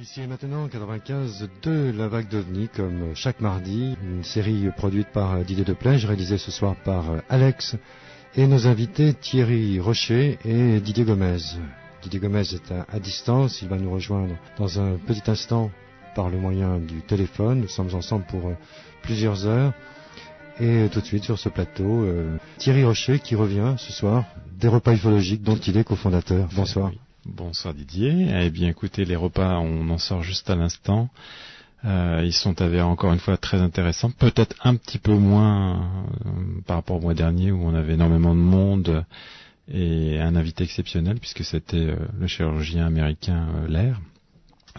Ici et maintenant, 95 de la vague d'OVNI, comme chaque mardi, une série produite par Didier Deplège, réalisée ce soir par Alex, et nos invités Thierry Rocher et Didier Gomez. Didier Gomez est à distance, il va nous rejoindre dans un petit instant par le moyen du téléphone. Nous sommes ensemble pour plusieurs heures. Et tout de suite sur ce plateau, Thierry Rocher qui revient ce soir des repas ufologiques dont il est cofondateur. Bonsoir. Oui. Bonsoir Didier. Eh bien écoutez, les repas, on en sort juste à l'instant. Ils sont avérés encore une fois très intéressants. Peut-être un petit peu moins par rapport au mois dernier où on avait énormément de monde et un invité exceptionnel puisque c'était le chirurgien américain Lair.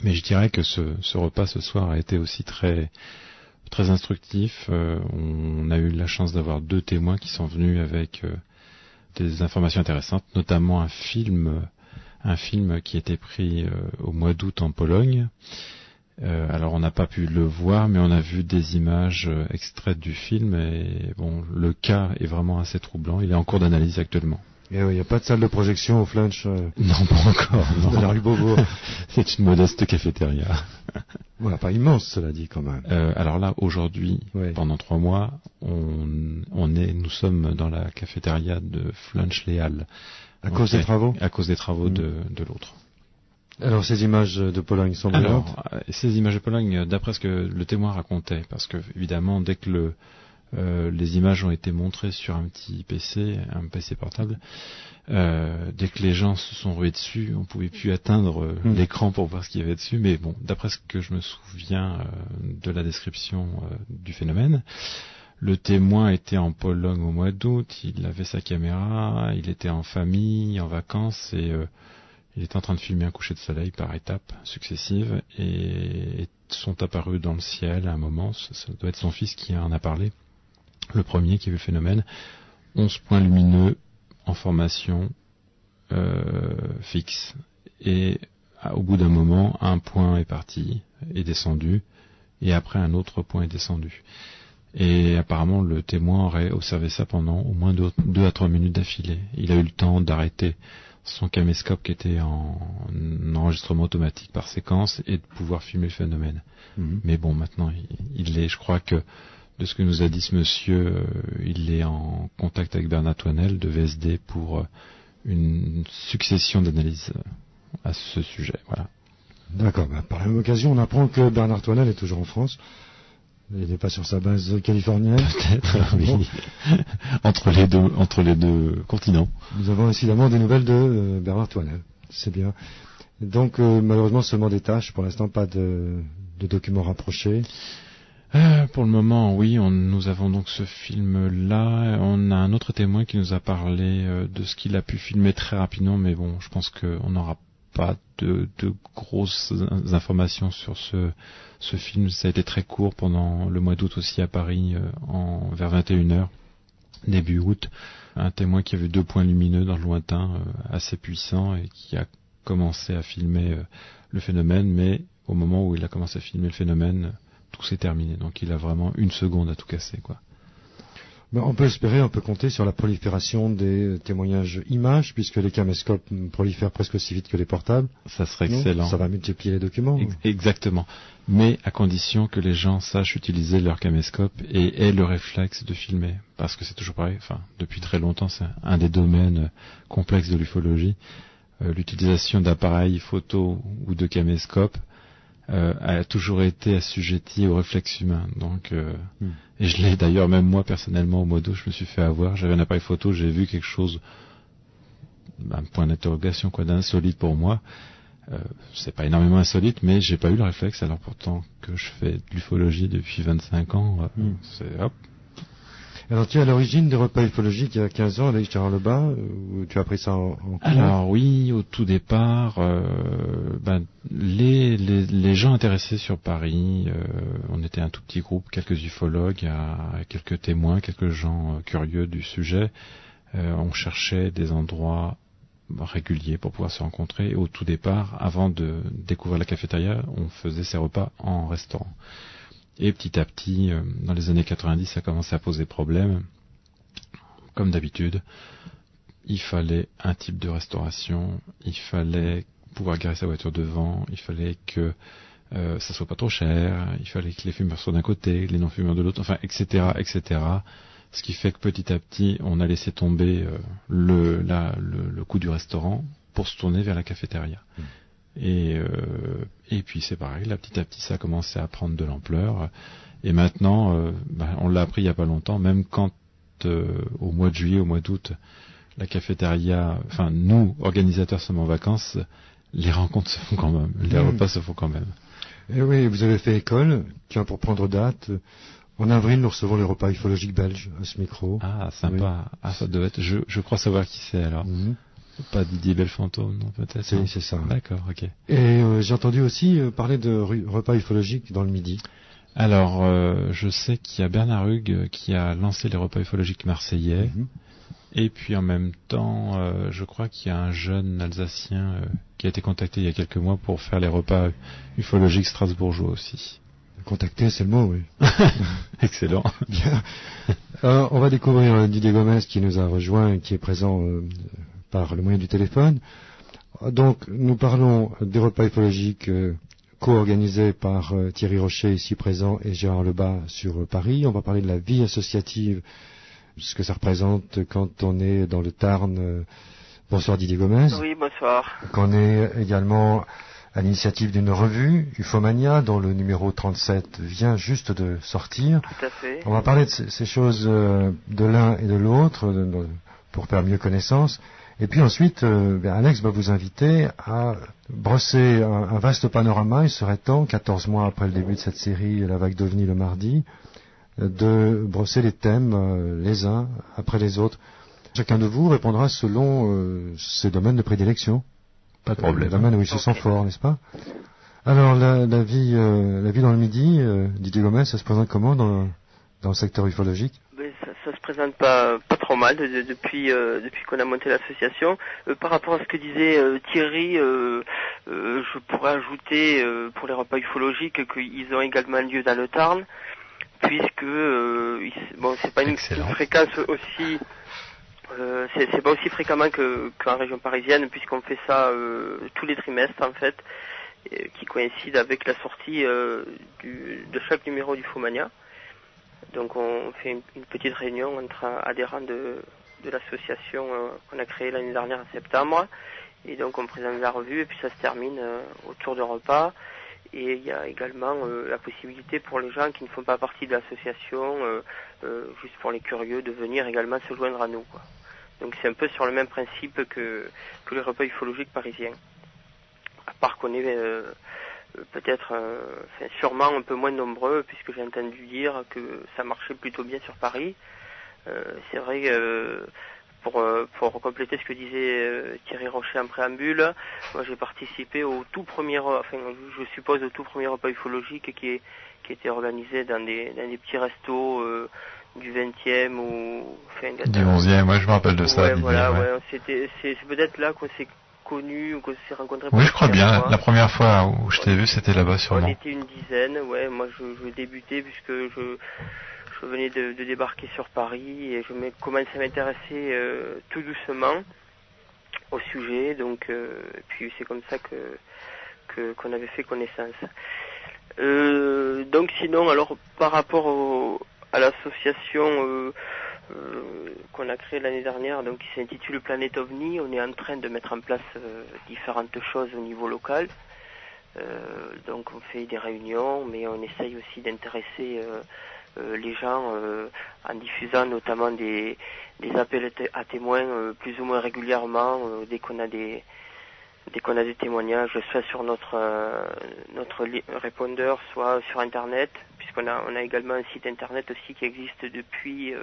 Mais je dirais que ce repas ce soir a été aussi très instructif. On a eu la chance d'avoir 2 témoins qui sont venus avec des informations intéressantes, notamment un film qui a été pris au mois d'août en Pologne. Alors on n'a pas pu le voir, mais on a vu des images extraites du film et bon, le cas est vraiment assez troublant. Il est en cours d'analyse actuellement. Et il n'y a pas de salle de projection au Flunch Non, pas encore. Non. De la rue Beaubourg. C'est une modeste cafétéria. Voilà, pas immense, cela dit quand même. Alors là, aujourd'hui, pendant 3 mois, nous sommes dans la cafétéria de Flunch les Halles. À cause des travaux ? À cause des travaux de l'autre. Alors ces images de Pologne sont brillantes ? Alors, ces images de Pologne, d'après ce que le témoin racontait, parce que évidemment, dès que les images ont été montrées sur un petit PC, un PC portable, dès que les gens se sont rués dessus, on pouvait plus atteindre l'écran pour voir ce qu'il y avait dessus. Mais bon, d'après ce que je me souviens de la description du phénomène, le témoin était en Pologne au mois d'août, il avait sa caméra, il était en famille, en vacances, et il était en train de filmer un coucher de soleil par étapes successives, et sont apparus dans le ciel à un moment, ça doit être son fils qui en a parlé, le premier qui a vu le phénomène, 11 points lumineux en formation fixe, et au bout d'un moment, un point est parti, est descendu, et après un autre point est descendu. Et apparemment, le témoin aurait observé ça pendant au moins 2 à 3 minutes d'affilée. Il a eu le temps d'arrêter son caméscope qui était en enregistrement automatique par séquence et de pouvoir filmer le phénomène. Mais bon, maintenant, il est, je crois que, de ce que nous a dit ce monsieur, il est en contact avec Bernard Toinel de VSD pour une succession d'analyses à ce sujet. Voilà. D'accord. Par la même occasion, on apprend que Bernard Toinel est toujours en France. Il n'est pas sur sa base californienne. Peut-être, oui. entre les deux continents. Nous avons évidemment des nouvelles de Bernard Toinel. C'est bien. Donc, malheureusement, seulement des tâches. Pour l'instant, pas de documents rapprochés. Pour le moment, oui. Nous avons donc ce film-là. On a un autre témoin qui nous a parlé de ce qu'il a pu filmer très rapidement. Mais bon, je pense qu'on n'aura pas de grosses informations sur ce film. Ça a été très court pendant le mois d'août aussi à Paris, vers 21h, début août. Un témoin qui a vu 2 points lumineux dans le lointain, assez puissants, et qui a commencé à filmer le phénomène, mais au moment où il a commencé à filmer le phénomène, tout s'est terminé. Donc il a vraiment 1 seconde à tout casser, quoi. On peut espérer, on peut compter sur la prolifération des témoignages images, puisque les caméscopes prolifèrent presque aussi vite que les portables. Ça serait excellent. Ça va multiplier les documents. Exactement. Mais à condition que les gens sachent utiliser leur caméscope et aient le réflexe de filmer. Parce que c'est toujours pareil, depuis très longtemps, c'est un des domaines complexes de l'ufologie. L'utilisation d'appareils photo ou de caméscope a toujours été assujetti au réflexe humain. Donc, et je l'ai d'ailleurs, même moi personnellement, au mois d'août, je me suis fait avoir. J'avais un appareil photo, j'ai vu quelque chose, un point d'interrogation, d'insolite pour moi. C'est pas énormément insolite, mais j'ai pas eu le réflexe. Alors pourtant que je fais de l'ufologie depuis 25 ans, c'est hop. Alors tu es à l'origine des repas ufologiques il y a 15 ans avec Gérard Lebas, où tu as appris ça en cours. Alors oui, au tout départ, les gens intéressés sur Paris, on était un tout petit groupe, quelques ufologues, quelques témoins, quelques gens curieux du sujet. On cherchait des endroits réguliers pour pouvoir se rencontrer. Et au tout départ, avant de découvrir la cafétéria, on faisait ses repas en restaurant. Et petit à petit, dans les années 90, ça commençait à poser problème. Comme d'habitude, il fallait un type de restauration, il fallait pouvoir garer sa voiture devant, il fallait que ça soit pas trop cher, il fallait que les fumeurs soient d'un côté, les non-fumeurs de l'autre, enfin, etc., etc. Ce qui fait que petit à petit, on a laissé tomber le coût du restaurant pour se tourner vers la cafétéria. Et puis c'est pareil, là, petit à petit, ça a commencé à prendre de l'ampleur. Et maintenant, on l'a appris il y a pas longtemps, même quand au mois de juillet, au mois d'août, la cafétéria, enfin nous, organisateurs sommes en vacances, les rencontres se font quand même, les repas se font quand même. Et oui, vous avez fait école, tiens, pour prendre date. En avril, nous recevons les repas ufologiques belges à ce micro. Ah, sympa. Oui. Ah, ça doit être, je crois savoir qui c'est alors. Pas Didier Belfantôme, non, peut-être. Si, c'est ça. D'accord, ok. Et j'ai entendu aussi parler de repas ufologiques dans le Midi. Alors, je sais qu'il y a Bernard Hugues qui a lancé les repas ufologiques marseillais. Et puis en même temps, je crois qu'il y a un jeune Alsacien qui a été contacté il y a quelques mois pour faire les repas ufologiques strasbourgeois aussi. Contacté, c'est le mot, oui. Excellent. Bien. On va découvrir Didier Gomez qui nous a rejoint, qui est présent par le moyen du téléphone. Donc, nous parlons des repas ufologiques co-organisés par Thierry Rocher, ici présent, et Gérard Lebas sur Paris. On va parler de la vie associative, ce que ça représente quand on est dans le Tarn. Bonsoir Didier Gomez. Oui, bonsoir. Qu'on est également à l'initiative d'une revue, Ufomania, dont le numéro 37 vient juste de sortir. Tout à fait. On va parler de ces choses de l'un et de l'autre pour faire mieux connaissance. Et puis ensuite, Alex va vous inviter à brosser un vaste panorama. Il serait temps, 14 mois après le début de cette série, La Vague d'OVNI le mardi, de brosser les thèmes les uns après les autres. Chacun de vous répondra selon ses domaines de prédilection. Pas de problème. Le domaine où il se sent fort, n'est-ce pas? Alors, la vie dans le Midi, Didier Gomez, ça se présente comment dans le secteur ufologique? Ça se présente pas trop mal depuis qu'on a monté l'association. Par rapport à ce que disait Thierry, je pourrais ajouter pour les repas ufologiques qu'ils ont également lieu dans le Tarn, puisque c'est pas une fréquence aussi. C'est pas aussi fréquemment qu'en région parisienne, puisqu'on fait ça tous les trimestres en fait, qui coïncide avec la sortie de chaque numéro d'Ufomania. Donc on fait une petite réunion entre adhérents de l'association qu'on a créée l'année dernière en septembre, et donc on présente la revue et puis ça se termine autour de repas. Et il y a également la possibilité pour les gens qui ne font pas partie de l'association, juste pour les curieux, de venir également se joindre à nous, quoi. Donc c'est un peu sur le même principe que les repas ufologiques parisiens. À part qu'on est sûrement un peu moins nombreux, puisque j'ai entendu dire que ça marchait plutôt bien sur Paris. C'est vrai que pour compléter ce que disait Thierry Rocher en préambule, moi j'ai participé au tout premier repas ufologique qui était organisé dans des petits restos du 20e ou du 11e, ouais, je me rappelle de ça. Ouais, voilà, ouais. C'est peut-être là qu'on s'est connus ou qu'on s'est rencontrés. Oui, je crois bien. La première fois où je t'ai vu, c'était là-bas sûrement. On était une dizaine, ouais. Moi, je débutais puisque je venais de débarquer sur Paris et je commençais à m'intéresser tout doucement au sujet. Donc, puis c'est comme ça qu'on avait fait connaissance. Donc, sinon, alors par rapport à l'association qu'on a créée l'année dernière, donc qui s'intitule Planète OVNI, on est en train de mettre en place différentes choses au niveau local. Donc on fait des réunions, mais on essaye aussi d'intéresser les gens en diffusant notamment des appels à témoins plus ou moins régulièrement dès qu'on a des témoignages, soit sur notre répondeur, soit sur Internet, puisqu'on a également un site Internet aussi qui existe depuis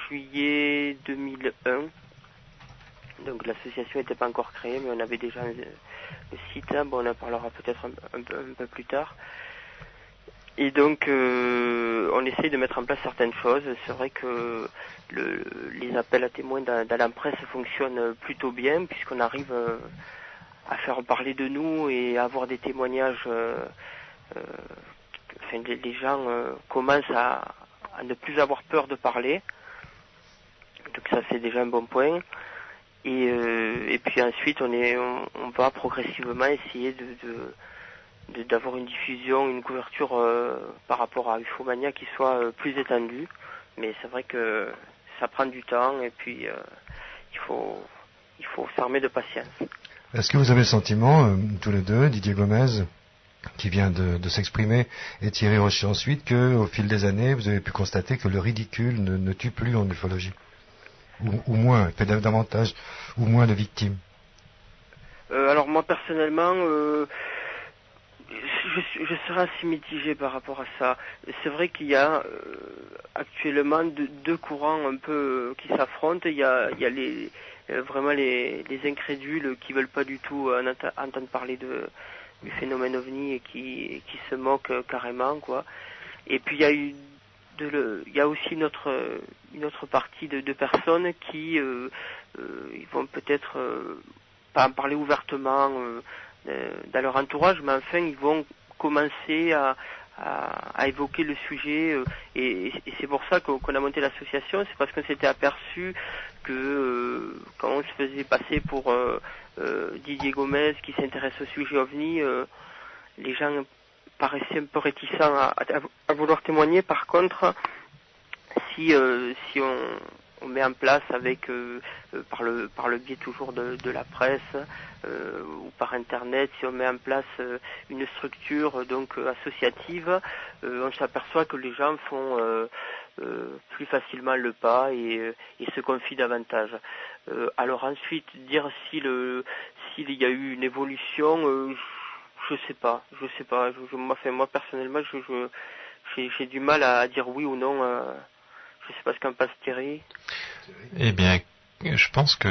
juillet 2001. Donc l'association n'était pas encore créée, mais on avait déjà le site, hein. Bon, on en parlera peut-être un peu plus tard. Et donc on essaye de mettre en place certaines choses. C'est vrai que les appels à témoins dans la presse fonctionnent plutôt bien, puisqu'on arrive à faire parler de nous et à avoir des témoignages. Les gens commencent à ne plus avoir peur de parler. Donc ça, c'est déjà un bon point. Et puis ensuite on va progressivement essayer d'avoir une diffusion, une couverture par rapport à Ufomania qui soit plus étendue. Mais c'est vrai que ça prend du temps et puis il faut s'armer de patience. Est-ce que vous avez le sentiment, tous les deux, Didier Gomez, qui vient de s'exprimer, et Thierry Rocher ensuite, qu'au fil des années, vous avez pu constater que le ridicule ne tue plus en ufologie, ou moins, fait davantage, ou moins de victimes? Alors moi personnellement, je serais assez mitigé par rapport à ça. C'est vrai qu'il y a actuellement deux courants un peu qui s'affrontent. Il y a vraiment les incrédules qui veulent pas du tout entendre parler du phénomène OVNI et qui se moquent carrément, quoi. Et puis il y a aussi une autre partie de personnes qui ils vont peut-être pas en parler ouvertement dans leur entourage, mais enfin ils vont commencer à évoquer le sujet et c'est pour ça qu'on a monté l'association. C'est parce qu'on s'était aperçu que quand on se faisait passer pour Didier Gomez qui s'intéresse au sujet OVNI, les gens paraissaient un peu réticents à vouloir témoigner. Par contre, si on met en place avec par le biais toujours de la presse ou par internet, si on met en place une structure donc associative, on s'aperçoit que les gens font plus facilement le pas et se confient davantage. Alors ensuite, dire s'il y a eu une évolution, je sais pas. Moi personnellement, j'ai du mal à dire oui ou non. Je sais pas ce qu'en passe Thierry. Eh bien, je pense que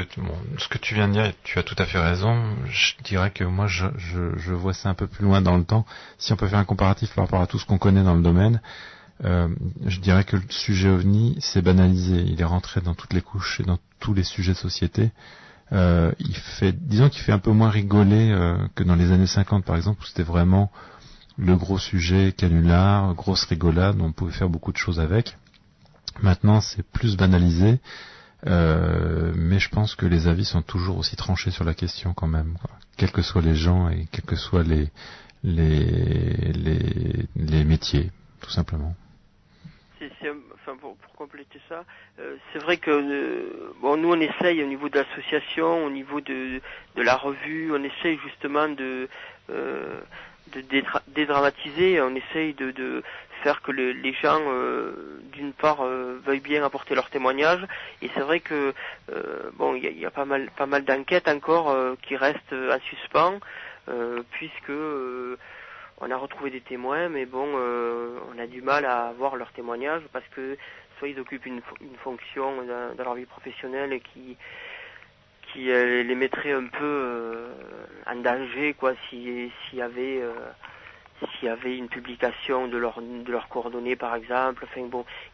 ce que tu viens de dire, tu as tout à fait raison. Je dirais que moi, je vois ça un peu plus loin dans le temps. Si on peut faire un comparatif par rapport à tout ce qu'on connaît dans le domaine, je dirais que le sujet OVNI s'est banalisé. Il est rentré dans toutes les couches et dans tous les sujets de société. Disons qu'il fait un peu moins rigoler que dans les années 50 par exemple, où c'était vraiment le gros sujet, canular, grosse rigolade, on pouvait faire beaucoup de choses avec. Maintenant, c'est plus banalisé, mais je pense que les avis sont toujours aussi tranchés sur la question quand même, quoi. Quels que soient les gens et quels que soient les métiers, tout simplement. Pour compléter ça, c'est vrai que nous on essaye au niveau de l'association, au niveau de la revue, on essaye justement de dédramatiser, on essaye de faire que les gens d'une part veuillent bien apporter leur témoignage, et c'est vrai que il y a pas mal d'enquêtes encore qui restent en suspens puisque on a retrouvé des témoins, mais on a du mal à avoir leur témoignage parce que soit ils occupent une fonction dans leur vie professionnelle et qui les mettrait un peu en danger, quoi, s'il y avait une publication de leurs coordonnées par exemple. Enfin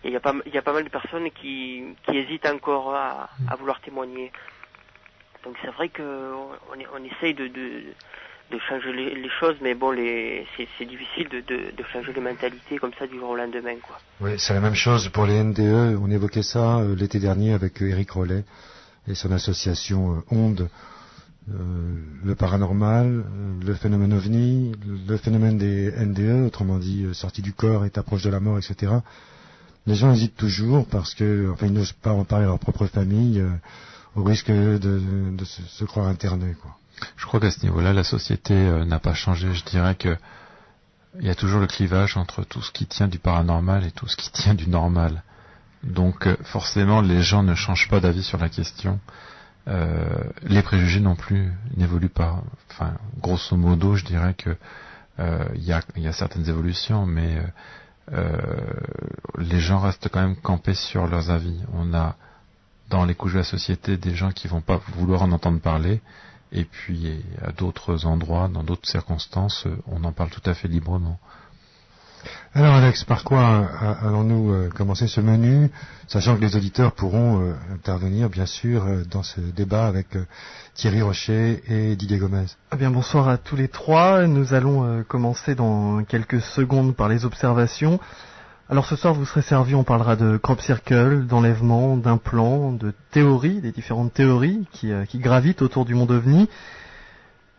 il y a pas mal de personnes qui hésitent encore à vouloir témoigner. Donc c'est vrai que on essaye de changer les choses, mais c'est difficile de changer les mentalités comme ça du jour au lendemain, quoi. Oui, c'est la même chose pour les NDE. On évoquait ça l'été dernier avec Éric Rollet et son association Onde. Le paranormal, le phénomène OVNI, le phénomène des NDE, autrement dit sortie du corps, état proche de la mort, etc. Les gens hésitent toujours parce que, ils n'osent pas en parler à leur propre famille au risque de se croire internés, quoi. Je crois qu'à ce niveau-là, la société n'a pas changé. Je dirais que il y a toujours le clivage entre tout ce qui tient du paranormal et tout ce qui tient du normal. Donc forcément, les gens ne changent pas d'avis sur la question. Les préjugés non plus n'évoluent pas. Enfin, grosso modo, je dirais que il y a certaines évolutions, mais les gens restent quand même campés sur leurs avis. On a dans les couches de la société des gens qui vont pas vouloir en entendre parler. Et puis, à d'autres endroits, dans d'autres circonstances, on en parle tout à fait librement. Alors Alex, par quoi allons-nous commencer ce menu, sachant que les auditeurs pourront intervenir, bien sûr, dans ce débat avec Thierry Rocher et Didier Gomez. Eh bien, bonsoir à tous les trois. Nous allons commencer dans quelques secondes par les observations. Alors ce soir vous serez servi, on parlera de crop circle, d'enlèvement, d'implants, de théories, des différentes théories qui gravitent autour du monde ovni,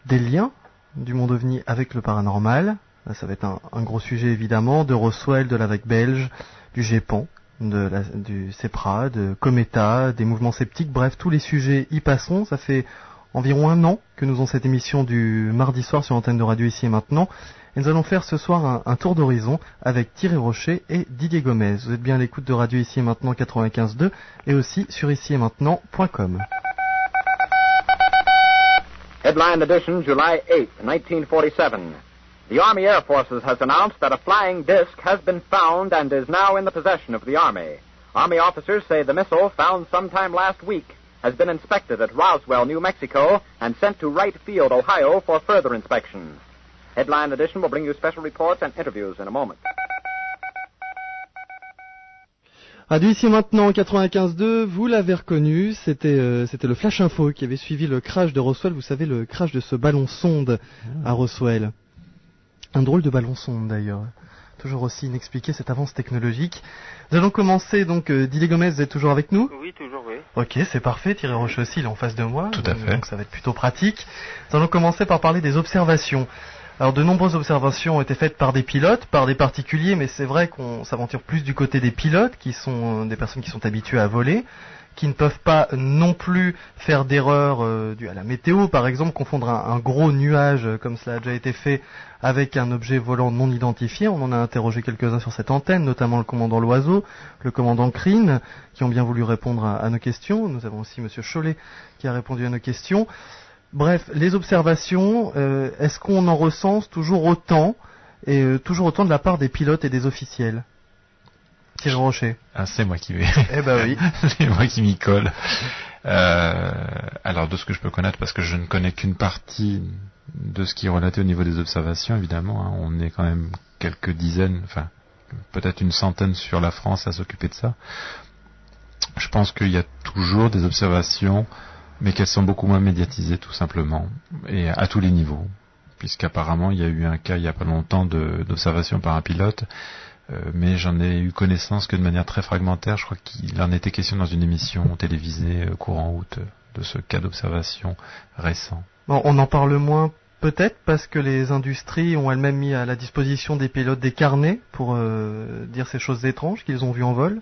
des liens du monde ovni avec le paranormal. Là, ça va être un gros sujet évidemment, de Roswell, de la vague belge, du GEPAN, du CEPRA, de Cometa, des mouvements sceptiques, bref, tous les sujets y passeront. Ça fait environ 1 an que nous avons cette émission du mardi soir sur l'antenne de Radio Ici et Maintenant. Et nous allons faire ce soir un tour d'horizon avec Thierry Rocher et Didier Gomez. Vous êtes bien à l'écoute de Radio Ici et Maintenant 95.2 et aussi sur icietmaintenant.com. Headline edition, July 8, 1947. The Army Air Forces has announced that a flying disc has been found and is now in the possession of the Army. Army officers say the missile, found sometime last week, has been inspected at Roswell, New Mexico, and sent to Wright Field, Ohio, for further inspection. Headline edition will bring you special reports and interviews in a moment. Radio Ici et Maintenant 95.2, vous l'avez reconnu, c'était le Flash Info qui avait suivi le crash de Roswell, vous savez, le crash de ce ballon sonde à Roswell. Un drôle de ballon sonde d'ailleurs, toujours aussi inexpliqué cette avance technologique. Nous allons commencer donc, Didier Gomez, vous êtes toujours avec nous ? Oui, toujours, oui. Ok, c'est parfait, Thierry Roche aussi, il est en face de moi. Tout à fait. Donc ça va être plutôt pratique. Nous allons commencer par parler des observations. Alors de nombreuses observations ont été faites par des pilotes, par des particuliers, mais c'est vrai qu'on s'aventure plus du côté des pilotes, qui sont des personnes qui sont habituées à voler, qui ne peuvent pas non plus faire d'erreurs dues à la météo, par exemple, confondre un gros nuage, comme cela a déjà été fait, avec un objet volant non identifié. On en a interrogé quelques-uns sur cette antenne, notamment le commandant Loiseau, le commandant Crine, qui ont bien voulu répondre à nos questions. Nous avons aussi Monsieur Chollet, qui a répondu à nos questions. Bref, les observations, est-ce qu'on en recense toujours autant, et toujours autant de la part des pilotes et des officiels ? Thierry Rocher. Ah, c'est moi qui vais. Eh ben oui. C'est moi qui m'y colle. Alors, de ce que je peux connaître, parce que je ne connais qu'une partie de ce qui est relaté au niveau des observations, évidemment, hein, on est quand même quelques dizaines, enfin, peut-être une centaine sur la France à s'occuper de ça. Je pense qu'il y a toujours des observations, mais qu'elles sont beaucoup moins médiatisées, tout simplement, et à tous les niveaux, puisqu'apparemment, il y a eu un cas il n'y a pas longtemps d'observation par un pilote, mais j'en ai eu connaissance que de manière très fragmentaire. Je crois qu'il en était question dans une émission télévisée courant août de ce cas d'observation récent. Bon, on en parle moins peut-être parce que les industries ont elles-mêmes mis à la disposition des pilotes des carnets pour dire ces choses étranges qu'ils ont vues en vol.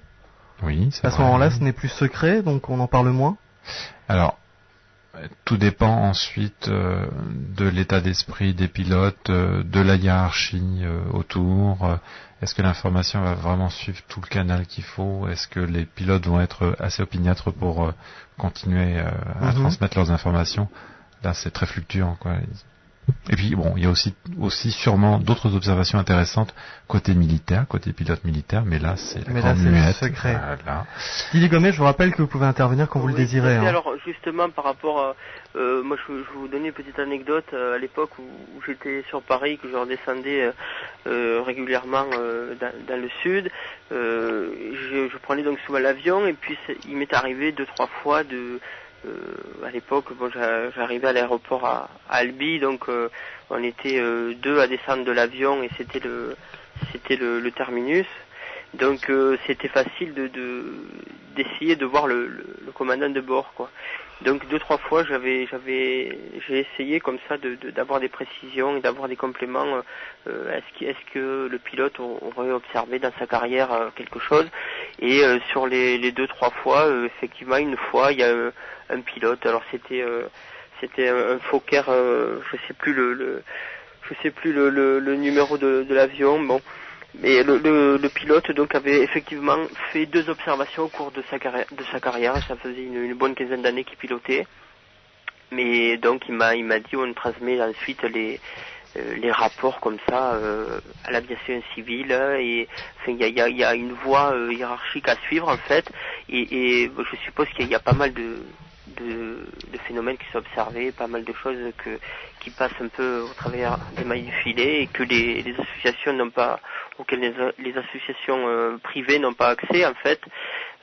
Oui, c'est vrai. À ce moment-là, ce n'est plus secret, donc on en parle moins. Alors, tout dépend ensuite de l'état d'esprit des pilotes, de la hiérarchie autour. Est-ce que l'information va vraiment suivre tout le canal qu'il faut ? Est-ce que les pilotes vont être assez opiniâtres pour continuer à transmettre leurs informations ? Là, c'est très fluctuant, quoi. Et puis, bon, il y a aussi sûrement d'autres observations intéressantes côté militaire, côté pilote militaire, mais là, c'est la grande muette. C'est le secret. Voilà. Didier Gomez, je vous rappelle que vous pouvez intervenir quand vous le désirez. Hein. Alors, justement, par rapport à... moi, je vais vous donner une petite anecdote. À l'époque où j'étais sur Paris, que je redescendais régulièrement dans le sud, je prenais donc souvent l'avion, et puis il m'est arrivé 2-3 fois à l'époque, bon, j'arrivais à l'aéroport à Albi, donc on était 2 à descendre de l'avion, et c'était le terminus. Donc c'était facile d'essayer de voir le commandant de bord, quoi. Donc 2-3 fois j'ai essayé comme ça d'avoir des précisions et d'avoir des compléments. Est-ce que le pilote aurait observé dans sa carrière quelque chose? Et sur les 2-3 fois, effectivement, une fois il y a un pilote. Alors c'était un Fokker, je sais plus le numéro de l'avion. Bon. Mais le pilote donc avait effectivement fait 2 observations au cours de sa carrière. Ça faisait une bonne quinzaine d'années qu'il pilotait. Mais donc il m'a dit, on transmet ensuite les rapports comme ça à l'aviation civile, et enfin il y a une voie hiérarchique à suivre en fait, et je suppose qu'il y a pas mal de phénomènes qui sont observés, pas mal de choses qui passent un peu au travers des mailles du filet, et que les associations n'ont pas, auxquelles les associations privées n'ont pas accès en fait.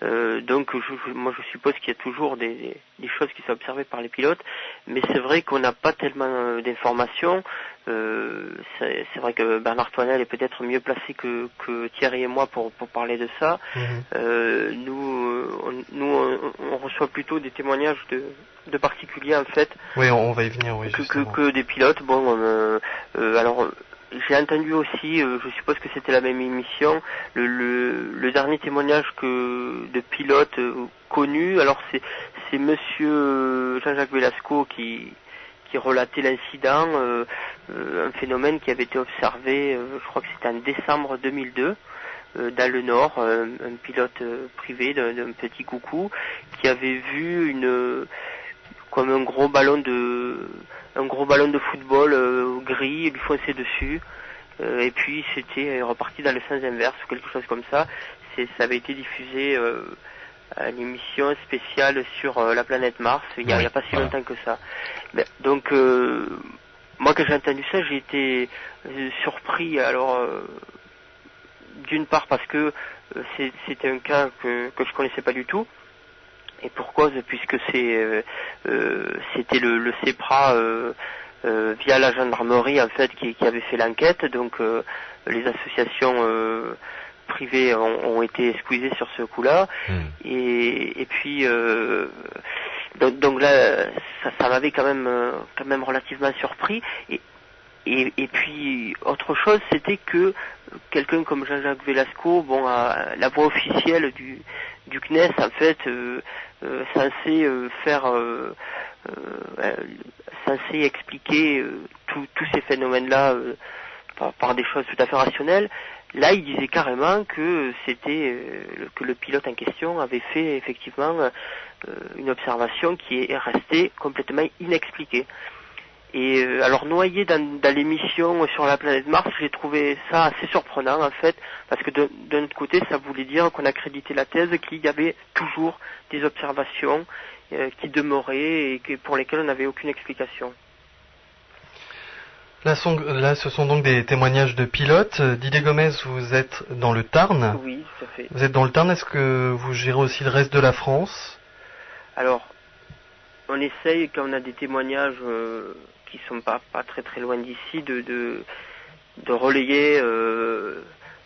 Donc moi je suppose qu'il y a toujours des choses qui sont observées par les pilotes, mais c'est vrai qu'on n'a pas tellement d'informations. C'est vrai que Bernard Toinel est peut-être mieux placé que Thierry et moi pour parler de ça. On reçoit plutôt des témoignages de particuliers en fait. Oui, on va y venir, oui, que des pilotes. Bon, alors j'ai entendu aussi, je suppose que c'était la même émission, le dernier témoignage de pilote connu. Alors c'est Monsieur Jean-Jacques Velasco qui relatait l'incident, un phénomène qui avait été observé, je crois que c'était en décembre 2002, dans le Nord, un pilote privé d'un petit coucou qui avait vu comme un gros ballon de football gris lui foncer dessus, et puis c'était reparti dans le sens inverse ou quelque chose comme ça. Ça avait été diffusé à une émission spéciale sur la planète Mars il y a pas si longtemps que ça. Donc moi quand j'ai entendu ça, j'ai été surpris. Alors d'une part parce que c'était un cas que je connaissais pas du tout. Et pour cause, puisque c'était le CEPRA via la gendarmerie en fait qui avait fait l'enquête, donc les associations privées ont été squeezées sur ce coup-là, et puis donc là ça m'avait quand même relativement surpris. Et puis autre chose, c'était que quelqu'un comme Jean-Jacques Velasco, la voix officielle du CNES en fait, censé expliquer tous ces phénomènes-là par des choses tout à fait rationnelles. Là, il disait carrément que que le pilote en question avait fait effectivement une observation qui est restée complètement inexpliquée. Et alors noyé dans l'émission sur la planète Mars, j'ai trouvé ça assez surprenant en fait, parce que d'un autre côté, ça voulait dire qu'on accréditait la thèse qu'il y avait toujours des observations qui demeuraient et pour lesquelles on n'avait aucune explication. Là, ce sont donc des témoignages de pilotes. Didier Gomez, vous êtes dans le Tarn. Oui, tout à fait. Vous êtes dans le Tarn, est-ce que vous gérez aussi le reste de la France? Alors, on essaye, quand on a des témoignages qui sont pas très très loin d'ici, de relayer,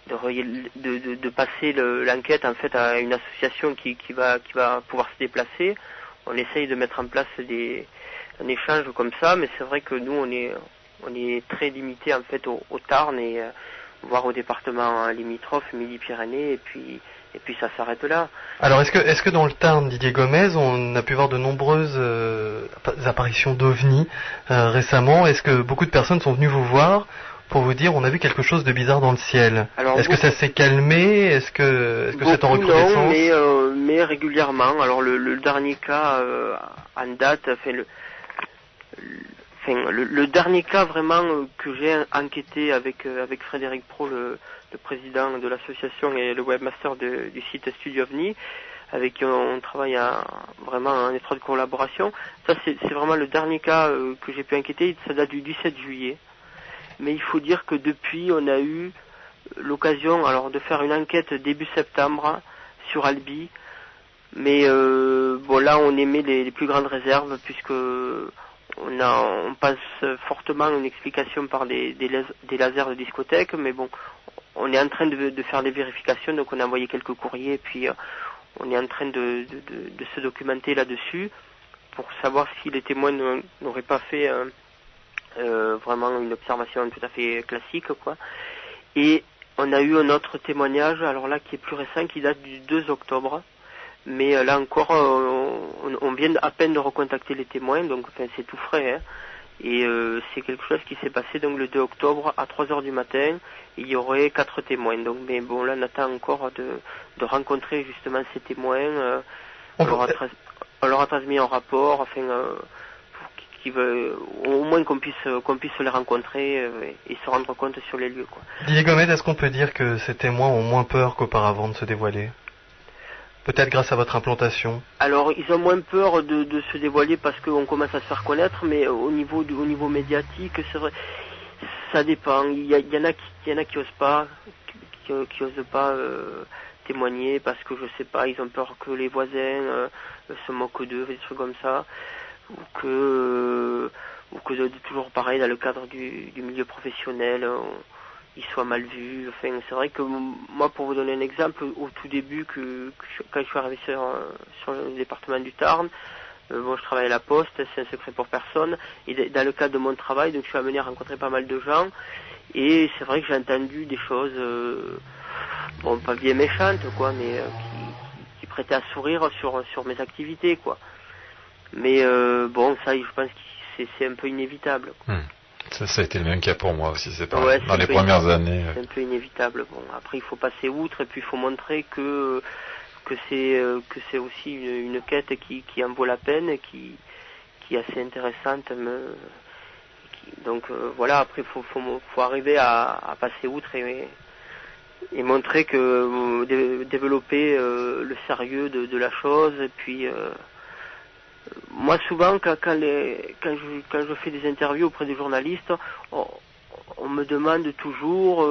de passer l'enquête en fait à une association qui va pouvoir se déplacer. On essaye de mettre en place un échange comme ça, mais c'est vrai que nous on est très limité en fait au Tarn et voire au département limitrophe, Midi-Pyrénées, et puis ça s'arrête là. Alors est-ce que dans le Tarn, Didier Gomez, on a pu voir de nombreuses apparitions d'OVNI récemment? Est-ce que beaucoup de personnes sont venues vous voir pour vous dire on a vu quelque chose de bizarre dans le ciel? Alors, est-ce que ça s'est calmé? Est-ce que c'est en recrudescence? Non, mais régulièrement. Alors le dernier cas en date, le dernier cas vraiment que j'ai enquêté avec Frédéric Pro, le président de l'association et le webmaster du site Studio OVNI, avec qui on travaille vraiment en étroite collaboration. Ça c'est vraiment le dernier cas que j'ai pu enquêter, ça date du 17 juillet. Mais il faut dire que depuis on a eu l'occasion de faire une enquête début septembre sur Albi. Mais là on émet les plus grandes réserves puisque on passe fortement une explication par des lasers de discothèque, mais bon, on est en train de faire des vérifications, donc on a envoyé quelques courriers, et puis on est en train de se documenter là-dessus pour savoir si les témoins n'auraient pas fait vraiment une observation tout à fait classique, quoi. Et on a eu un autre témoignage, alors là qui est plus récent, qui date du 2 octobre. Mais là encore, on vient à peine de recontacter les témoins, donc c'est tout frais. Hein. Et c'est quelque chose qui s'est passé donc le 2 octobre à 3h du matin. Il y aurait 4 témoins. Donc, mais bon, là on attend encore de rencontrer justement ces témoins. On leur a transmis un rapport, pour au moins qu'on puisse les rencontrer et se rendre compte sur les lieux, quoi. Didier Gomez, est-ce qu'on peut dire que ces témoins ont moins peur qu'auparavant de se dévoiler? Peut-être grâce à votre implantation. Alors, ils ont moins peur de se dévoiler parce qu'on commence à se faire connaître, mais au niveau médiatique, c'est vrai, ça dépend. Il y en a qui osent pas, qui osent pas témoigner parce que je sais pas, ils ont peur que les voisins se moquent d'eux, des trucs comme ça, ou que toujours pareil dans le cadre du milieu professionnel, ils soient mal vus. Enfin, c'est vrai que moi, pour vous donner un exemple, au tout début, quand je suis arrivé sur le département du Tarn, je travaille à la Poste, c'est un secret pour personne, et dans le cadre de mon travail, donc je suis amené à rencontrer pas mal de gens, et c'est vrai que j'ai entendu des choses, pas bien méchantes, quoi, mais qui prêtaient à sourire sur mes activités, quoi. Mais ça, je pense que c'est un peu inévitable, quoi. Ça a été le même cas pour moi aussi, c'est pareil. Dans les premières années. C'est un peu inévitable. Bon, après, il faut passer outre, et puis il faut montrer que c'est aussi une quête qui en vaut la peine, qui est assez intéressante. Donc voilà, après faut arriver à passer outre et montrer que développer le sérieux de la chose. Et puis moi souvent quand je fais des interviews auprès des journalistes, on me demande toujours,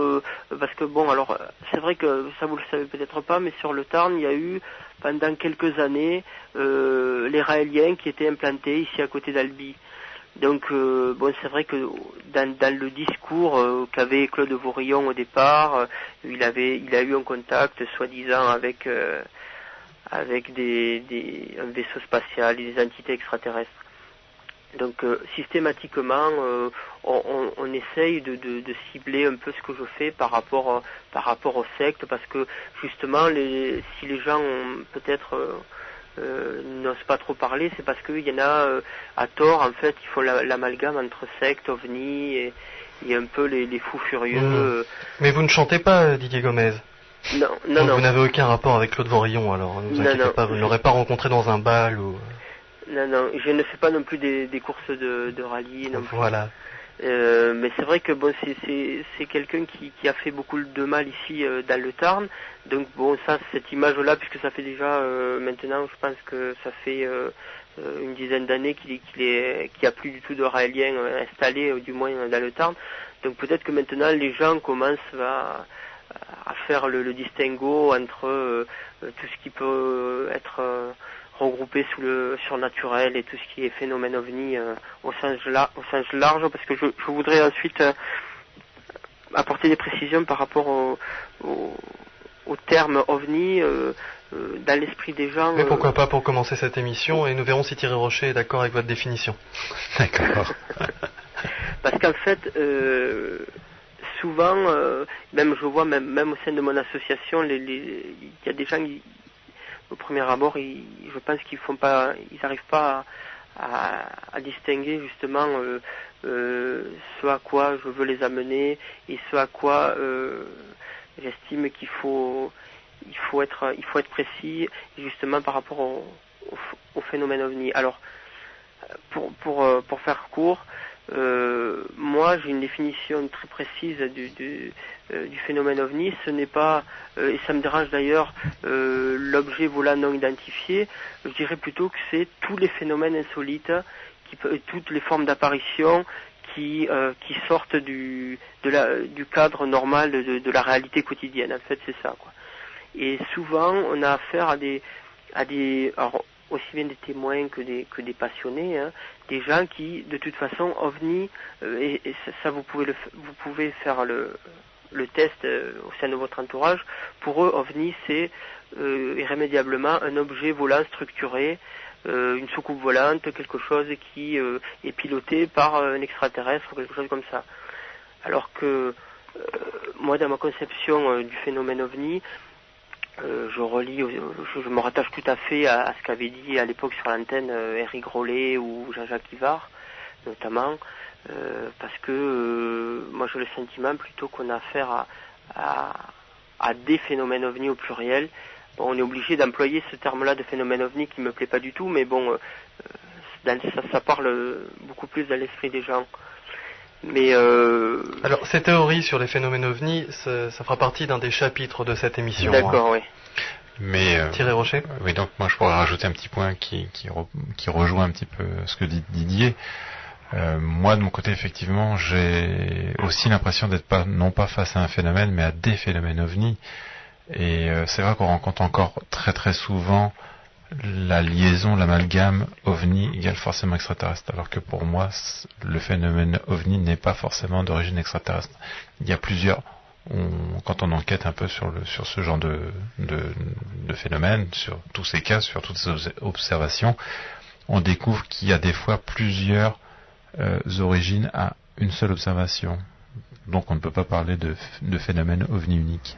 parce que alors c'est vrai que ça vous le savez peut-être pas, mais sur le Tarn il y a eu pendant quelques années les Raéliens qui étaient implantés ici à côté d'Albi. Donc c'est vrai que dans le discours qu'avait Claude Vaurillon au départ, il a eu un contact soi-disant avec un vaisseau spatial et des entités extraterrestres. Donc systématiquement, on essaye de cibler un peu ce que je fais par rapport aux sectes, parce que justement, si les gens peut-être n'osent pas trop parler, c'est parce qu'il y en a à tort, en fait, ils font l'amalgame entre sectes, ovnis et un peu les fous furieux. Mais vous ne chantez pas, Didier Gomez? Non. Vous n'avez aucun rapport avec Claude Vaurillon, alors ne vous inquiétez pas, vous ne l'aurez pas rencontré dans un bal ou... Non, je ne fais pas non plus des courses de rallye. Non plus. Voilà. Mais c'est vrai que c'est quelqu'un qui a fait beaucoup de mal ici dans le Tarn. Donc cette image-là, puisque ça fait déjà maintenant, je pense que ça fait une dizaine d'années qu'il n'y a plus du tout de Raéliens installés, du moins dans le Tarn. Donc peut-être que maintenant les gens commencent à faire le distinguo entre tout ce qui peut être regroupé sous le surnaturel et tout ce qui est phénomène ovni au sens large, parce que je voudrais ensuite apporter des précisions par rapport au terme ovni dans l'esprit des gens. Mais pourquoi pas pour commencer cette émission, et nous verrons si Thierry Rocher est d'accord avec votre définition. D'accord. Parce qu'en fait, souvent, même je vois, même au sein de mon association, il y a des gens qui, au premier abord, je pense qu'ils n'arrivent pas à distinguer justement ce à quoi je veux les amener et ce à quoi j'estime qu'il faut être précis, justement par rapport au phénomène ovni. Alors, pour faire court, moi j'ai une définition très précise du phénomène ovni. Ce n'est pas, et ça me dérange d'ailleurs, l'objet volant non identifié. Je dirais plutôt que c'est tous les phénomènes insolites, toutes les formes d'apparition qui sortent du cadre normal de la réalité quotidienne. En fait, c'est ça, quoi. Et souvent on a affaire à des alors, aussi bien des témoins que des passionnés, hein, des gens qui, de toute façon, ovni, et ça vous pouvez faire le test au sein de votre entourage. Pour eux, ovni, c'est irrémédiablement un objet volant structuré, une soucoupe volante, quelque chose qui est piloté par un extraterrestre ou quelque chose comme ça. Alors que moi, dans ma conception du phénomène ovni, je me rattache tout à fait à ce qu'avait dit à l'époque sur l'antenne Éric Rollet ou Jean-Jacques Ivard, notamment, parce que moi j'ai le sentiment plutôt qu'on a affaire à des phénomènes ovni au pluriel. Bon, on est obligé d'employer ce terme-là de phénomène ovni qui me plaît pas du tout, mais bon, ça parle beaucoup plus dans l'esprit des gens. Mais alors, ces théories sur les phénomènes ovni, ça fera partie d'un des chapitres de cette émission. D'accord, oui. Mais Thierry Rocher. Oui, donc moi je pourrais rajouter un petit point qui rejoint un petit peu ce que dit Didier. Moi de mon côté, effectivement, j'ai aussi l'impression d'être non pas face à un phénomène, mais à des phénomènes ovni. Et c'est vrai qu'on rencontre encore très très souvent la liaison, l'amalgame OVNI égale forcément extraterrestre, alors que pour moi, le phénomène OVNI n'est pas forcément d'origine extraterrestre. Il y a plusieurs... quand on enquête un peu sur ce genre de phénomène, sur tous ces cas, sur toutes ces observations, on découvre qu'il y a des fois plusieurs origines à une seule observation. Donc on ne peut pas parler de phénomène OVNI unique.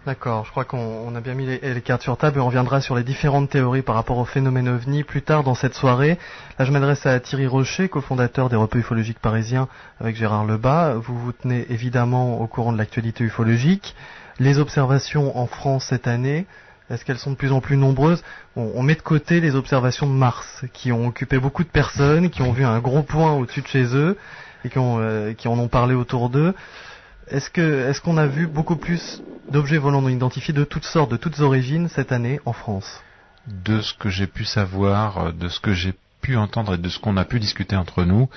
D'accord, je crois qu'on a bien mis les cartes sur table et on reviendra sur les différentes théories par rapport au phénomène OVNI plus tard dans cette soirée. Là, je m'adresse à Thierry Rocher, cofondateur des repos ufologiques parisiens avec Gérard Lebas. Vous vous tenez évidemment au courant de l'actualité ufologique. Les observations en France cette année, est-ce qu'elles sont de plus en plus nombreuses? On met de côté les observations de Mars, qui ont occupé beaucoup de personnes, qui ont vu un gros point au-dessus de chez eux et qui en ont parlé autour d'eux. Est-ce qu'on a vu beaucoup plus d'objets volants non identifiés de toutes sortes, de toutes origines cette année en France? De ce que j'ai pu savoir, de ce que j'ai pu entendre et de ce qu'on a pu discuter entre nous,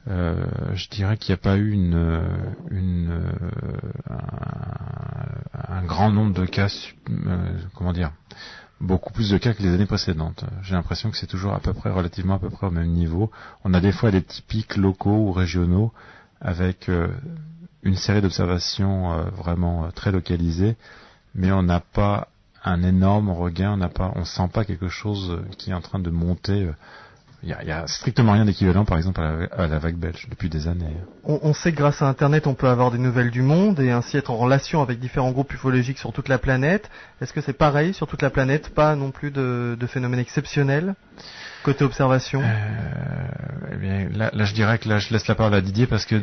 je dirais qu'il n'y a pas eu un grand nombre de cas, beaucoup plus de cas que les années précédentes. J'ai l'impression que c'est toujours relativement à peu près au même niveau. On a des fois des petits pics locaux ou régionaux avec une série d'observations vraiment très localisées, mais on n'a pas un énorme regain, on sent pas quelque chose qui est en train de monter. Il y a strictement rien d'équivalent, par exemple, à la vague belge depuis des années. On sait que grâce à Internet, on peut avoir des nouvelles du monde et ainsi être en relation avec différents groupes ufologiques sur toute la planète. Est-ce que c'est pareil sur toute la planète? Pas non plus de phénomènes exceptionnels côté observation? Eh bien, là, je dirais que là, je laisse la parole à Didier parce que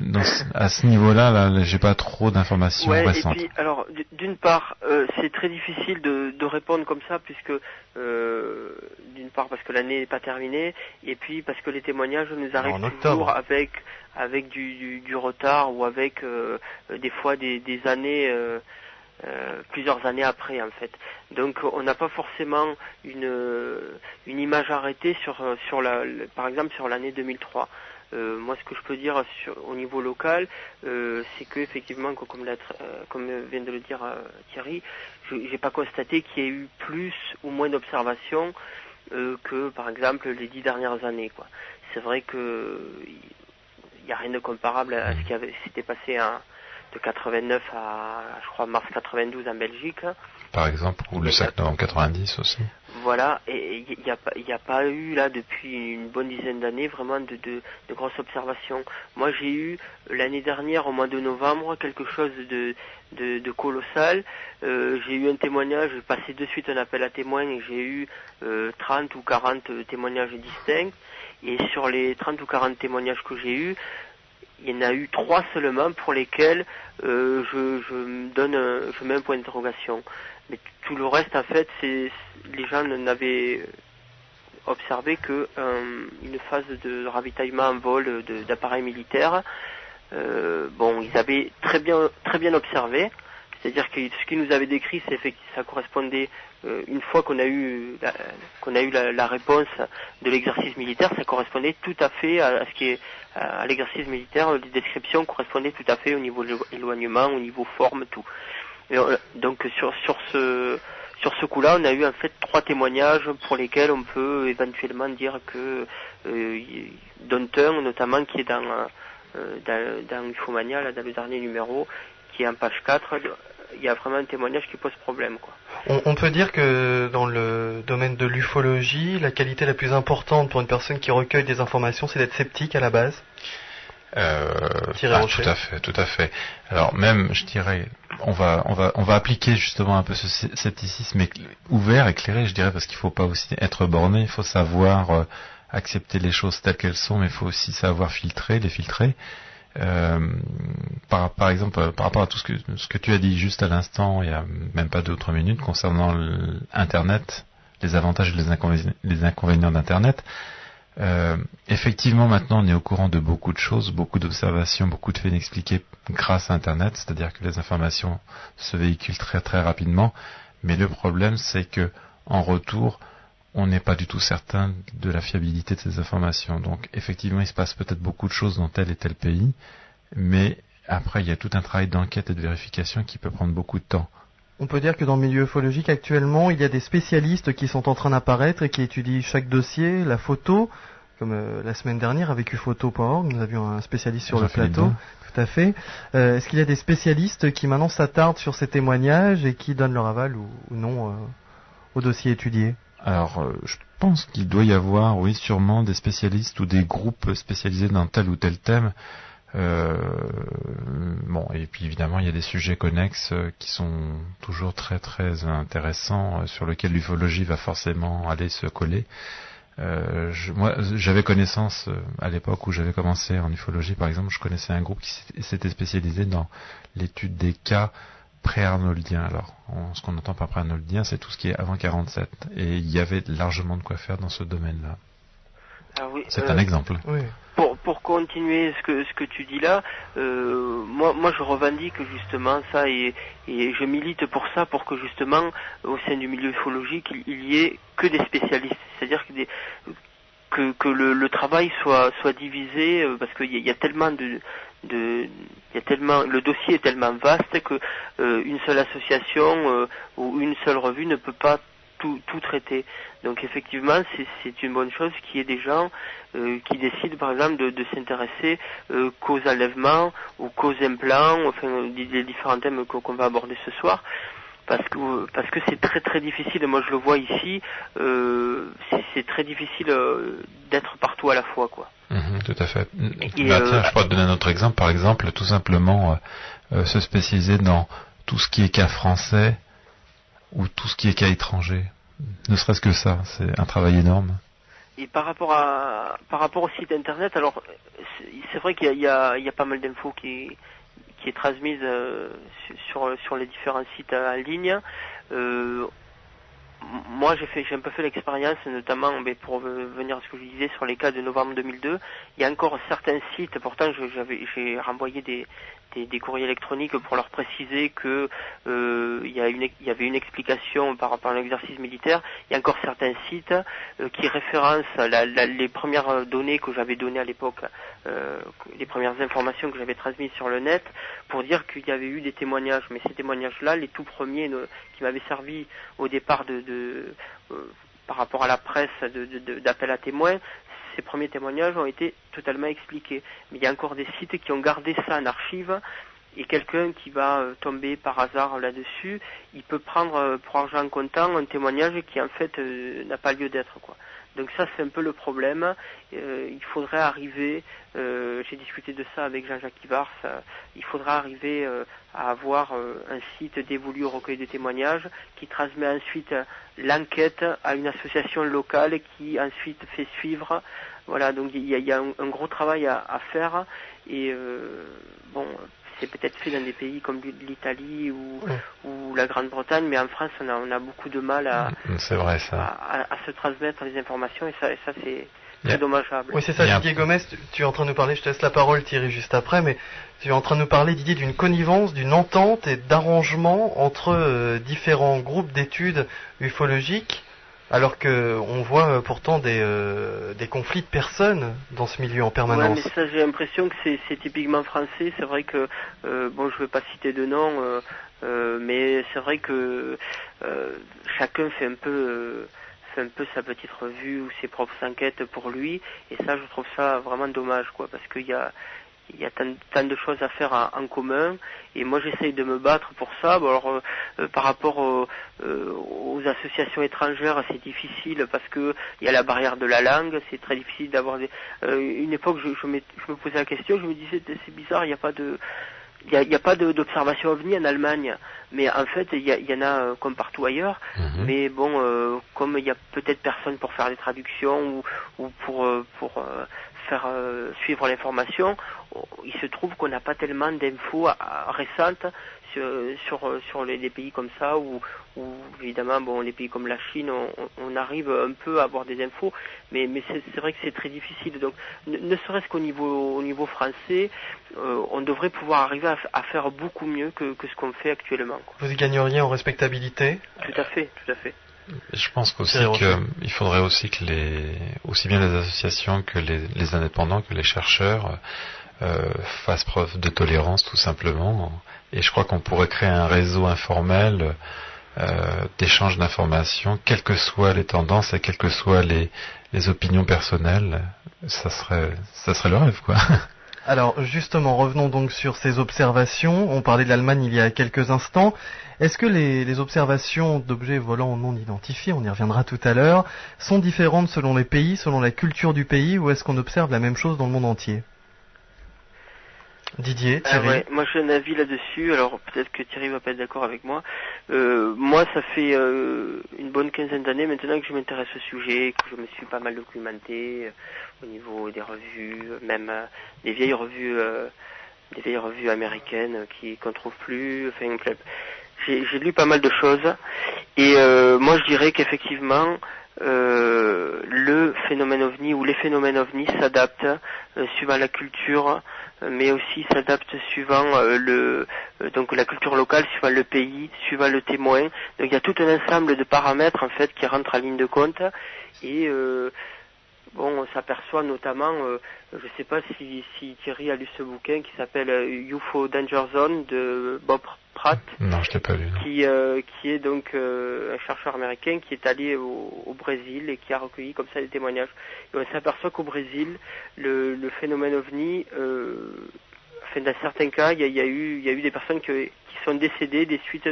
à ce niveau-là, j'ai pas trop d'informations récentes. Et puis, alors, d'une part, c'est très difficile de répondre comme ça puisque, d'une part, parce que l'année n'est pas terminée, et puis parce que les témoignages nous arrivent toujours avec du retard ou avec des fois des années. Plusieurs années après en fait. Donc on n'a pas forcément une image arrêtée par exemple sur l'année 2003. Moi ce que je peux dire au niveau local, c'est que effectivement comme vient de le dire Thierry, j'ai pas constaté qu'il y ait eu plus ou moins d'observations que par exemple les 10 dernières années quoi. C'est vrai que il n'y a rien de comparable à ce qui s'était passé de 89 à, je crois, mars 92 en Belgique. Par exemple, ou le 7 novembre 90 aussi. Voilà, et il n'y a pas eu, là, depuis une bonne dizaine d'années, vraiment de grosses observations. Moi, j'ai eu, l'année dernière, au mois de novembre, quelque chose de colossal. J'ai eu un témoignage, j'ai passé de suite un appel à témoins, et j'ai eu 30 ou 40 témoignages distincts. Et sur les 30 ou 40 témoignages que j'ai eus, il y en a eu 3 seulement pour lesquels je mets un point d'interrogation. Mais tout le reste, en fait, les gens n'avaient observé que une phase de ravitaillement en vol d'appareils militaires. Ils avaient très bien observé. C'est-à-dire que ce qu'ils nous avaient décrit, c'est effectivement, ça correspondait une fois qu'on a eu la réponse de l'exercice militaire, ça correspondait tout à fait à ce qui est à l'exercice militaire. Les descriptions correspondaient tout à fait au niveau de l'éloignement, au niveau forme, tout. Et, donc sur ce coup-là, on a eu en fait 3 témoignages pour lesquels on peut éventuellement dire que dont un notamment qui est dans Ufomania, là, dans le dernier numéro, qui est en page 4, il y a vraiment un témoignage qui pose problème, quoi. On peut dire que dans le domaine de l'ufologie, la qualité la plus importante pour une personne qui recueille des informations, c'est d'être sceptique à la base. Tout à fait. Alors même, je dirais, on va appliquer justement un peu ce scepticisme ouvert, éclairé, je dirais, parce qu'il faut pas aussi être borné, il faut savoir accepter les choses telles qu'elles sont, mais il faut aussi savoir les filtrer. Par exemple, par rapport à tout ce que tu as dit juste à l'instant, il y a même pas 2 ou 3 minutes, concernant Internet, les avantages et les inconvénients d'Internet. Effectivement, maintenant, on est au courant de beaucoup de choses, beaucoup d'observations, beaucoup de faits inexpliqués grâce à Internet, c'est-à-dire que les informations se véhiculent très très rapidement. Mais le problème, c'est que en retour, on n'est pas du tout certain de la fiabilité de ces informations. Donc, effectivement, il se passe peut-être beaucoup de choses dans tel et tel pays, mais après, il y a tout un travail d'enquête et de vérification qui peut prendre beaucoup de temps. On peut dire que dans le milieu ufologique actuellement, il y a des spécialistes qui sont en train d'apparaître et qui étudient chaque dossier, la photo, comme la semaine dernière avec ufphoto.org, nous avions un spécialiste sur le plateau. Tout à fait. Est-ce qu'il y a des spécialistes qui maintenant s'attardent sur ces témoignages et qui donnent leur aval ou non au dossier étudié? Alors, je pense qu'il doit y avoir, oui, sûrement des spécialistes ou des groupes spécialisés dans tel ou tel thème. Bon, et puis évidemment, il y a des sujets connexes qui sont toujours très très intéressants, sur lesquels l'ufologie va forcément aller se coller. Moi, j'avais connaissance à l'époque où j'avais commencé en ufologie, par exemple, je connaissais un groupe qui s'était spécialisé dans l'étude des cas pré-arnoldien. Alors, ce qu'on entend par pré-arnoldien, c'est tout ce qui est avant 47. Et il y avait largement de quoi faire dans ce domaine-là. Ah oui, c'est un exemple. Oui. Pour continuer ce que tu dis là, moi je revendique justement ça et je milite pour ça, pour que justement au sein du milieu ufologique il y ait que des spécialistes, c'est-à-dire que le travail soit divisé, parce qu'il y a tellement le dossier est tellement vaste que une seule association ou une seule revue ne peut pas tout traiter. Donc effectivement, c'est une bonne chose qu'il y ait des gens qui décident par exemple de s'intéresser qu'aux enlèvements ou qu'aux implants, enfin les différents thèmes qu'on va aborder ce soir. Parce que c'est très très difficile, moi je le vois ici, c'est très difficile d'être partout à la fois, quoi. Tout à fait. Tiens, je pourrais te donner un autre exemple, par exemple, tout simplement se spécialiser dans tout ce qui est cas français ou tout ce qui est cas étranger. Ne serait-ce que ça, c'est un travail énorme. Et par rapport au site internet, alors c'est vrai qu'il y a pas mal d'infos qui est transmise sur les différents sites en ligne. Moi, j'ai un peu fait l'expérience, notamment pour venir à ce que je disais sur les cas de novembre 2002. Il y a encore certains sites, pourtant j'ai renvoyé des courriers électroniques pour leur préciser que il y avait une explication par rapport à l'exercice militaire. Il y a encore certains sites qui référencent les premières données que j'avais données à l'époque, les premières informations que j'avais transmises sur le net, pour dire qu'il y avait eu des témoignages. Mais ces témoignages-là, les tout premiers qui m'avaient servi au départ par rapport à la presse d'appel à témoins, ces premiers témoignages ont été totalement expliqués. Mais il y a encore des sites qui ont gardé ça en archive, et quelqu'un qui va tomber par hasard là-dessus, il peut prendre pour argent comptant un témoignage qui en fait n'a pas lieu d'être, quoi. Donc ça, c'est un peu le problème. Il faudrait arriver, j'ai discuté de ça avec Jean-Jacques Ivars, il faudra arriver à avoir un site dévolu au recueil de témoignages qui transmet ensuite l'enquête à une association locale qui ensuite fait suivre. Voilà, donc il y a un gros travail à faire, et c'est peut-être fait dans des pays comme l'Italie ou la Grande-Bretagne, mais en France, on a beaucoup de mal à se transmettre les informations, et ça c'est très dommageable. Oui, c'est ça, Didier Gomez, tu es en train de nous parler, je te laisse la parole Thierry juste après, mais tu es en train de nous parler, Didier, d'une connivence, d'une entente et d'arrangement entre différents groupes d'études ufologiques, alors qu'on voit pourtant des conflits de personnes dans ce milieu en permanence. Ouais, mais ça, j'ai l'impression que c'est typiquement français. C'est vrai que, je ne vais pas citer de nom, mais c'est vrai que chacun fait un peu sa petite revue ou ses propres enquêtes pour lui, et ça, je trouve ça vraiment dommage, quoi, parce qu'il y a tant de choses à faire en commun, et moi j'essaye de me battre pour ça. Bon, alors par rapport aux associations étrangères, c'est difficile parce que il y a la barrière de la langue, c'est très difficile d'avoir une époque je me posais la question, je me disais c'est bizarre, il n'y a pas d'observation ovni en Allemagne, mais en fait il y en a comme partout ailleurs. Mais bon, comme il y a peut-être personne pour faire les traductions ou pour faire suivre l'information, il se trouve qu'on n'a pas tellement d'infos récentes sur les pays comme ça, où évidemment, bon, les pays comme la Chine, on arrive un peu à avoir des infos, mais c'est vrai que c'est très difficile. Donc, ne serait-ce qu'au niveau français, on devrait pouvoir arriver à faire beaucoup mieux que ce qu'on fait actuellement, quoi. Vous y gagneriez en respectabilité? Tout à fait. Je pense qu'aussi qu'il faudrait aussi que aussi bien les associations que les indépendants, que les chercheurs fassent preuve de tolérance tout simplement. Et je crois qu'on pourrait créer un réseau informel d'échange d'informations, quelles que soient les tendances et quelles que soient les opinions personnelles. Ça serait le rêve, quoi. Alors justement, revenons donc sur ces observations. On parlait de l'Allemagne il y a quelques instants. Est-ce que les observations d'objets volants non identifiés, on y reviendra tout à l'heure, sont différentes selon les pays, selon la culture du pays, ou est-ce qu'on observe la même chose dans le monde entier? Didier, Thierry. Ouais, moi j'ai un avis là-dessus, alors peut-être que Thierry va pas être d'accord avec moi. Moi ça fait une bonne quinzaine d'années maintenant que je m'intéresse au sujet, que je me suis pas mal documenté au niveau des revues, même des vieilles revues américaines qu'on trouve plus. Enfin, j'ai lu pas mal de choses et moi je dirais qu'effectivement le phénomène OVNI ou les phénomènes OVNI s'adaptent suivant la culture, mais aussi s'adaptent suivant donc la culture locale, suivant le pays, suivant le témoin. Donc il y a tout un ensemble de paramètres en fait qui rentrent en ligne de compte et on s'aperçoit notamment, je ne sais pas si Thierry a lu ce bouquin qui s'appelle UFO Danger Zone de Bob Pratt. Non, je l'ai pas lu. Qui est donc un chercheur américain qui est allé au Brésil et qui a recueilli comme ça des témoignages. Et on s'aperçoit qu'au Brésil, le phénomène OVNI, dans certains cas, il y a eu des personnes qui sont décédées des suites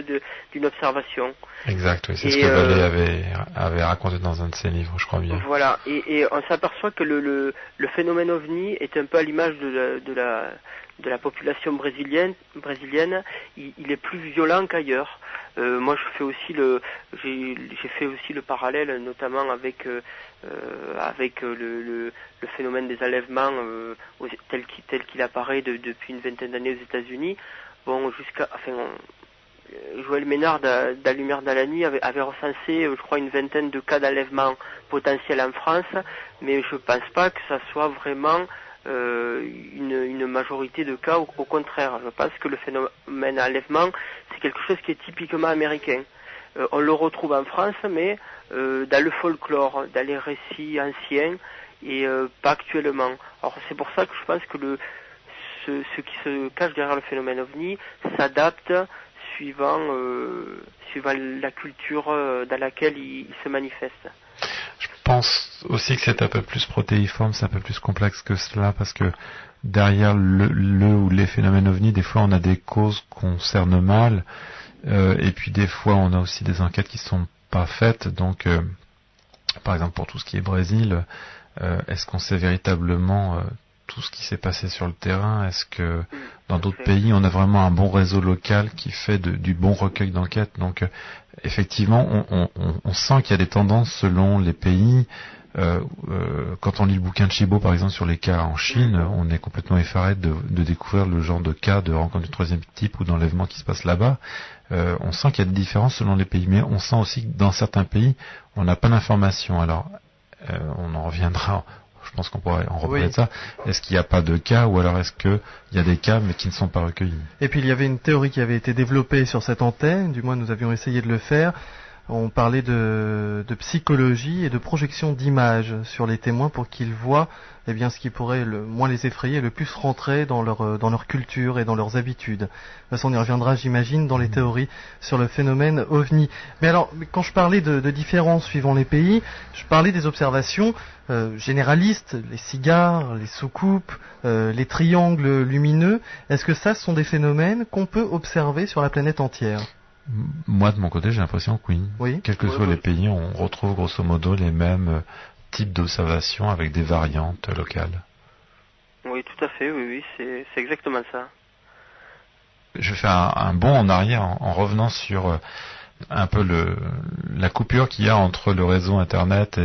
d'une observation. Exact, oui, c'est ce que Vallée avait raconté dans un de ses livres, je crois bien. Voilà, et on s'aperçoit que le phénomène OVNI est un peu à l'image de la population brésilienne. Il est plus violent qu'ailleurs. Moi, j'ai fait aussi le parallèle, notamment avec le phénomène des enlèvements tel qu'il apparaît depuis une vingtaine d'années aux États-Unis. Joël Ménard d'Allumière dans la nuit avait recensé, je crois, une vingtaine de cas d'enlèvement potentiels en France, mais je pense pas que ça soit vraiment une majorité de cas. Au contraire, je pense que le phénomène enlèvement, c'est quelque chose qui est typiquement américain. On le retrouve en France, mais dans le folklore, dans les récits anciens, et pas actuellement. Alors c'est pour ça que je pense que ce qui se cache derrière le phénomène OVNI s'adapte suivant la culture dans laquelle il se manifeste. Je pense aussi que c'est un peu plus protéiforme, c'est un peu plus complexe que cela, parce que derrière le ou les phénomènes OVNI, des fois on a des causes qu'on cerne mal, et puis des fois on a aussi des enquêtes qui sont pas faites. Donc, par exemple pour tout ce qui est Brésil, est-ce qu'on sait véritablement tout ce qui s'est passé sur le terrain? Est-ce que dans d'autres pays, on a vraiment un bon réseau local qui fait du bon recueil d'enquêtes? Donc, effectivement, on sent qu'il y a des tendances selon les pays. Quand on lit le bouquin de Chibo, par exemple, sur les cas en Chine, on est complètement effaré de découvrir le genre de cas de rencontre du troisième type ou d'enlèvement qui se passe là-bas. On sent qu'il y a des différences selon les pays, mais on sent aussi que dans certains pays, on n'a pas d'informations. Alors, on en reviendra. Je pense qu'on pourrait en reparler de ça. Est-ce qu'il n'y a pas de cas, ou alors est-ce qu'il y a des cas mais qui ne sont pas recueillis? Et puis il y avait une théorie qui avait été développée sur cette antenne, du moins nous avions essayé de le faire. On parlait de psychologie et de projection d'images sur les témoins pour qu'ils voient ce qui pourrait le moins les effrayer, le plus rentrer dans leur culture et dans leurs habitudes. De toute façon, on y reviendra, j'imagine, dans les théories sur le phénomène OVNI. Mais alors, quand je parlais de différences suivant les pays, je parlais des observations généralistes, les cigares, les soucoupes, les triangles lumineux. Est-ce que ça, ce sont des phénomènes qu'on peut observer sur la planète entière? Moi, de mon côté, j'ai l'impression que oui. Quels que soient les pays, on retrouve grosso modo les mêmes types d'observations avec des variantes locales. Oui, tout à fait, oui, c'est exactement ça. Je vais faire un bond en arrière en revenant sur un peu la coupure qu'il y a entre le réseau Internet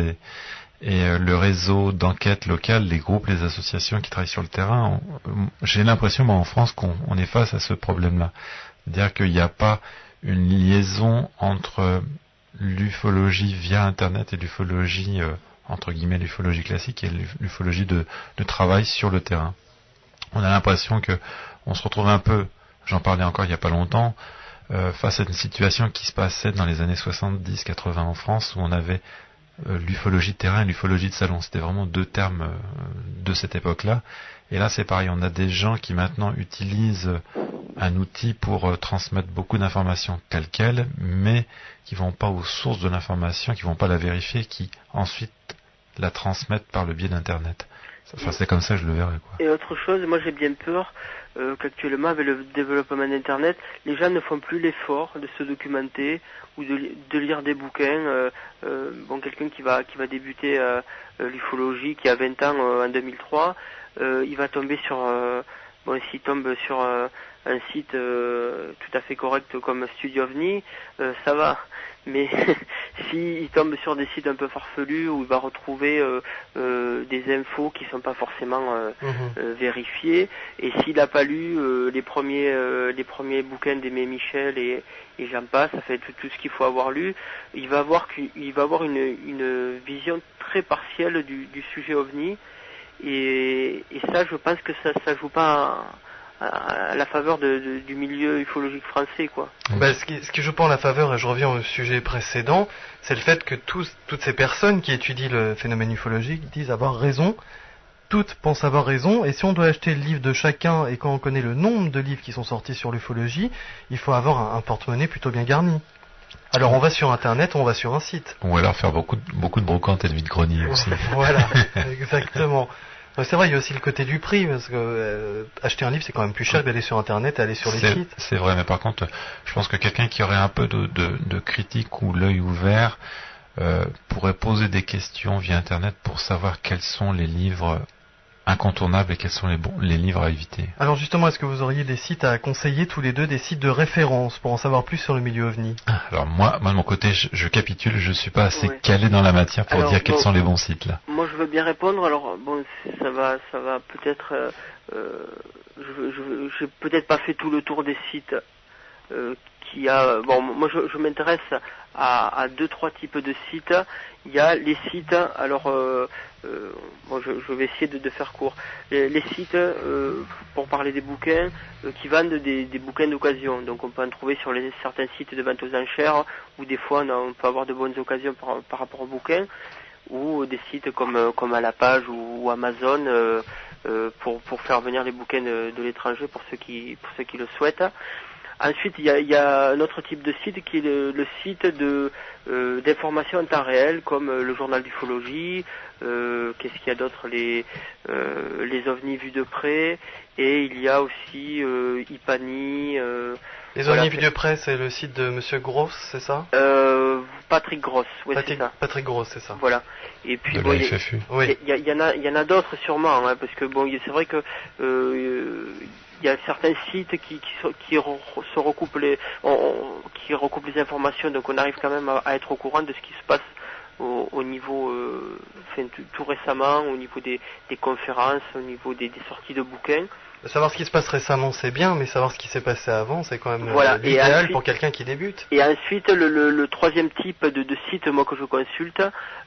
et le réseau d'enquête locale, les groupes, les associations qui travaillent sur le terrain. J'ai l'impression, moi, en France, qu'on est face à ce problème-là. C'est-à-dire qu'il n'y a pas une liaison entre l'ufologie via Internet et l'ufologie, entre guillemets, l'ufologie classique et l'ufologie de travail sur le terrain. On a l'impression que on se retrouve un peu, j'en parlais encore il n'y a pas longtemps, face à une situation qui se passait dans les années 70-80 en France, où on avait l'ufologie de terrain et l'ufologie de salon. C'était vraiment deux termes de cette époque-là. Et là, c'est pareil. On a des gens qui maintenant utilisent un outil pour transmettre beaucoup d'informations telles quelles, mais qui vont pas aux sources de l'information, qui vont pas la vérifier, qui ensuite la transmettent par le biais d'Internet. Enfin, c'est comme ça que je le verrais, quoi. Et autre chose, moi j'ai bien peur qu'actuellement, avec le développement d'Internet, les gens ne font plus l'effort de se documenter ou de lire des bouquins. Quelqu'un qui va débuter l'ufologie, qui a 20 ans en 2003, il va tomber sur... s'il tombe sur un site tout à fait correct comme Studio OVNI, ça va. Mais s'il tombe sur des sites un peu farfelus où il va retrouver des infos qui sont pas forcément vérifiées, et s'il n'a pas lu les premiers bouquins d'Aimé Michel et j'en passe, ça fait tout ce qu'il faut avoir lu, il va avoir une vision très partielle du sujet OVNI, et ça, je pense que ça joue pas à la faveur du milieu ufologique français, quoi. Ce qui joue pas en la faveur, et je reviens au sujet précédent, c'est le fait que toutes ces personnes qui étudient le phénomène ufologique disent avoir raison, toutes pensent avoir raison, et si on doit acheter le livre de chacun, et quand on connaît le nombre de livres qui sont sortis sur l'ufologie, il faut avoir un porte-monnaie plutôt bien garni. Alors on va sur Internet, on va sur un site. Ou alors faire beaucoup de brocantes et de vide-grenier aussi. Voilà, exactement. C'est vrai, il y a aussi le côté du prix, parce que acheter un livre, c'est quand même plus cher d'aller sur Internet, d'aller sur les sites. C'est vrai, mais par contre, je pense que quelqu'un qui aurait un peu de critique ou l'œil ouvert pourrait poser des questions via Internet pour savoir quels sont les livres incontournables et quels sont les livres à éviter. Alors justement, est-ce que vous auriez des sites à conseiller tous les deux, des sites de référence pour en savoir plus sur le milieu OVNI? Alors moi de mon côté, je capitule, je suis pas assez calé dans la matière pour dire quels sont les bons sites là. Moi je veux bien répondre, alors ça va peut-être j'ai peut-être pas fait tout le tour des sites qu'il y a. Moi je m'intéresse à 2-3 types de sites. Il y a les sites, alors je vais essayer de faire court. Les sites, pour parler des bouquins, qui vendent des bouquins d'occasion. Donc on peut en trouver sur certains sites de vente aux enchères, où des fois on peut avoir de bonnes occasions par rapport aux bouquins, ou des sites comme à la page ou Amazon, pour faire venir les bouquins de l'étranger pour ceux qui le souhaitent. Ensuite, il y a un autre type de site qui est le site d'information en temps réel, comme le journal d'ufologie, qu'est-ce qu'il y a d'autre, les ovnis vus de près, et il y a aussi Ipani. Les ovnis vus de près, c'est le site de Monsieur Gross, c'est ça? Patrick Gross, oui, c'est ça. Patrick Gross, c'est ça. Voilà. Et puis il y en a d'autres sûrement, parce que c'est vrai que il y a certains sites qui recoupent les informations, donc on arrive quand même à être au courant de ce qui se passe au niveau, tout récemment, au niveau des conférences, au niveau des sorties de bouquins. Savoir ce qui se passe récemment, c'est bien, mais savoir ce qui s'est passé avant, c'est quand même l'idéal pour quelqu'un qui débute. Et ensuite, le troisième type de site, moi, que je consulte,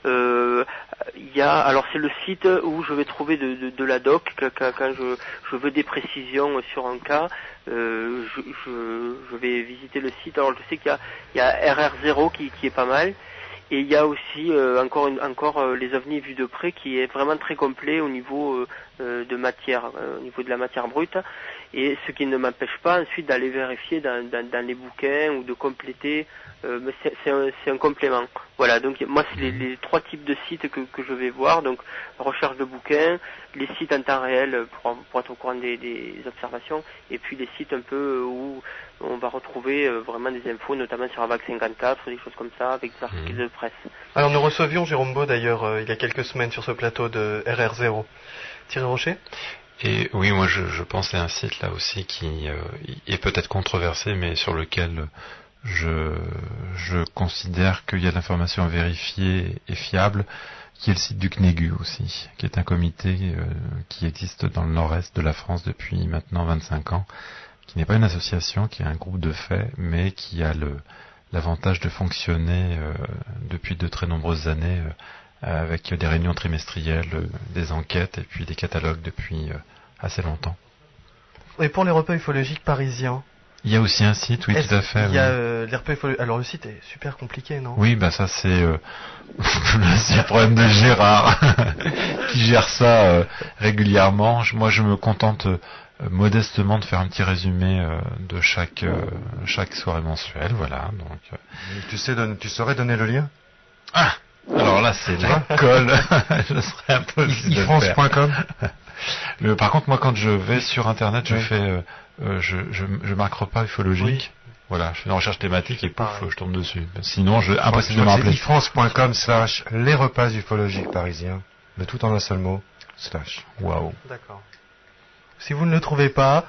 alors c'est le site où je vais trouver de la doc, quand je veux des précisions sur un cas, je vais visiter le site. Alors je sais qu'il y a RR0 qui est pas mal. Et il y a aussi encore les ovnis vus de près, qui est vraiment très complet au niveau de matière, au niveau de la matière brute, et ce qui ne m'empêche pas ensuite d'aller vérifier dans les bouquins ou de compléter, mais c'est un complément. Voilà, donc moi c'est les 3 types de sites que je vais voir, donc recherche de bouquins, les sites en temps réel pour être au courant des observations, et puis les sites un peu où on va retrouver vraiment des infos, notamment sur AVAC 54, des choses comme ça, avec des articles de presse. Alors nous recevions Jérôme Baud d'ailleurs il y a quelques semaines sur ce plateau de RR0. Thierry Rocher? Et oui, moi je pense à un site là aussi qui est peut-être controversé, mais sur lequel je considère qu'il y a de l'information vérifiée et fiable, qui est le site du CNEGU aussi, qui est un comité qui existe dans le nord-est de la France depuis maintenant 25 ans, qui n'est pas une association, qui est un groupe de faits, mais qui a l'avantage de fonctionner depuis de très nombreuses années avec des réunions trimestrielles, des enquêtes et puis des catalogues depuis assez longtemps. Et pour les repas ufologiques parisiens, Il y a aussi un site, oui, tout à fait. Il y a les repères ufologiques. Alors le site est super compliqué, non? Oui, bah ça c'est c'est le problème de Gérard qui gère ça régulièrement. Moi, je me contente modestement de faire un petit résumé de chaque soirée mensuelle, voilà. Donc tu saurais donner le lien? Ah, alors là c'est la colle. Je serais impossible de le faire. ifrance.com. Par contre, moi, quand je vais sur Internet, je fais, je marque repas ufologique. Oui. Voilà, je fais une recherche thématique et pouf, je tombe dessus. Sinon, impossible de me rappeler. ifrance.com/les repas ufologiques parisiens, mais tout en un seul mot, /. Waouh. D'accord. Si vous ne le trouvez pas,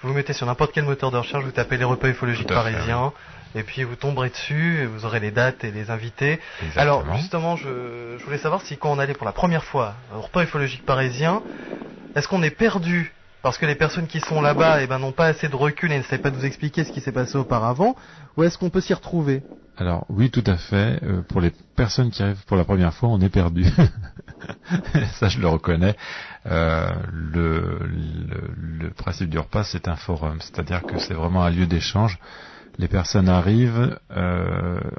vous le mettez sur n'importe quel moteur de recherche, vous tapez les repas ufologiques parisiens, et puis vous tomberez dessus, et vous aurez les dates et les invités. Exactement. Alors, justement, je voulais savoir si quand on allait pour la première fois au repas ufologique parisien, est-ce qu'on est perdu parce que les personnes qui sont là-bas n'ont pas assez de recul et ne savent pas nous expliquer ce qui s'est passé auparavant, ou est-ce qu'on peut s'y retrouver? Alors oui, tout à fait. Pour les personnes qui arrivent pour la première fois, on est perdu. Ça, je le reconnais. Le principe du repas, c'est un forum, c'est-à-dire que c'est vraiment un lieu d'échange. Les personnes arrivent,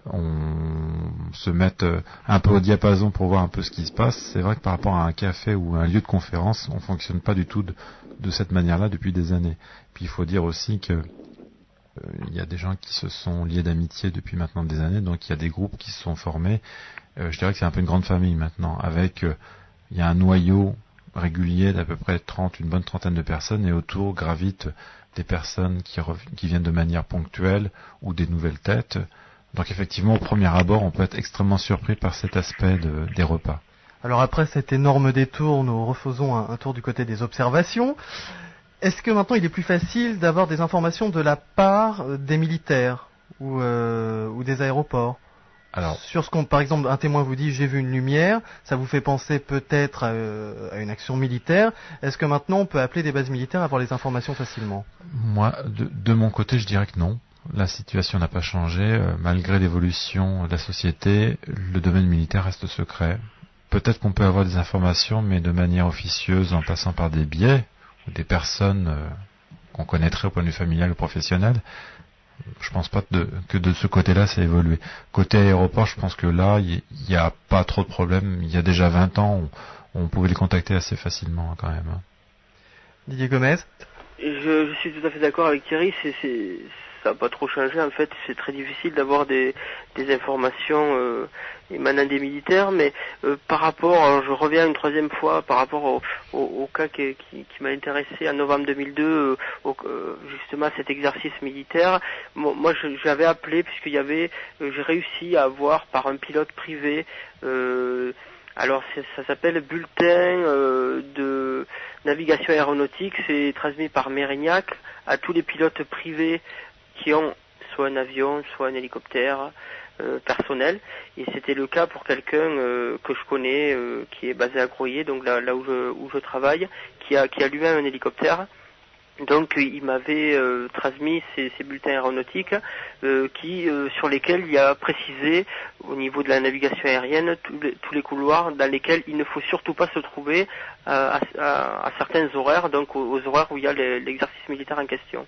on se met un peu au diapason pour voir un peu ce qui se passe. C'est vrai que par rapport à un café ou un lieu de conférence, on fonctionne pas du tout de cette manière-là depuis des années. Puis il faut dire aussi que il y a des gens qui se sont liés d'amitié depuis maintenant des années, donc il y a des groupes qui se sont formés. Je dirais que c'est un peu une grande famille maintenant, avec il y a un noyau régulier d'à peu près une bonne trentaine de personnes, et autour gravitent des personnes qui viennent de manière ponctuelle ou des nouvelles têtes. Donc effectivement, au premier abord, on peut être extrêmement surpris par cet aspect des repas. Alors après cet énorme détour, nous refaisons un tour du côté des observations. Est-ce que maintenant il est plus facile d'avoir des informations de la part des militaires ou des aéroports? Alors, sur ce qu'on, par exemple, un témoin vous dit j'ai vu une lumière, ça vous fait penser peut-être à une action militaire. Est-ce que maintenant on peut appeler des bases militaires et avoir les informations facilement? Moi, de mon côté, je dirais que non. La situation n'a pas changé. Malgré l'évolution de la société, le domaine militaire reste secret. Peut-être qu'on peut avoir des informations, mais de manière officieuse, en passant par des biais ou des personnes qu'on connaîtrait au point de vue familial ou professionnel. Je pense pas que de ce côté-là, ça a évolué. Côté aéroport, je pense que là, il n'y a pas trop de problèmes. Il y a déjà 20 ans, on pouvait les contacter assez facilement quand même. Didier Gomez? Je suis tout à fait d'accord avec Thierry, ça n'a pas trop changé en fait, c'est très difficile d'avoir des informations émanant des militaires, mais par rapport, alors je reviens une troisième fois, par rapport au cas qui m'a intéressé en novembre 2002, justement à cet exercice militaire, moi j'avais appelé puisqu'il y avait, j'ai réussi à avoir par un pilote privé, alors ça s'appelle bulletin de navigation aéronautique, c'est transmis par Mérignac à tous les pilotes privés qui ont soit un avion, soit un hélicoptère personnel. Et c'était le cas pour quelqu'un que je connais, qui est basé à Groyer, donc là où je travaille, qui a lui-même un hélicoptère. Donc il m'avait transmis ces bulletins aéronautiques sur lesquels il a précisé au niveau de la navigation aérienne tous les couloirs dans lesquels il ne faut surtout pas se trouver à certains horaires, donc aux horaires où il y a l'exercice militaire en question.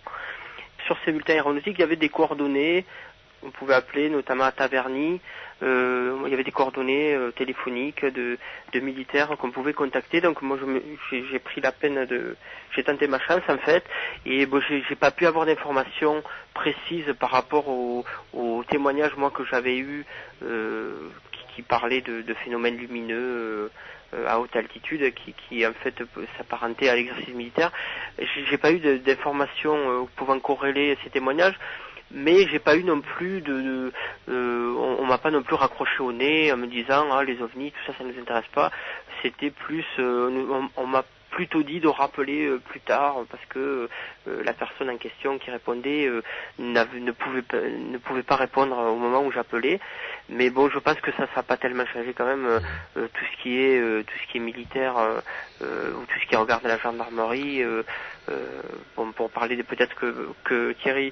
Sur ces bulletins aéronautiques, il y avait des coordonnées, on pouvait appeler notamment à Taverny, il y avait des coordonnées téléphoniques de militaires qu'on pouvait contacter, donc moi j'ai pris la peine j'ai tenté ma chance en fait, et bon, j'ai pas pu avoir d'informations précises par rapport au témoignages moi que j'avais eu qui parlaient de phénomènes lumineux à haute altitude qui en fait s'apparentait à l'exercice militaire. J'ai pas eu d'informations pouvant corréler ces témoignages, mais j'ai pas eu non plus on m'a pas non plus raccroché au nez en me disant les ovnis tout ça nous intéresse pas. C'était plus on m'a plutôt dit de rappeler plus tard parce que la personne en question qui répondait ne pouvait pas répondre au moment où j'appelais. Mais bon, je pense que ça n'a pas tellement changé quand même tout ce qui est militaire ou tout ce qui regarde la gendarmerie. Pour parler peut-être que Thierry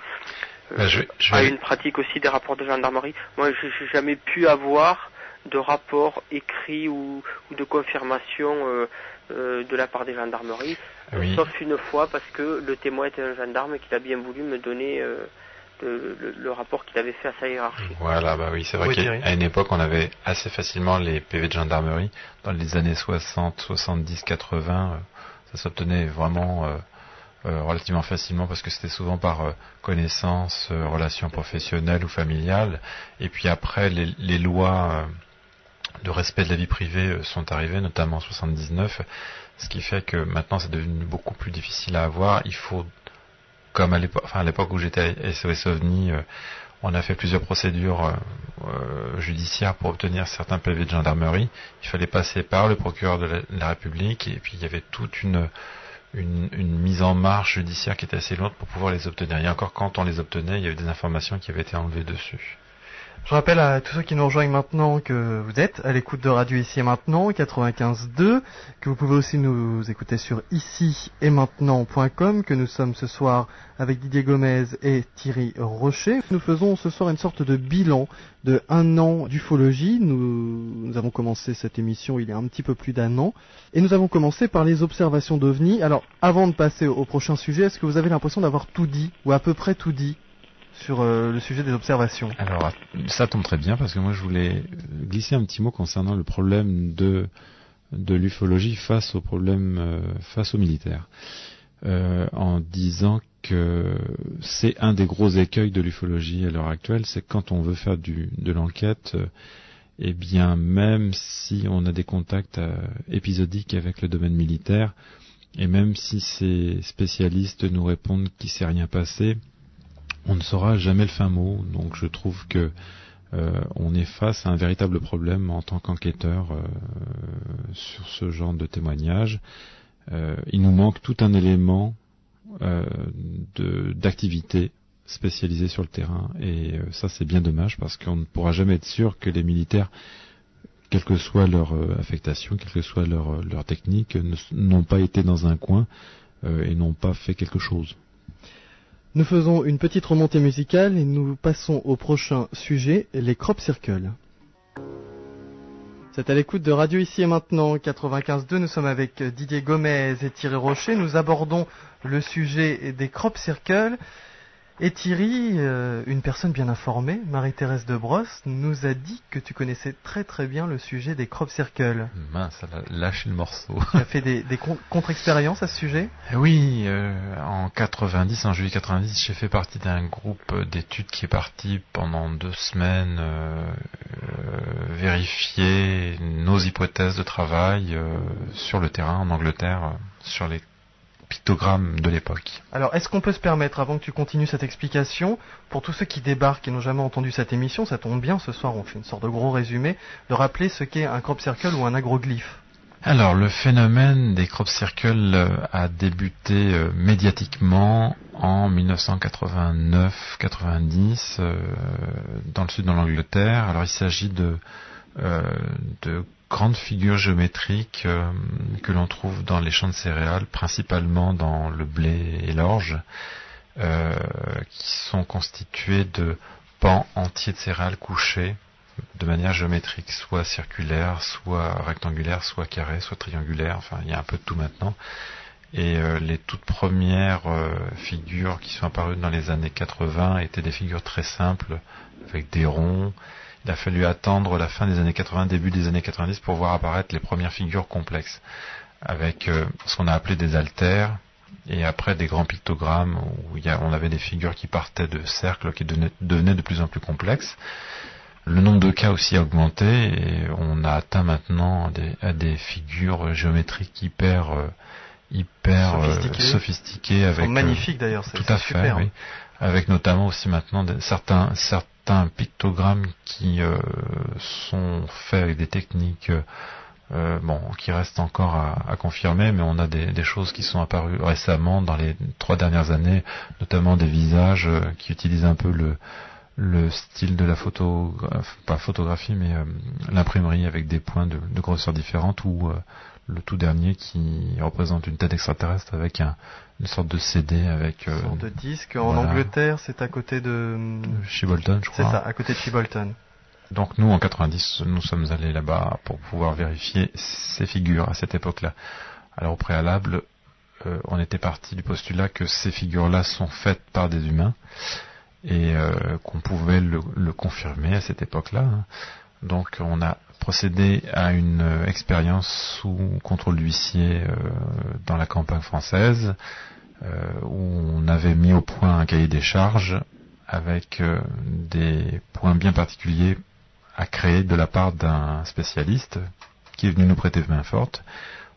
a une pratique aussi des rapports de gendarmerie. Moi, j'ai jamais pu avoir de rapport écrit ou de confirmation de la part des gendarmeries, Oui. sauf une fois parce que le témoin était un gendarme et qu'il a bien voulu me donner le rapport qu'il avait fait à sa hiérarchie. Voilà, bah oui, c'est vrai Oui, qu'à Thierry. une époque, on avait assez facilement les PV de gendarmerie. Dans les années 60, 70, 80, ça s'obtenait vraiment relativement facilement parce que c'était souvent par connaissance, relations professionnelles ou familiales. Et puis après, les lois de respect de la vie privée sont arrivées, notamment en 79, ce qui fait que maintenant, c'est devenu beaucoup plus difficile à avoir. Il faut, comme à l'époque où j'étais à SOS OVNI, on a fait plusieurs procédures judiciaires pour obtenir certains PV de gendarmerie. Il fallait passer par le procureur de la République et puis il y avait toute une mise en marche judiciaire qui était assez lourde pour pouvoir les obtenir. Et encore quand on les obtenait, il y avait des informations qui avaient été enlevées dessus. Je rappelle à tous ceux qui nous rejoignent maintenant que vous êtes à l'écoute de Radio Ici et Maintenant 95.2, que vous pouvez aussi nous écouter sur icietmaintenant.com, que nous sommes ce soir avec Didier Gomez et Thierry Rocher. Nous faisons ce soir une sorte de bilan de 1 an d'ufologie. Nous avons commencé cette émission il y a un petit peu plus d'1 an et nous avons commencé par les observations d'OVNI. Alors avant de passer au prochain sujet, est-ce que vous avez l'impression d'avoir tout dit ou à peu près tout dit sur le sujet des observations? Alors, ça tombe très bien parce que moi je voulais glisser un petit mot concernant le problème de l'ufologie face au problème, face aux militaires. En disant que c'est un des gros écueils de l'ufologie à l'heure actuelle, c'est quand on veut faire de l'enquête, eh bien même si on a des contacts épisodiques avec le domaine militaire, et même si ces spécialistes nous répondent qu'il s'est rien passé, on ne saura jamais le fin mot. Donc je trouve que on est face à un véritable problème en tant qu'enquêteur sur ce genre de témoignage. Il nous manque tout un élément d'activité spécialisée sur le terrain, et ça c'est bien dommage parce qu'on ne pourra jamais être sûr que les militaires, quelle que soit leur affectation, quelle que soit leur technique, n'ont pas été dans un coin et n'ont pas fait quelque chose. Nous faisons une petite remontée musicale et nous passons au prochain sujet, les crop circles. C'est à l'écoute de Radio Ici et Maintenant 95.2, nous sommes avec Didier Gomez et Thierry Rocher. Nous abordons le sujet des crop circles. Et Thierry, une personne bien informée, Marie-Thérèse de Brosse, nous a dit que tu connaissais très très bien le sujet des crop circles. Mince, elle a lâché le morceau. Tu as fait des contre-expériences à ce sujet? Oui, en juillet 90, j'ai fait partie d'un groupe d'études qui est parti pendant 2 semaines vérifier nos hypothèses de travail sur le terrain en Angleterre, sur les pictogrammes de l'époque. Alors, est-ce qu'on peut se permettre, avant que tu continues cette explication, pour tous ceux qui débarquent et n'ont jamais entendu cette émission, ça tombe bien, ce soir on fait une sorte de gros résumé, de rappeler ce qu'est un crop circle ou un agroglyphe? Alors, le phénomène des crop circles a débuté médiatiquement en 1989-90 dans le sud de l'Angleterre. Alors, il s'agit de grandes figures géométriques que l'on trouve dans les champs de céréales, principalement dans le blé et l'orge, qui sont constitués de pans entiers de céréales couchés de manière géométrique, soit circulaire, soit rectangulaire, soit carré, soit triangulaire, enfin il y a un peu de tout maintenant. Et les toutes premières figures qui sont apparues dans les années 80 étaient des figures très simples, avec des ronds. Il a fallu attendre la fin des années 80, début des années 90 pour voir apparaître les premières figures complexes, avec ce qu'on a appelé des haltères, et après des grands pictogrammes où on avait des figures qui partaient de cercles qui devenaient de plus en plus complexes. Le nombre de cas aussi a augmenté et on a atteint maintenant à des figures géométriques hyper sophistiquées. Avec, magnifiques d'ailleurs, c'est tout à fait, super. oui. Avec notamment aussi maintenant certains pictogrammes qui sont faits avec des techniques qui restent encore à confirmer, mais on a des choses qui sont apparues récemment dans les 3 dernières années, notamment des visages qui utilisent un peu le style de la photographie, mais l'imprimerie avec des points de grosseur différentes, ou le tout dernier qui représente une tête extraterrestre avec une sorte de CD avec une sorte de disque. En Angleterre, c'est à côté de Shibbolton, je crois. C'est ça, à côté de Shibbolton. Donc nous, en 90, nous sommes allés là-bas pour pouvoir vérifier ces figures à cette époque-là. Alors au préalable, on était parti du postulat que ces figures-là sont faites par des humains et qu'on pouvait le confirmer à cette époque-là. Donc on a procédé à une expérience sous contrôle d'huissier dans la campagne française où on avait mis au point un cahier des charges avec des points bien particuliers à créer de la part d'un spécialiste qui est venu nous prêter main forte.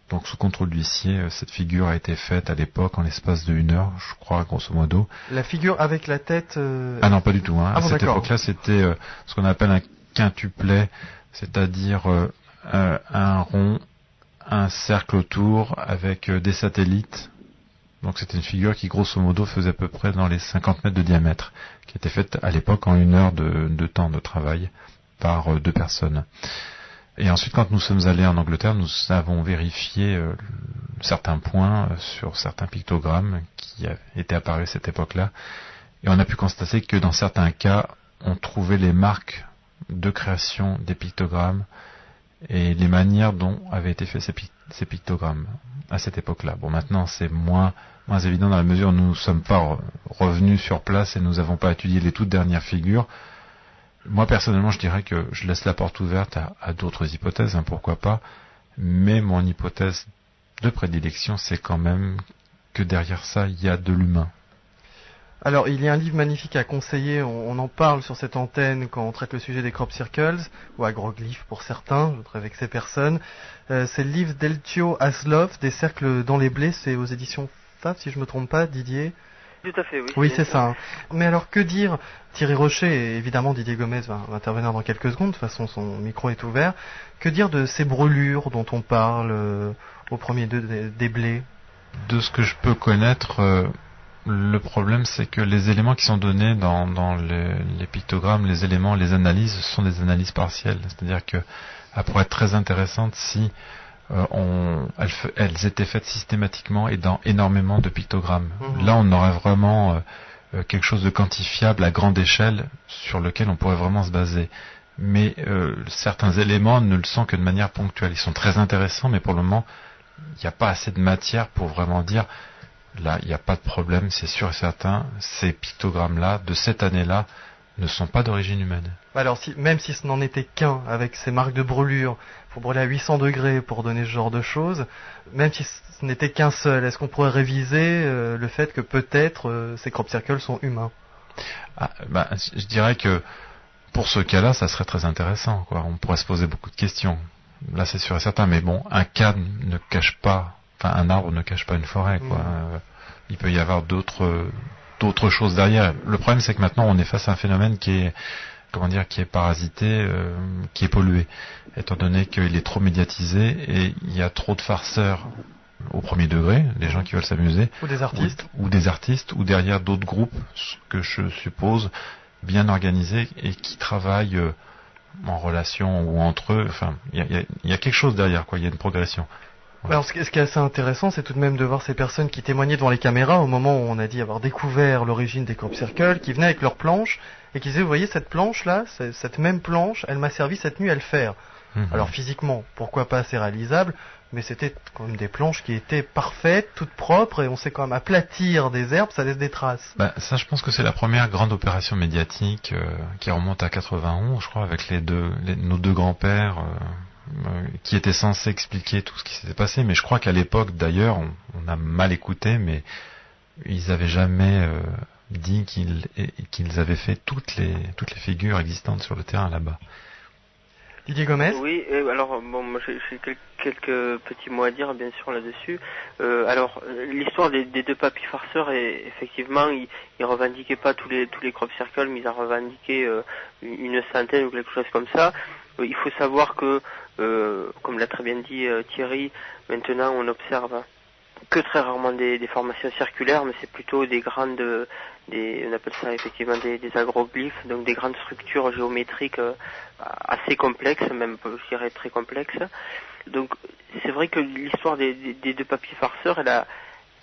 Donc sous contrôle d'huissier, cette figure a été faite à l'époque en l'espace de 1 heure, je crois, grosso modo. La figure avec la tête... Ah non, pas du tout. À cette d'accord. époque-là, c'était ce qu'on appelle un quintuplet, c'est-à-dire un rond, un cercle autour avec des satellites. Donc c'était une figure qui grosso modo faisait à peu près dans les 50 mètres de diamètre, qui était faite à l'époque en 1 heure de temps de travail par 2 personnes. Et ensuite, quand nous sommes allés en Angleterre, nous avons vérifié certains points sur certains pictogrammes qui étaient apparus à cette époque-là. Et on a pu constater que dans certains cas, on trouvait les marques de création des pictogrammes et les manières dont avaient été faits ces pictogrammes à cette époque-là. Bon, maintenant, c'est moins évident dans la mesure où nous ne sommes pas revenus sur place et nous n'avons pas étudié les toutes dernières figures. Moi, personnellement, je dirais que je laisse la porte ouverte à d'autres hypothèses, pourquoi pas, mais mon hypothèse de prédilection, c'est quand même que derrière ça, il y a de l'humain. Alors, il y a un livre magnifique à conseiller, on en parle sur cette antenne quand on traite le sujet des crop circles, ou agroglyphes pour certains, je voudrais vexer personne. C'est le livre d'Eltio Haslov, Des cercles dans les blés, c'est aux éditions FAF, si je me trompe pas, Didier. Tout à fait, oui. Oui, c'est ça. Mais alors, que dire? Thierry Rocher, et évidemment Didier Gomez va intervenir dans quelques secondes, de toute façon son micro est ouvert. Que dire de ces brûlures dont on parle au premier des blés? De ce que je peux connaître, le problème c'est que les éléments qui sont donnés dans les pictogrammes, les éléments, les analyses, sont des analyses partielles. C'est-à-dire que elles pourraient être très intéressantes si elles étaient faites systématiquement et dans énormément de pictogrammes. Là, on aurait vraiment quelque chose de quantifiable à grande échelle sur lequel on pourrait vraiment se baser. Mais certains éléments ne le sont que de manière ponctuelle. Ils sont très intéressants, mais pour le moment, il n'y a pas assez de matière pour vraiment dire là, il n'y a pas de problème, c'est sûr et certain, ces pictogrammes-là, de cette année-là, ne sont pas d'origine humaine. Alors, même si ce n'en était qu'un, avec ces marques de brûlure, faut brûler à 800 degrés pour donner ce genre de choses, même si ce n'était qu'un seul, est-ce qu'on pourrait réviser le fait que peut-être ces crop circles sont humains? Je dirais que pour ce cas-là, ça serait très intéressant, quoi. On pourrait se poser beaucoup de questions. Là, c'est sûr et certain, mais bon, un arbre ne cache pas une forêt, quoi. Il peut y avoir d'autres choses derrière. Le problème, c'est que maintenant, on est face à un phénomène qui est parasité, qui est pollué, étant donné qu'il est trop médiatisé et il y a trop de farceurs au premier degré, des gens qui veulent s'amuser, ou des artistes, ou derrière d'autres groupes, ce que je suppose bien organisés et qui travaillent en relation ou entre eux. Enfin, il y a quelque chose derrière, quoi. Il y a une progression. Alors, ce qui est assez intéressant, c'est tout de même de voir ces personnes qui témoignaient devant les caméras au moment où on a dit avoir découvert l'origine des crop circles, qui venaient avec leurs planches et qui disaient, vous voyez cette planche-là, cette même planche, elle m'a servi cette nuit à le faire. Alors physiquement, pourquoi pas, c'est réalisable, mais c'était quand même des planches qui étaient parfaites, toutes propres, et on sait quand même aplatir des herbes, ça laisse des traces. Ça, je pense que c'est la première grande opération médiatique qui remonte à 91, je crois, avec nos deux grands-pères. Qui était censé expliquer tout ce qui s'était passé, mais je crois qu'à l'époque, d'ailleurs, on a mal écouté, mais ils n'avaient jamais dit qu'ils avaient fait toutes les figures existantes sur le terrain là-bas. Didier Gomez? Oui, alors bon, moi j'ai quelques petits mots à dire bien sûr là-dessus. Alors l'histoire des deux papis farceurs, effectivement, ils revendiquaient pas tous les crop circles, mais ils en revendiquaient une centaine ou quelque chose comme ça. Il faut savoir que, comme l'a très bien dit Thierry, maintenant on observe que très rarement des formations circulaires, mais c'est plutôt on appelle ça effectivement des agroglyphes, donc des grandes structures géométriques assez complexes, même je dirais très complexes. Donc c'est vrai que l'histoire des deux papiers farceurs,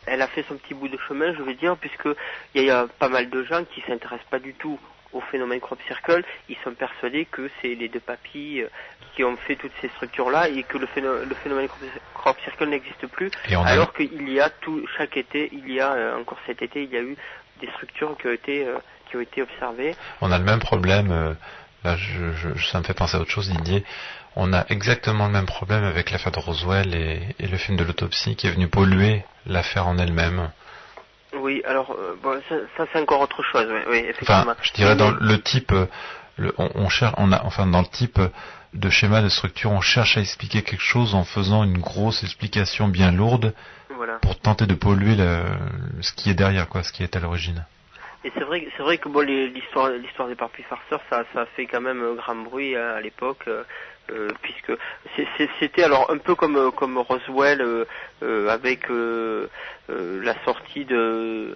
elle a fait son petit bout de chemin, je veux dire, puisque il y a pas mal de gens qui s'intéressent pas du tout au phénomène crop circle, ils sont persuadés que c'est les deux papilles qui ont fait toutes ces structures-là et que le phénomène crop circle n'existe plus, alors qu'il y a chaque été, encore cet été, il y a eu des structures qui ont été observées. On a le même problème, là ça me fait penser à autre chose, Didier. On a exactement le même problème avec l'affaire de Roswell et le film de l'autopsie qui est venu polluer l'affaire en elle-même. Oui, alors ça c'est encore autre chose, oui, effectivement. Enfin, je dirais dans le type, dans le type de schéma de structure, on cherche à expliquer quelque chose en faisant une grosse explication bien lourde, voilà, pour tenter de polluer ce qui est derrière, ce qui est à l'origine. Et c'est vrai que l'histoire des parapluies farceurs, ça a fait quand même grand bruit à l'époque. Puisque c'était alors un peu comme Roswell avec la sortie du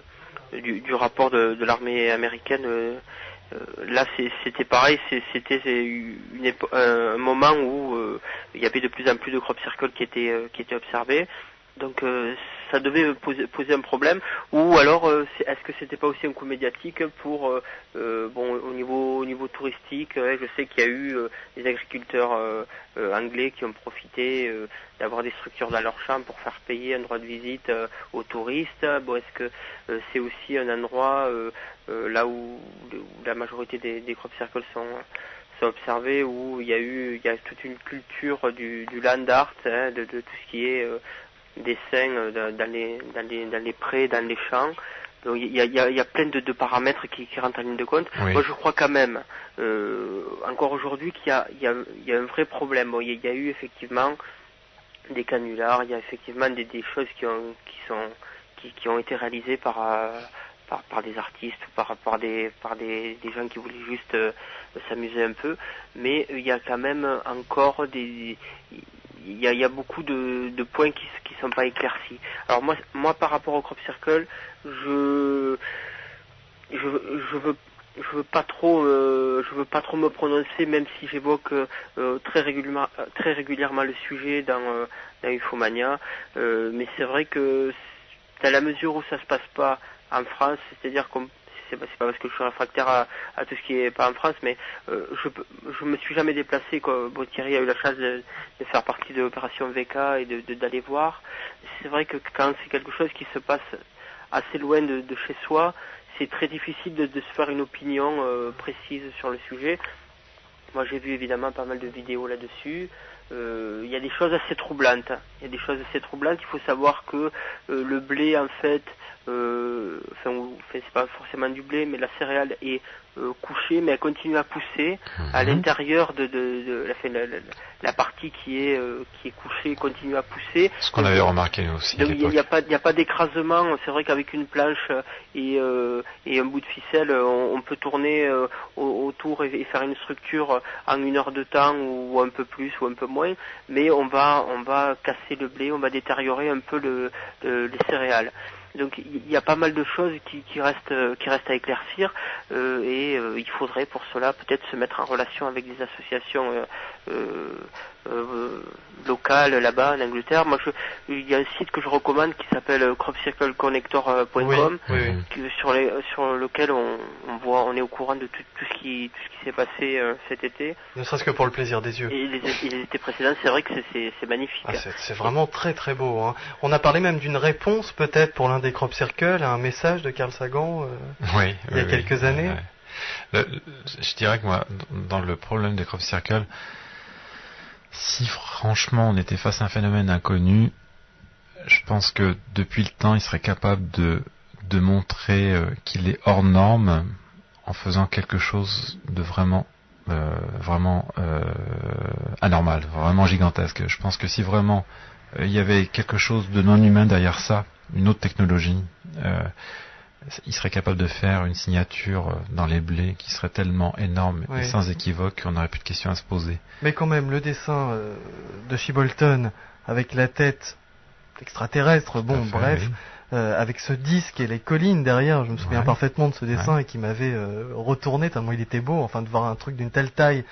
rapport de l'armée américaine. Là c'était pareil, c'était un moment où il y avait de plus en plus de crop circles qui étaient observés. Donc ça devait poser un problème, ou alors est-ce que c'était pas aussi un coup médiatique pour au niveau touristique, je sais qu'il y a eu des agriculteurs anglais qui ont profité d'avoir des structures dans leur champ pour faire payer un droit de visite aux touristes. Est-ce que c'est aussi un endroit là où la majorité des crop circles sont observés, où il y a toute une culture du land art, de tout ce qui est dessins dans les prés, dans les champs. Donc il y a plein de paramètres qui rentrent en ligne de compte. Oui. Moi je crois quand même encore aujourd'hui qu'il y a un vrai problème. Bon, il y a eu effectivement des canulars, il y a effectivement des choses qui ont été réalisées par des artistes ou par des gens qui voulaient juste s'amuser un peu, mais il y a quand même encore il y a beaucoup de points qui sont pas éclaircis. Alors moi par rapport au crop circle, je veux pas trop me prononcer, même si j'évoque très régulièrement le sujet dans Ufomania, mais c'est vrai que dans la mesure où ça se passe pas en France, c'est-à-dire qu'on c'est pas parce que je suis réfractaire à tout ce qui est pas en France, mais je me suis jamais déplacé. Bon, Thierry a eu la chance de faire partie de l'opération VK et d'aller voir. C'est vrai que quand c'est quelque chose qui se passe assez loin de chez soi, c'est très difficile de se faire une opinion précise sur le sujet. Moi j'ai vu évidemment pas mal de vidéos là-dessus. Il y a des choses assez troublantes. Il faut savoir que le blé en fait, c'est pas forcément du blé, mais la céréale est couchée, mais elle continue à pousser à l'intérieur de la partie qui est couchée continue à pousser. Ce qu'on avait remarqué aussi. Donc il n'y a pas d'écrasement. C'est vrai qu'avec une planche et un bout de ficelle, on peut tourner autour et faire une structure en 1 heure de temps ou un peu plus ou un peu moins. Mais on va casser le blé, on va détériorer un peu les céréales. Donc il y a pas mal de choses qui restent à éclaircir et il faudrait pour cela peut-être se mettre en relation avec des associations locales là-bas en Angleterre. Moi il y a un site que je recommande qui s'appelle cropcircleconnector.com, sur lequel on est au courant de tout ce qui s'est passé cet été. Ne serait-ce que pour le plaisir des yeux. Et les étés précédents, c'est vrai que c'est magnifique. C'est vraiment très très beau. Hein. On a parlé même d'une réponse peut-être pour l'un des crop circles à un message de Carl Sagan il y a quelques années. Je dirais que moi, dans le problème des crop circles, si franchement on était face à un phénomène inconnu, je pense que depuis le temps il serait capable de montrer qu'il est hors norme en faisant quelque chose de vraiment anormal, vraiment gigantesque. Je pense que si vraiment il y avait quelque chose de non humain derrière ça, une autre technologie, il serait capable de faire une signature dans les blés qui serait tellement énorme et sans équivoque qu'on n'aurait plus de questions à se poser. Mais quand même, le dessin de Shibolton avec la tête extraterrestre, avec ce disque et les collines derrière, je me souviens parfaitement de ce dessin et qui m'avait retourné tellement il était beau. Enfin, de voir un truc d'une telle taille,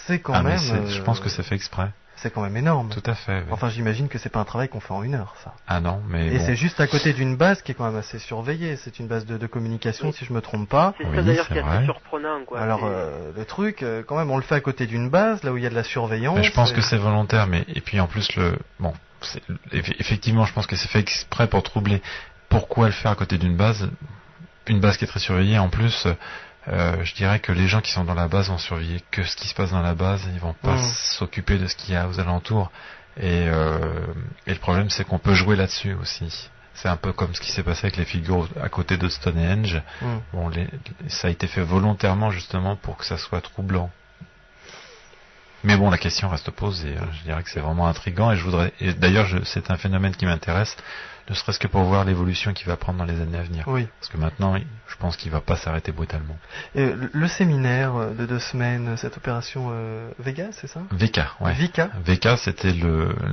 c'est quand même... Je pense que c'est fait exprès. c'est quand même énorme. Tout à fait. Oui. Enfin, j'imagine que c'est pas un travail qu'on fait en 1 heure, ça. Ah non, mais Et c'est juste à côté d'une base qui est quand même assez surveillée. C'est une base de communication, si je me trompe pas. C'est ça d'ailleurs qui est assez surprenant, quoi. Alors, le truc, quand même, on le fait à côté d'une base, là où il y a de la surveillance. Mais je pense que c'est volontaire, mais et puis en plus effectivement, je pense que c'est fait exprès pour troubler. Pourquoi le faire à côté d'une base? Une base qui est très surveillée, en plus. Je dirais que les gens qui sont dans la base vont surveiller que ce qui se passe dans la base, ils vont pas s'occuper de ce qu'il y a aux alentours. Et le problème, c'est qu'on peut jouer là-dessus aussi. C'est un peu comme ce qui s'est passé avec les figures à côté de Stonehenge. Bon, ça a été fait volontairement justement pour que ça soit troublant. Mais bon, la question reste posée. Je dirais que c'est vraiment intriguant et d'ailleurs, c'est un phénomène qui m'intéresse, ne serait-ce que pour voir l'évolution qu'il va prendre dans les années à venir. Oui. Parce que maintenant, je pense qu'il va pas s'arrêter brutalement. Et le séminaire de 2 semaines, cette opération Vega, c'est ça? VK, ouais. VK, c'était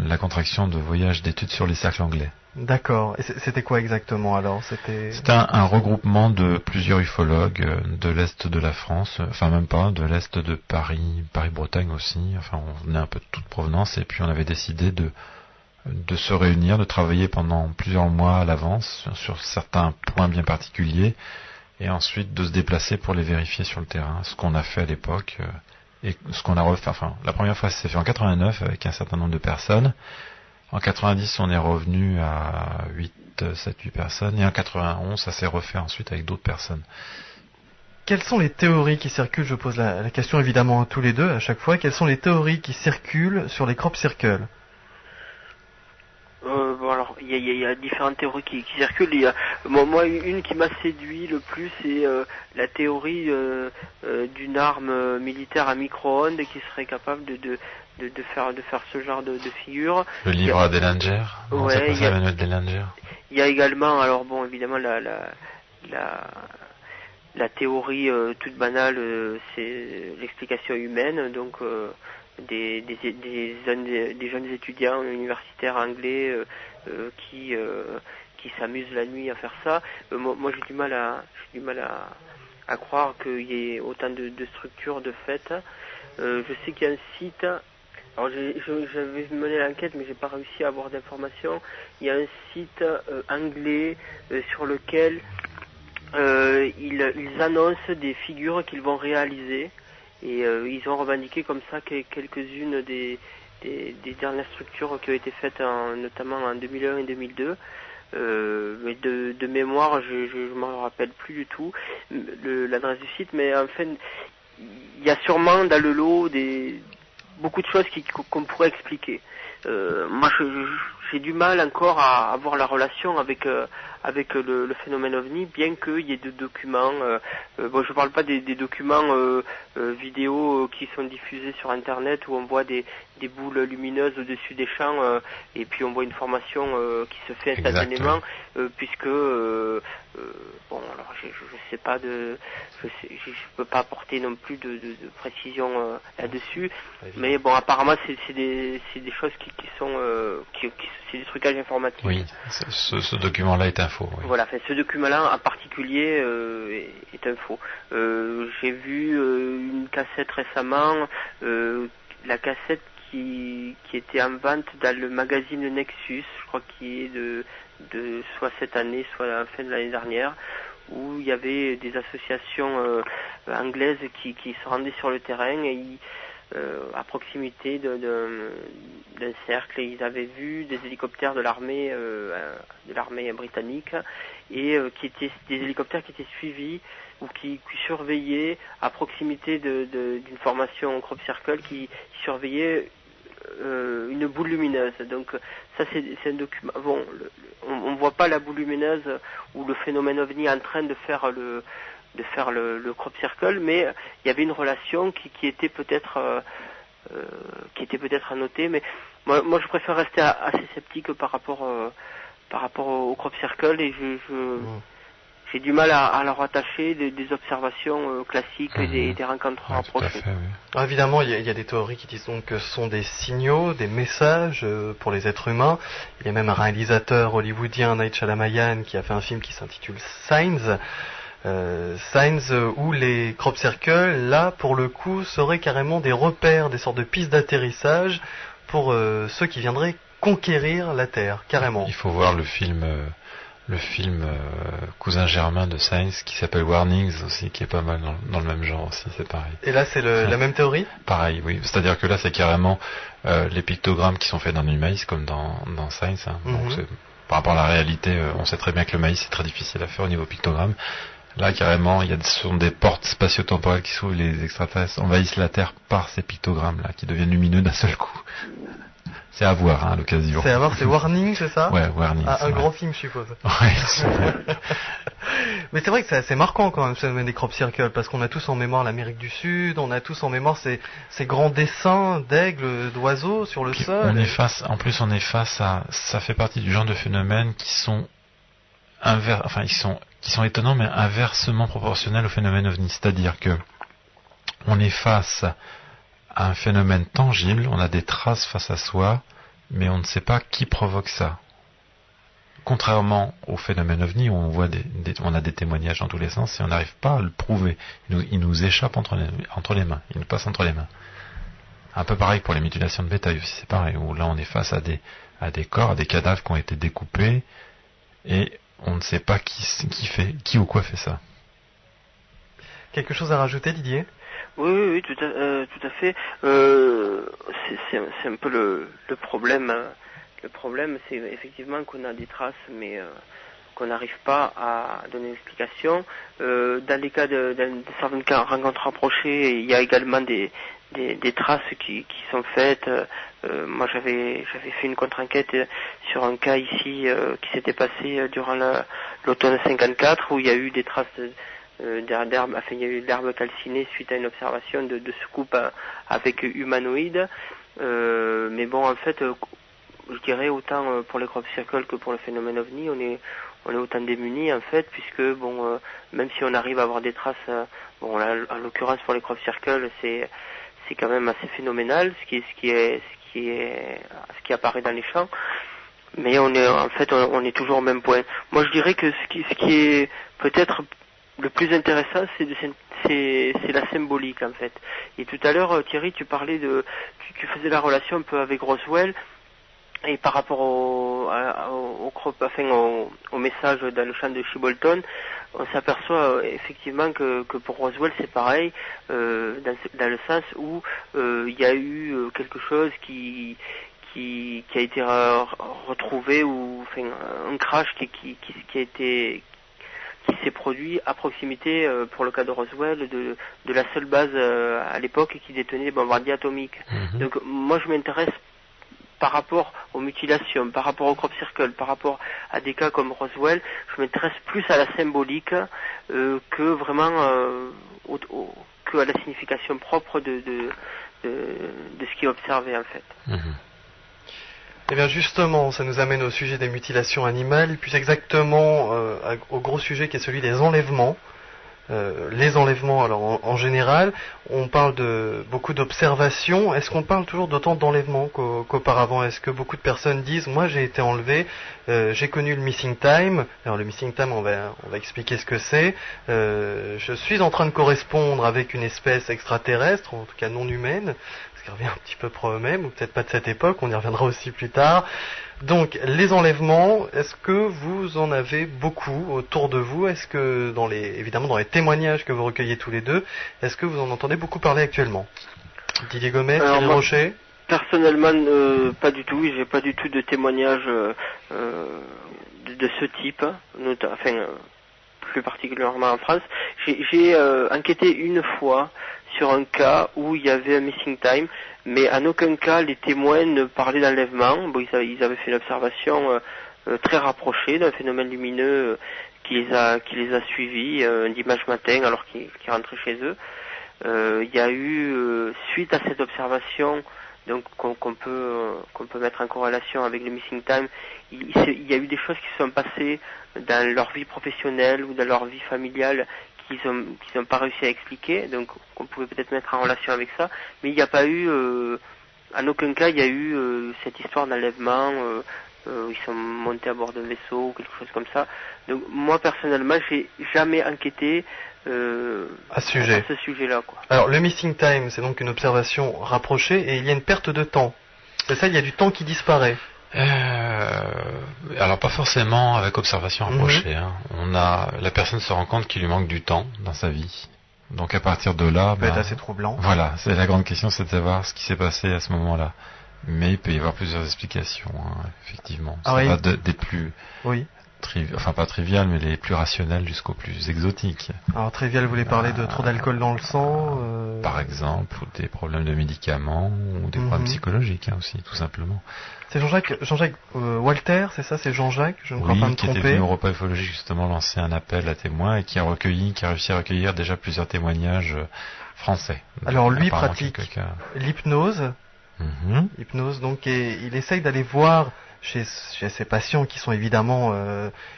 la contraction de voyage d'études sur les cercles anglais. D'accord. Et c'était quoi exactement alors? C'était un regroupement de plusieurs ufologues de l'Est de la France, enfin même pas, de l'Est de Paris, Paris-Bretagne aussi, enfin on venait un peu de toute provenance et puis on avait décidé de se réunir, de travailler pendant plusieurs mois à l'avance sur certains points bien particuliers et ensuite de se déplacer pour les vérifier sur le terrain, ce qu'on a fait à l'époque et ce qu'on a refait. Enfin, la première fois ça s'est fait en 89 avec un certain nombre de personnes. En 90, on est revenu à 7-8 personnes et en 91, ça s'est refait ensuite avec d'autres personnes. Quelles sont les théories qui circulent? Je pose la question évidemment à tous les deux à chaque fois. Quelles sont les théories qui circulent sur les crop circles? Bon, alors, il y a différentes théories qui circulent. Il y a, moi, une qui m'a séduit le plus, c'est la théorie d'une arme militaire à micro-ondes qui serait capable de faire ce genre de figure. Le livre à Dellinger. Ouais, c'est pas ça, Manuel Dellinger. Il y a également, alors bon, évidemment, la théorie toute banale, c'est l'explication humaine, donc des jeunes étudiants universitaires anglais qui s'amusent la nuit à faire ça. Moi j'ai du mal à croire qu'il y ait autant de structures de fait. Je sais qu'il y a un site. Alors j'avais mené l'enquête mais j'ai pas réussi à avoir d'informations. Il y a un site anglais sur lequel ils annoncent des figures qu'ils vont réaliser. Et ils ont revendiqué comme ça quelques-unes des dernières structures qui ont été faites notamment en 2001 et 2002. Mais de mémoire, je m'en rappelle plus du tout l'adresse du site, mais en fait, il y a sûrement dans le lot beaucoup de choses qu'on pourrait expliquer. Moi, j'ai du mal encore à avoir la relation avec le phénomène OVNI, bien qu'il y ait des documents. Bon, je parle pas des documents vidéo qui sont diffusés sur Internet où on voit des boules lumineuses au-dessus des champs et puis on voit une formation qui se fait instantanément, puisque bon, alors je sais pas je peux pas apporter non plus de précision là-dessus, mais bon, apparemment c'est des choses qui sont c'est du trucage informatique. Oui, ce document-là est un faux. Oui. Voilà, ce document-là en particulier est un faux. J'ai vu une cassette récemment, la cassette qui était en vente dans le magazine Nexus, je crois qu'il est de soit cette année, soit à la fin de l'année dernière, où il y avait des associations anglaises qui se rendaient sur le terrain et à proximité d'un cercle, et ils avaient vu des hélicoptères de l'armée britannique et qui étaient des hélicoptères qui étaient suivis ou qui surveillaient à proximité d'une formation crop circle qui surveillait une boule lumineuse. Donc ça c'est un document. Bon, on voit pas la boule lumineuse ou le phénomène OVNI en train de faire le crop circle, mais il y avait une relation qui était peut-être à noter. Mais moi je préfère rester assez sceptique par rapport au crop circle, et j'ai du mal à leur attacher des observations classiques et des rencontres rapprochées. Oui. Évidemment, il y a des théories qui disent donc que ce sont des signaux, des messages pour les êtres humains. Il y a même un réalisateur hollywoodien, Night Shyamalan, qui a fait un film qui s'intitule Signs. Signs où les crop circles, là, pour le coup, seraient carrément des repères, des sortes de pistes d'atterrissage pour ceux qui viendraient conquérir la Terre, carrément. Il faut voir le film Cousin Germain de Science qui s'appelle Warnings aussi, qui est pas mal dans le même genre aussi, c'est pareil. Et là, c'est la même théorie ? Pareil, oui. C'est-à-dire que là, c'est carrément les pictogrammes qui sont faits dans du maïs, comme dans Science. Hein. Donc, par rapport à la réalité, on sait très bien que le maïs, c'est très difficile à faire au niveau pictogramme. Là, carrément, ce sont des portes spatio-temporelles qui s'ouvrent, les extraterrestres envahissent la Terre par ces pictogrammes-là, qui deviennent lumineux d'un seul coup. C'est à voir, hein, à l'occasion. C'est à voir, c'est Warning, c'est ça ? Ouais, Warning. Un grand film, je suppose. Ouais, Mais c'est vrai que c'est assez marquant quand même, ce phénomène des crop circles, parce qu'on a tous en mémoire l'Amérique du Sud, on a tous en mémoire ces grands dessins d'aigles, d'oiseaux sur le sol. On est face à, ça fait partie du genre de phénomènes qui sont qui sont étonnants, mais inversement proportionnels au phénomène ovni. C'est-à-dire que on est face à un phénomène tangible, on a des traces face à soi, mais on ne sait pas qui provoque ça. Contrairement au phénomène ovni, où on voit on a des témoignages dans tous les sens, et on n'arrive pas à le prouver. Il nous échappe entre les mains, il nous passe entre les mains. Un peu pareil pour les mutilations de bétail aussi, c'est pareil, où là on est face à des corps, à des cadavres qui ont été découpés, et on ne sait pas qui ou quoi fait ça. Quelque chose à rajouter, Didier ? Oui, tout à fait. C'est un peu le problème. Le problème, c'est effectivement qu'on a des traces, mais qu'on n'arrive pas à donner une explication. Dans les cas de certains cas rencontres rapprochées, il y a également des traces qui sont faites. Moi, j'avais fait une contre-enquête sur un cas ici qui s'était passé durant l'automne 54, où il y a eu des traces d'herbe, enfin il y a eu de l'herbe calcinée suite à une observation de scoop avec humanoïde. Mais bon, en fait, je dirais autant pour les crop circles que pour le phénomène ovni, on est autant démunis en fait, puisque bon, même si on arrive à avoir des traces, bon là, en l'occurrence pour les crop circles, c'est quand même assez phénoménal ce qui apparaît dans les champs. Mais on est toujours au même point. Moi, je dirais que ce qui est peut-être le plus intéressant, c'est la symbolique en fait. Et tout à l'heure, Thierry, tu parlais tu faisais la relation un peu avec Roswell, et par rapport au message dans le champ de Shibolton, on s'aperçoit effectivement que pour Roswell c'est pareil, dans le sens où il y a eu quelque chose qui a été retrouvé, ou enfin un crash qui s'est produit à proximité, pour le cas de Roswell, de la seule base à l'époque qui détenait des bombardiers atomiques. Donc moi je m'intéresse par rapport aux mutilations, par rapport au crop circle, par rapport à des cas comme Roswell, je m'intéresse plus à la symbolique que vraiment que à la signification propre de ce qui est observé en fait. Eh bien justement, ça nous amène au sujet des mutilations animales, et plus exactement au gros sujet qui est celui des enlèvements. Les enlèvements, alors en général, on parle de beaucoup d'observations. Est-ce qu'on parle toujours d'autant d'enlèvements qu'auparavant ? Est-ce que beaucoup de personnes disent, moi j'ai été enlevé, j'ai connu le missing time. Alors le missing time, on va expliquer ce que c'est. Je suis en train de correspondre avec une espèce extraterrestre, en tout cas non humaine, ce qui revient un petit peu près eux-mêmes, ou peut-être pas de cette époque, on y reviendra aussi plus tard. Donc, les enlèvements, est-ce que vous en avez beaucoup autour de vous ? Est-ce que, évidemment, dans les témoignages que vous recueillez tous les deux, est-ce que vous en entendez beaucoup parler actuellement ? Didier Gomez, Thierry Rocher ? Personnellement, pas du tout. J'ai pas du tout de témoignages de ce type, plus particulièrement en France. J'ai enquêté une fois sur un cas où il y avait un missing time, mais en aucun cas les témoins ne parlaient d'enlèvement. Bon, ils avaient fait une observation très rapprochée d'un phénomène lumineux qui les a suivis un dimanche matin alors qu'ils rentraient chez eux. Il y a eu, suite à cette observation, donc qu'on peut mettre en corrélation avec le missing time, il y a eu des choses qui se sont passées dans leur vie professionnelle ou dans leur vie familiale qu'ils ont pas réussi à expliquer, donc qu'on pouvait peut-être mettre en relation avec ça, mais il n'y a pas eu, en aucun cas il y a eu cette histoire d'enlèvement où ils sont montés à bord d'un vaisseau ou quelque chose comme ça. Donc moi personnellement j'ai jamais enquêté à ce sujet-là, quoi. Alors le missing time, c'est donc une observation rapprochée, et il y a une perte de temps. C'est ça, il y a du temps qui disparaît. Alors pas forcément avec observation rapprochée. Hein. La personne se rend compte qu'il lui manque du temps dans sa vie. Donc à partir de là, ça peut être assez troublant. Voilà, c'est la grande question, c'est de savoir ce qui s'est passé à ce moment-là. Mais il peut y avoir plusieurs explications, hein, effectivement. Ça va des plus, pas triviales, mais les plus rationnelles jusqu'aux plus exotiques. Alors trivial, vous voulez parler de trop d'alcool dans le sang par exemple, ou des problèmes de médicaments, ou des problèmes psychologiques aussi, tout simplement. C'est Jean-Jacques Walter, c'est ça, c'est Jean-Jacques, je ne crois pas me tromper. Qui était venu au repas ufologique justement lancer un appel à témoins et qui a réussi à recueillir déjà plusieurs témoignages français. Alors lui pratique l'hypnose, hypnose donc, et il essaye d'aller voir chez ses patients qui sont évidemment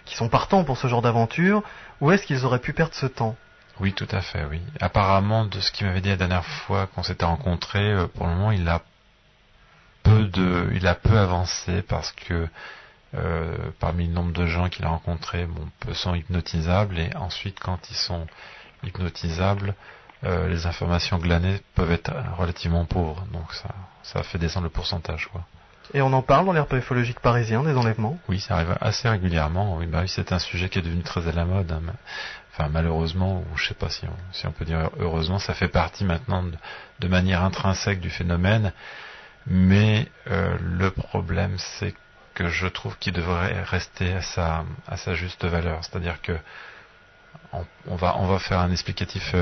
qui sont partants pour ce genre d'aventure, où est-ce qu'ils auraient pu perdre ce temps. Oui, tout à fait, oui. Apparemment, de ce qu'il m'avait dit la dernière fois qu'on s'était rencontrés, pour le moment, il a peu avancé parce que parmi le nombre de gens qu'il a rencontrés, peu sont hypnotisables, et ensuite, quand ils sont hypnotisables, les informations glanées peuvent être relativement pauvres, donc ça fait descendre le pourcentage, quoi. Et on en parle dans les repas ufologiques parisiens, des enlèvements? Oui, ça arrive assez régulièrement. Oui, c'est un sujet qui est devenu très à la mode. Hein. Enfin, malheureusement, ou je sais pas si on peut dire heureusement, ça fait partie maintenant de manière intrinsèque du phénomène. Mais le problème, c'est que je trouve qu'il devrait rester à sa juste valeur. C'est-à-dire que on va faire un explicatif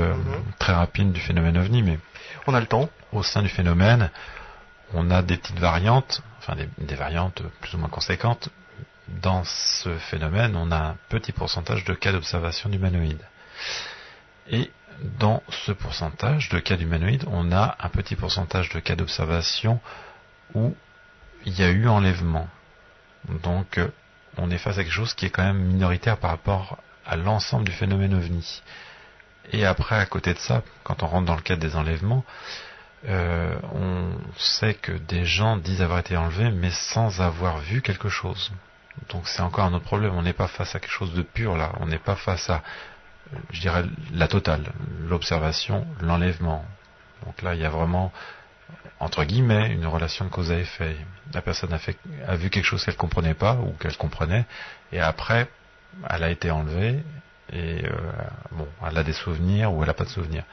très rapide du phénomène OVNI, mais on a le temps. Au sein du phénomène, on a des petites variantes, des variantes plus ou moins conséquentes. Dans ce phénomène, on a un petit pourcentage de cas d'observation d'humanoïdes. Et dans ce pourcentage de cas d'humanoïdes, on a un petit pourcentage de cas d'observation où il y a eu enlèvement. Donc, on est face à quelque chose qui est quand même minoritaire par rapport à l'ensemble du phénomène OVNI. Et après, à côté de ça, quand on rentre dans le cadre des enlèvements, on sait que des gens disent avoir été enlevés, mais sans avoir vu quelque chose. Donc c'est encore un autre problème. On n'est pas face à quelque chose de pur là. On n'est pas face à, je dirais, la totale, l'observation, l'enlèvement. Donc là, il y a vraiment, entre guillemets, une relation de cause à effet. La personne a vu quelque chose qu'elle comprenait pas ou qu'elle comprenait, et après, elle a été enlevée et elle a des souvenirs ou elle n'a pas de souvenirs.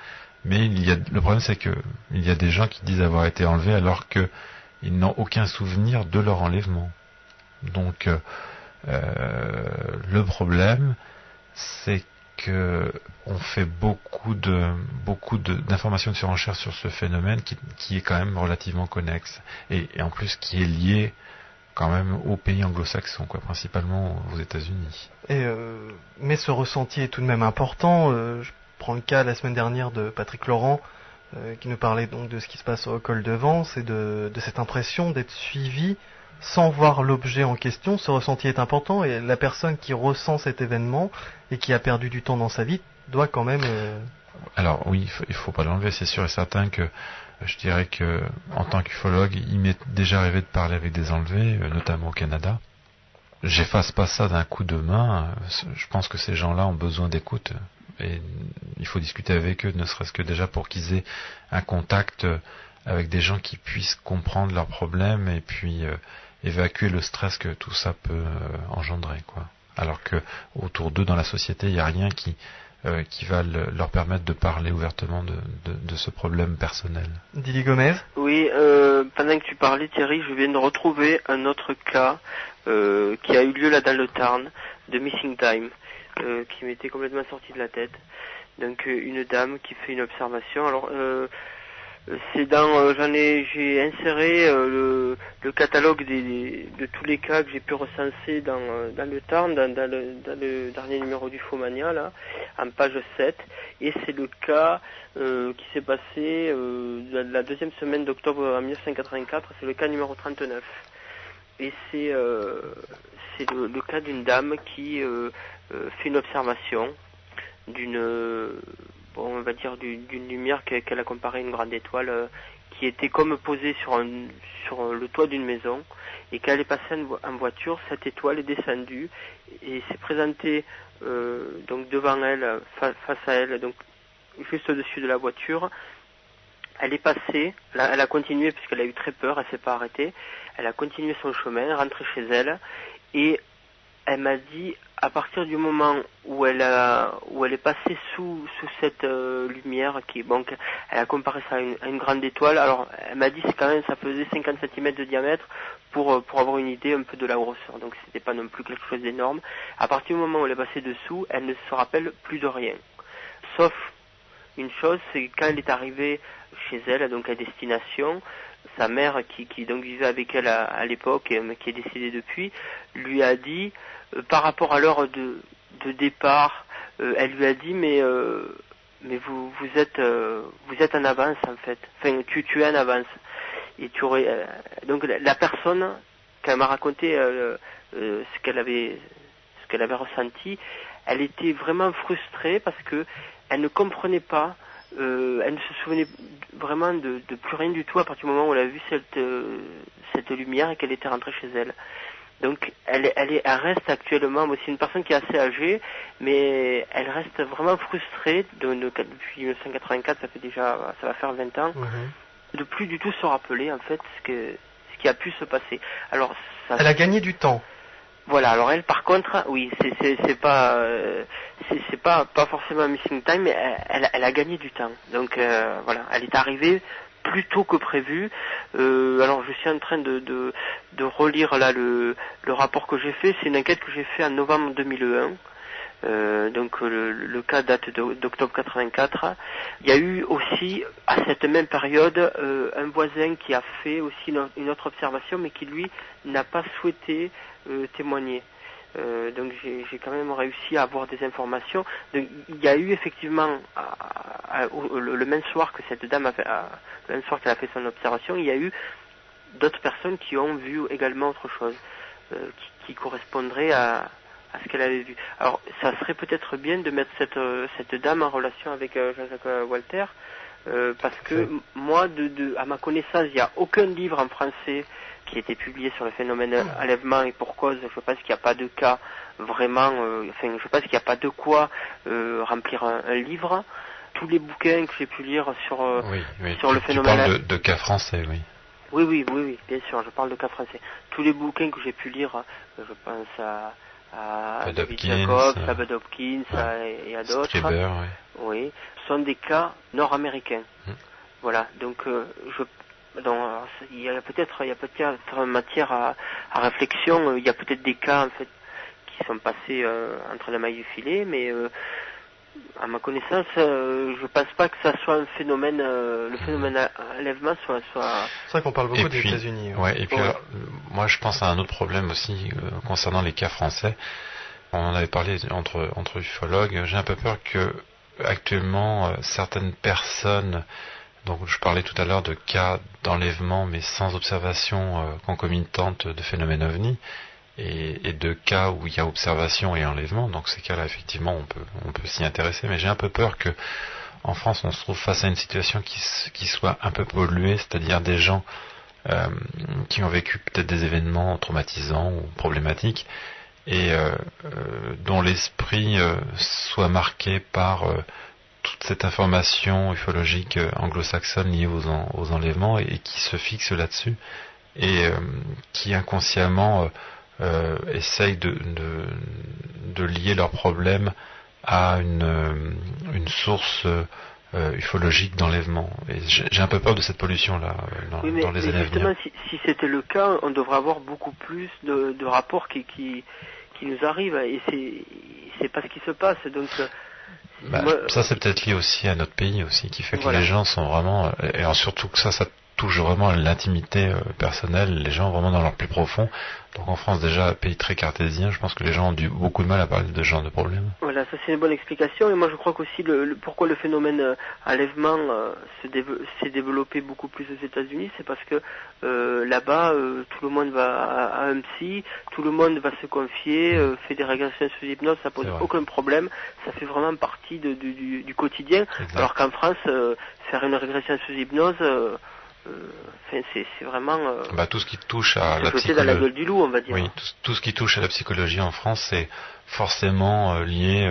Mais le problème, c'est que il y a des gens qui disent avoir été enlevés alors qu'ils n'ont aucun souvenir de leur enlèvement. Donc, le problème, c'est que on fait beaucoup d'informations de surenchère sur ce phénomène qui est quand même relativement connexe et en plus qui est lié quand même aux pays anglo-saxons, principalement aux États-Unis. Mais ce ressenti est tout de même important. Je prends le cas la semaine dernière de Patrick Laurent qui nous parlait donc de ce qui se passe au col de Vence et de cette impression d'être suivi sans voir l'objet en question. Ce ressenti est important et la personne qui ressent cet événement et qui a perdu du temps dans sa vie doit quand même... Alors oui, il faut pas l'enlever, c'est sûr et certain que je dirais que en tant qu'ufologue, il m'est déjà arrivé de parler avec des enlevés, notamment au Canada. J'efface pas ça d'un coup de main. Je pense que ces gens-là ont besoin d'écoute et il faut discuter avec eux, ne serait-ce que déjà pour qu'ils aient un contact avec des gens qui puissent comprendre leurs problèmes et puis évacuer le stress que tout ça peut engendrer, quoi. Alors que autour d'eux dans la société, il n'y a rien qui va leur permettre de parler ouvertement de ce problème personnel. Didier Gomez ? Oui, pendant que tu parlais, Thierry, je viens de retrouver un autre cas qui a eu lieu là dans le Tarn, de Missing Time, qui m'était complètement sorti de la tête. Donc une dame qui fait une observation. Alors c'est j'ai inséré le catalogue de tous les cas que j'ai pu recenser dans le Tarn, dans le dernier numéro du Fomania, là, en page 7, et c'est le cas qui s'est passé la deuxième semaine d'octobre en 1984, c'est le cas numéro 39. Et c'est le cas d'une dame qui fait une observation on va dire d'une lumière qu'elle a comparée à une grande étoile qui était comme posée sur le toit d'une maison, et quand elle est passée en voiture, cette étoile est descendue et s'est présentée donc devant elle, face à elle, donc juste au-dessus de la voiture, elle est passée, elle a continué puisqu'elle a eu très peur, elle s'est pas arrêtée, elle a continué son chemin, rentrée chez elle, et elle m'a dit, à partir du moment où elle est passée sous cette lumière elle a comparé ça à une grande étoile. Alors elle m'a dit ça faisait 50 cm de diamètre pour avoir une idée un peu de la grosseur. Donc c'était pas non plus quelque chose d'énorme. À partir du moment où elle est passée dessous, elle ne se rappelle plus de rien. Sauf une chose, c'est quand elle est arrivée chez elle, donc à destination, sa mère qui donc vivait avec elle à l'époque mais qui est décédée depuis, lui a dit par rapport à l'heure de départ, elle lui a dit mais vous êtes en avance en fait. Enfin tu es en avance. Et tu aurais donc la personne quand elle m'a raconté ce qu'elle avait ressenti, elle était vraiment frustrée parce que elle ne comprenait pas. Elle ne se souvenait vraiment de plus rien du tout à partir du moment où elle a vu cette lumière et qu'elle était rentrée chez elle. Donc elle reste actuellement, c'est une personne qui est assez âgée, mais elle reste vraiment frustrée depuis 1984, ça va faire 20 ans, de plus du tout se rappeler en fait ce qui a pu se passer. Alors elle a gagné du temps. Voilà, alors elle par contre, oui, c'est pas forcément un missing time, mais elle a gagné du temps. Donc voilà, elle est arrivée plus tôt que prévu. Alors je suis en train de relire là le rapport que j'ai fait. C'est une enquête que j'ai fait en novembre 2001. Donc le cas date d'octobre 84. Il y a eu aussi à cette même période un voisin qui a fait aussi une autre observation, mais qui lui n'a pas souhaité témoigner. Donc j'ai quand même réussi à avoir des informations. Donc, il y a eu effectivement le même soir que cette dame le même soir qu'elle a fait son observation, il y a eu d'autres personnes qui ont vu également autre chose qui correspondrait à ce qu'elle avait vu. Alors ça serait peut-être bien de mettre cette dame en relation avec Jean-Jacques Walter parce que moi à ma connaissance il n'y a aucun livre en français qui a été publié sur le phénomène enlèvement, et pour cause, je pense qu'il n'y a pas de cas vraiment, je pense qu'il n'y a pas de quoi remplir un livre. Tous les bouquins que j'ai pu lire sur le phénomène... Tu parles de cas français, oui. Oui, bien sûr, je parle de cas français. Tous les bouquins que j'ai pu lire, je pense à David Jacobs, à Bud Hopkins et à d'autres. Scriber, oui, sont des cas nord-américains. Voilà, donc il y a peut-être matière à réflexion. Il y a peut-être des cas en fait qui sont passés entre la maille du filet, mais à ma connaissance, je pense pas que ça soit un phénomène, le phénomène enlèvement soit. C'est vrai qu'on parle beaucoup des États-Unis. Et puis alors, moi je pense à un autre problème aussi concernant les cas français. On en avait parlé entre ufologues. J'ai un peu peur que actuellement certaines personnes, donc je parlais tout à l'heure de cas d'enlèvement mais sans observation concomitante de phénomènes ovni, et de cas où il y a observation et enlèvement. Donc ces cas-là effectivement on peut s'y intéresser, mais j'ai un peu peur que en France on se trouve face à une situation qui soit un peu polluée, c'est-à-dire des gens qui ont vécu peut-être des événements traumatisants ou problématiques et dont l'esprit soit marqué par toute cette information ufologique anglo-saxonne liée aux enlèvements et qui se fixe là-dessus et qui inconsciemment essayent de lier leurs problèmes à une source ufologique d'enlèvement. Et j'ai un peu peur de cette pollution-là dans les années à venir. Si c'était le cas, on devrait avoir beaucoup plus de rapports qui nous arrivent, et c'est pas ce qui se passe. Donc ça c'est peut-être lié aussi à notre pays aussi, qui fait que les gens sont vraiment, et alors surtout que ça touche vraiment à l'intimité personnelle, les gens vraiment dans leur plus profond. Donc en France déjà, pays très cartésien, je pense que les gens ont beaucoup de mal à parler de ce genre de problème. Voilà, ça c'est une bonne explication, et moi je crois qu'aussi pourquoi le phénomène enlèvement s'est développé beaucoup plus aux États-Unis, c'est parce que là-bas tout le monde va à un psy, tout le monde va se confier, fait des régressions sous hypnose, ça pose aucun problème, ça fait vraiment partie du quotidien. Exact. Alors qu'en France, faire une régression sous hypnose, c'est vraiment tout ce qui touche à la psychologie, dans la gueule du loup, on va dire. Oui, tout ce qui touche à la psychologie en France, c'est forcément lié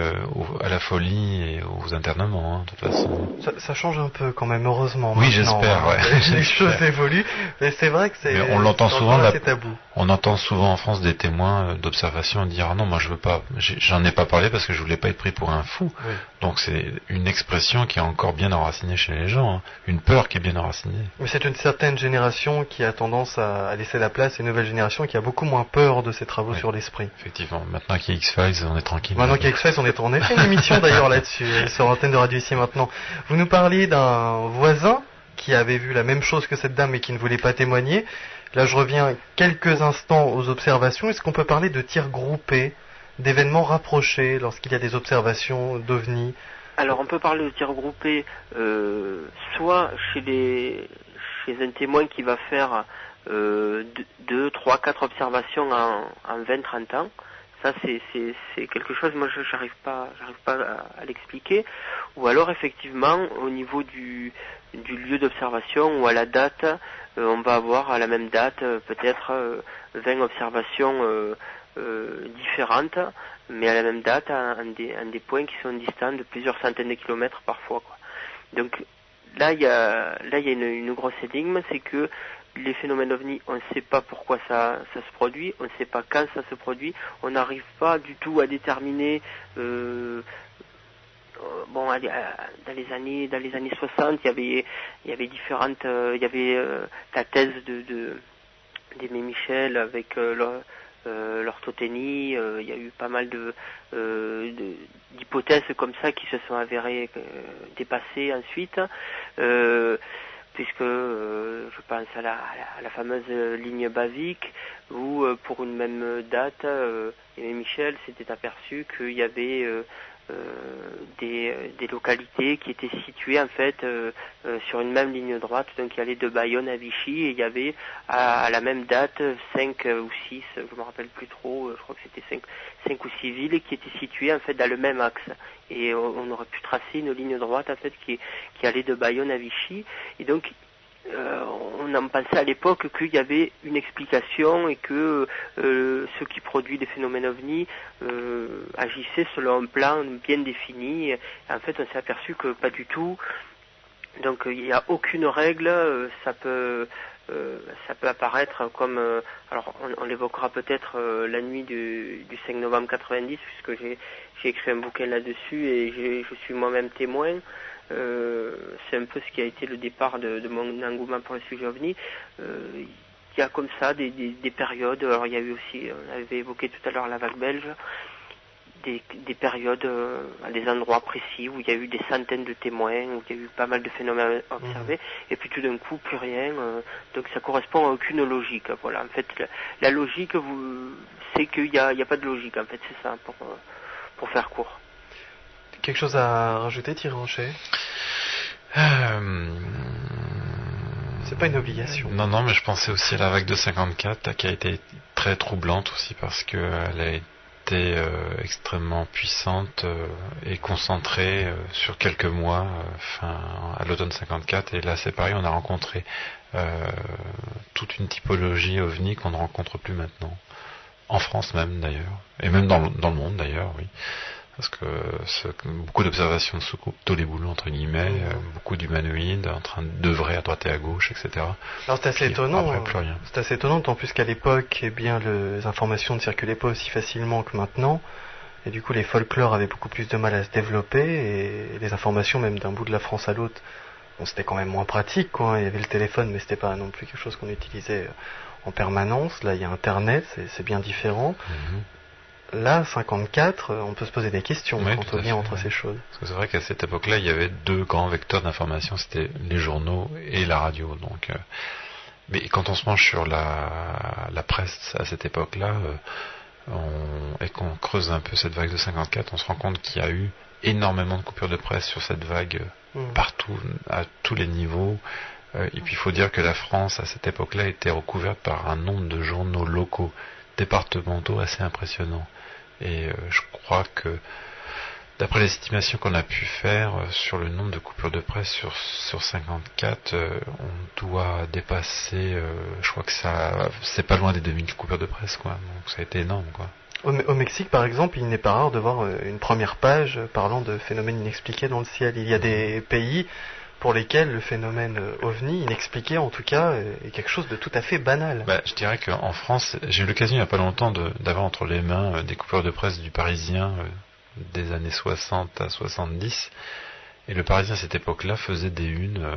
à la folie et aux internements, de toute façon. Ça change un peu quand même, heureusement. Oui, j'espère, ouais. Les choses évoluent, mais c'est vrai que c'est on l'entend souvent, tabou. On entend souvent en France des témoins d'observation dire ah non, moi je veux pas, j'en ai pas parlé parce que je voulais pas être pris pour un fou. Oui. Donc c'est une expression qui est encore bien enracinée chez les gens, une peur qui est bien enracinée. Mais c'est une certaine génération qui a tendance à laisser la place à une nouvelle génération qui a beaucoup moins peur de ces travaux sur l'esprit. Effectivement, maintenant qu'il y a X-Files, on est tranquille. Maintenant qu'il y a X-Files, on a fait une émission d'ailleurs là-dessus, sur l'antenne de Radio Ici Maintenant. Vous nous parliez d'un voisin qui avait vu la même chose que cette dame et qui ne voulait pas témoigner. Là, je reviens quelques instants aux observations. Est-ce qu'on peut parler de tirs groupés, d'événements rapprochés lorsqu'il y a des observations d'OVNI? Alors, on peut parler de tirs groupés, soit chez un témoin qui va faire 2, 3, 4 observations en 20-30 ans. Ça, c'est quelque chose, moi, j'arrive pas à l'expliquer. Ou alors, effectivement, au niveau du lieu d'observation ou à la date, on va avoir à la même date peut-être 20 observations différentes, mais à la même date, à des points qui sont distants de plusieurs centaines de kilomètres parfois, quoi. Donc là, il y a une grosse énigme, c'est que les phénomènes OVNI, on ne sait pas pourquoi ça se produit, on ne sait pas quand ça se produit, on n'arrive pas du tout à déterminer. Bon, dans les années 60, il y avait différentes, il y avait la thèse d'Aimé Michel avec l'orthothénie. Il y a eu pas mal d'hypothèses comme ça qui se sont avérées dépassées ensuite. Puisque je pense à la fameuse ligne Bavik, où pour une même date, Aimé Michel s'était aperçu qu'il y avait des localités qui étaient situées en fait sur une même ligne droite, donc qui allait de Bayonne à Vichy, et il y avait à la même date 5 ou 6, je me rappelle plus trop, je crois que c'était 5 ou 6 villes qui étaient situées en fait dans le même axe, et on aurait pu tracer une ligne droite en fait qui allait de Bayonne à Vichy, et donc on en pensait à l'époque qu'il y avait une explication et que ceux qui produisent les phénomènes OVNI agissaient selon un plan bien défini. Et en fait, on s'est aperçu que pas du tout. Donc, il n'y a aucune règle. Ça peut apparaître comme... alors, on l'évoquera peut-être la nuit du 5 novembre 90, puisque j'ai écrit un bouquin là-dessus et je suis moi-même témoin. C'est un peu ce qui a été le départ de mon engouement pour le sujet OVNI. Il y a comme ça des périodes. Alors il y a eu aussi, on avait évoqué tout à l'heure la vague belge, des périodes à des endroits précis où il y a eu des centaines de témoins, où il y a eu pas mal de phénomènes observés, et puis tout d'un coup plus rien. Donc ça correspond à aucune logique. Voilà. En fait, la logique, c'est qu'il n'y a pas de logique. En fait, c'est ça pour faire court. Quelque chose à rajouter, Thierry Rocher? C'est pas une obligation. Non, mais je pensais aussi à la vague de 54, qui a été très troublante aussi parce qu'elle a été extrêmement puissante et concentrée sur quelques mois, à l'automne 54. Et là, c'est pareil, on a rencontré toute une typologie OVNI qu'on ne rencontre plus maintenant. En France même, d'ailleurs. Et même dans le monde, d'ailleurs, oui. Parce que beaucoup d'observations de soucoupes Tolé-Boulot, entre guillemets, beaucoup d'humanoïdes en train d'œuvrer à droite et à gauche, etc. Alors c'est assez étonnant. Après, plus rien. C'est assez étonnant, tant plus qu'à l'époque, les informations ne circulaient pas aussi facilement que maintenant. Et du coup, les folklores avaient beaucoup plus de mal à se développer. Et les informations, même d'un bout de la France à l'autre, c'était quand même moins pratique, quoi. Il y avait le téléphone, mais c'était pas non plus quelque chose qu'on utilisait en permanence. Là, il y a Internet, c'est bien différent. Là, 54, on peut se poser des questions quand on vient entre ces choses. Parce que c'est vrai qu'à cette époque-là, il y avait deux grands vecteurs d'information, c'était les journaux et la radio. Donc, mais quand on se penche sur la presse à cette époque-là, et qu'on creuse un peu cette vague de 54, on se rend compte qu'il y a eu énormément de coupures de presse sur cette vague partout, à tous les niveaux. Et puis il faut dire que la France, à cette époque-là, était recouverte par un nombre de journaux locaux, départementaux assez impressionnants. Et je crois que, d'après les estimations qu'on a pu faire sur le nombre de coupures de presse sur 54, on doit dépasser, je crois que c'est pas loin des 2000 coupures de presse, quoi. Donc ça a été énorme, quoi. Au Mexique, par exemple, il n'est pas rare de voir une première page parlant de phénomènes inexpliqués dans le ciel. Il y a des pays pour lesquels le phénomène ovni, inexpliqué en tout cas, est quelque chose de tout à fait banal. Je dirais qu'en France, j'ai eu l'occasion il n'y a pas longtemps d'avoir entre les mains des coupures de presse du Parisien des années 60 à 70. Et le Parisien à cette époque-là faisait des unes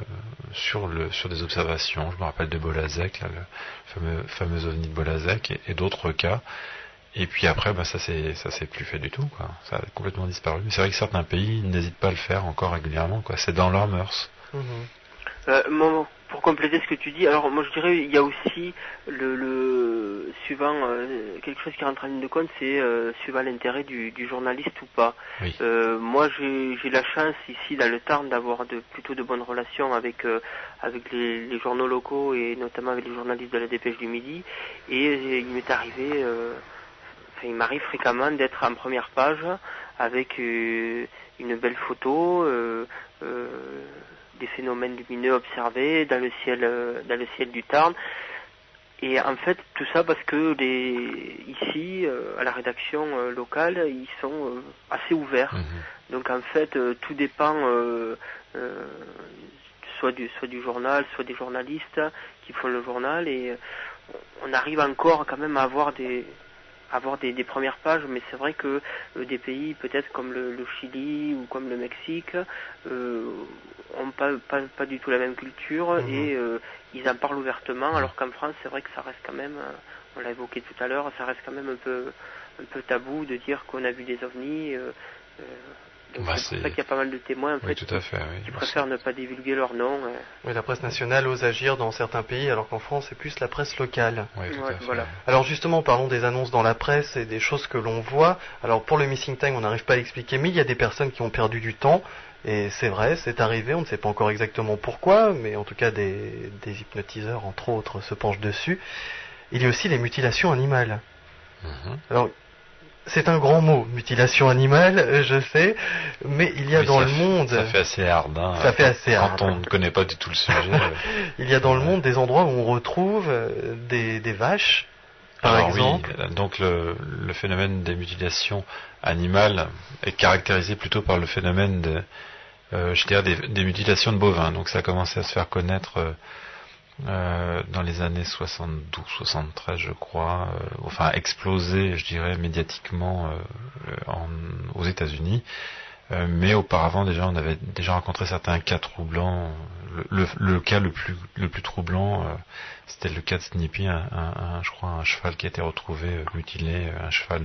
sur des observations. Je me rappelle de Bolasec, là, le fameux ovni de Bolasec, et d'autres cas. Et puis après, ça s'est plus fait du tout, quoi. Ça a complètement disparu. Mais c'est vrai que certains pays n'hésitent pas à le faire encore régulièrement, quoi. C'est dans leurs mœurs. Pour compléter ce que tu dis, alors moi je dirais il y a aussi suivant quelque chose qui rentre en ligne de compte, c'est suivant l'intérêt du journaliste ou pas. Oui. Moi j'ai la chance ici dans le Tarn d'avoir plutôt de bonnes relations avec les journaux locaux et notamment avec les journalistes de la Dépêche du Midi, et il m'est arrivé, il m'arrive fréquemment d'être en première page avec une belle photo, des phénomènes lumineux observés dans le ciel du Tarn. Et en fait, tout ça parce que ici, à la rédaction locale, ils sont assez ouverts. Mmh. Donc en fait, tout dépend soit du journal, soit des journalistes qui font le journal, et on arrive encore quand même à avoir des premières pages, mais c'est vrai que des pays peut-être comme le Chili ou comme le Mexique ont pas du tout la même culture, et ils en parlent ouvertement, alors qu'en France c'est vrai que ça reste quand même, on l'a évoqué tout à l'heure, ça reste quand même un peu tabou de dire qu'on a vu des ovnis. Donc c'est pour ça qu'il y a pas mal de témoins en fait, tout à fait, qui préfèrent ne pas divulguer leur nom. Oui, la presse nationale ose agir dans certains pays, alors qu'en France c'est plus la presse locale. Oui, tout à fait. Voilà. Alors justement, parlons des annonces dans la presse et des choses que l'on voit. Alors pour le Missing Time, on n'arrive pas à l'expliquer, mais il y a des personnes qui ont perdu du temps. Et c'est vrai, c'est arrivé, on ne sait pas encore exactement pourquoi, mais en tout cas des hypnotiseurs, entre autres, se penchent dessus. Il y a aussi les mutilations animales. Alors, c'est un grand mot, mutilation animale, je sais, mais il y a dans le monde... Ça fait assez hard, hein. Ça fait assez hard. Quand on ne connaît pas du tout le sujet. Il y a dans le monde des endroits où on retrouve des vaches, par exemple. Oui, donc le phénomène des mutilations animales est caractérisé plutôt par le phénomène des mutilations de bovins. Donc ça a commencé à se faire connaître dans les années 72-73, je crois, explosé, je dirais, médiatiquement aux États-Unis. Mais auparavant, déjà, on avait déjà rencontré certains cas troublants. Le cas le plus troublant, c'était le cas de Snippy, je crois, un cheval qui a été retrouvé mutilé, un cheval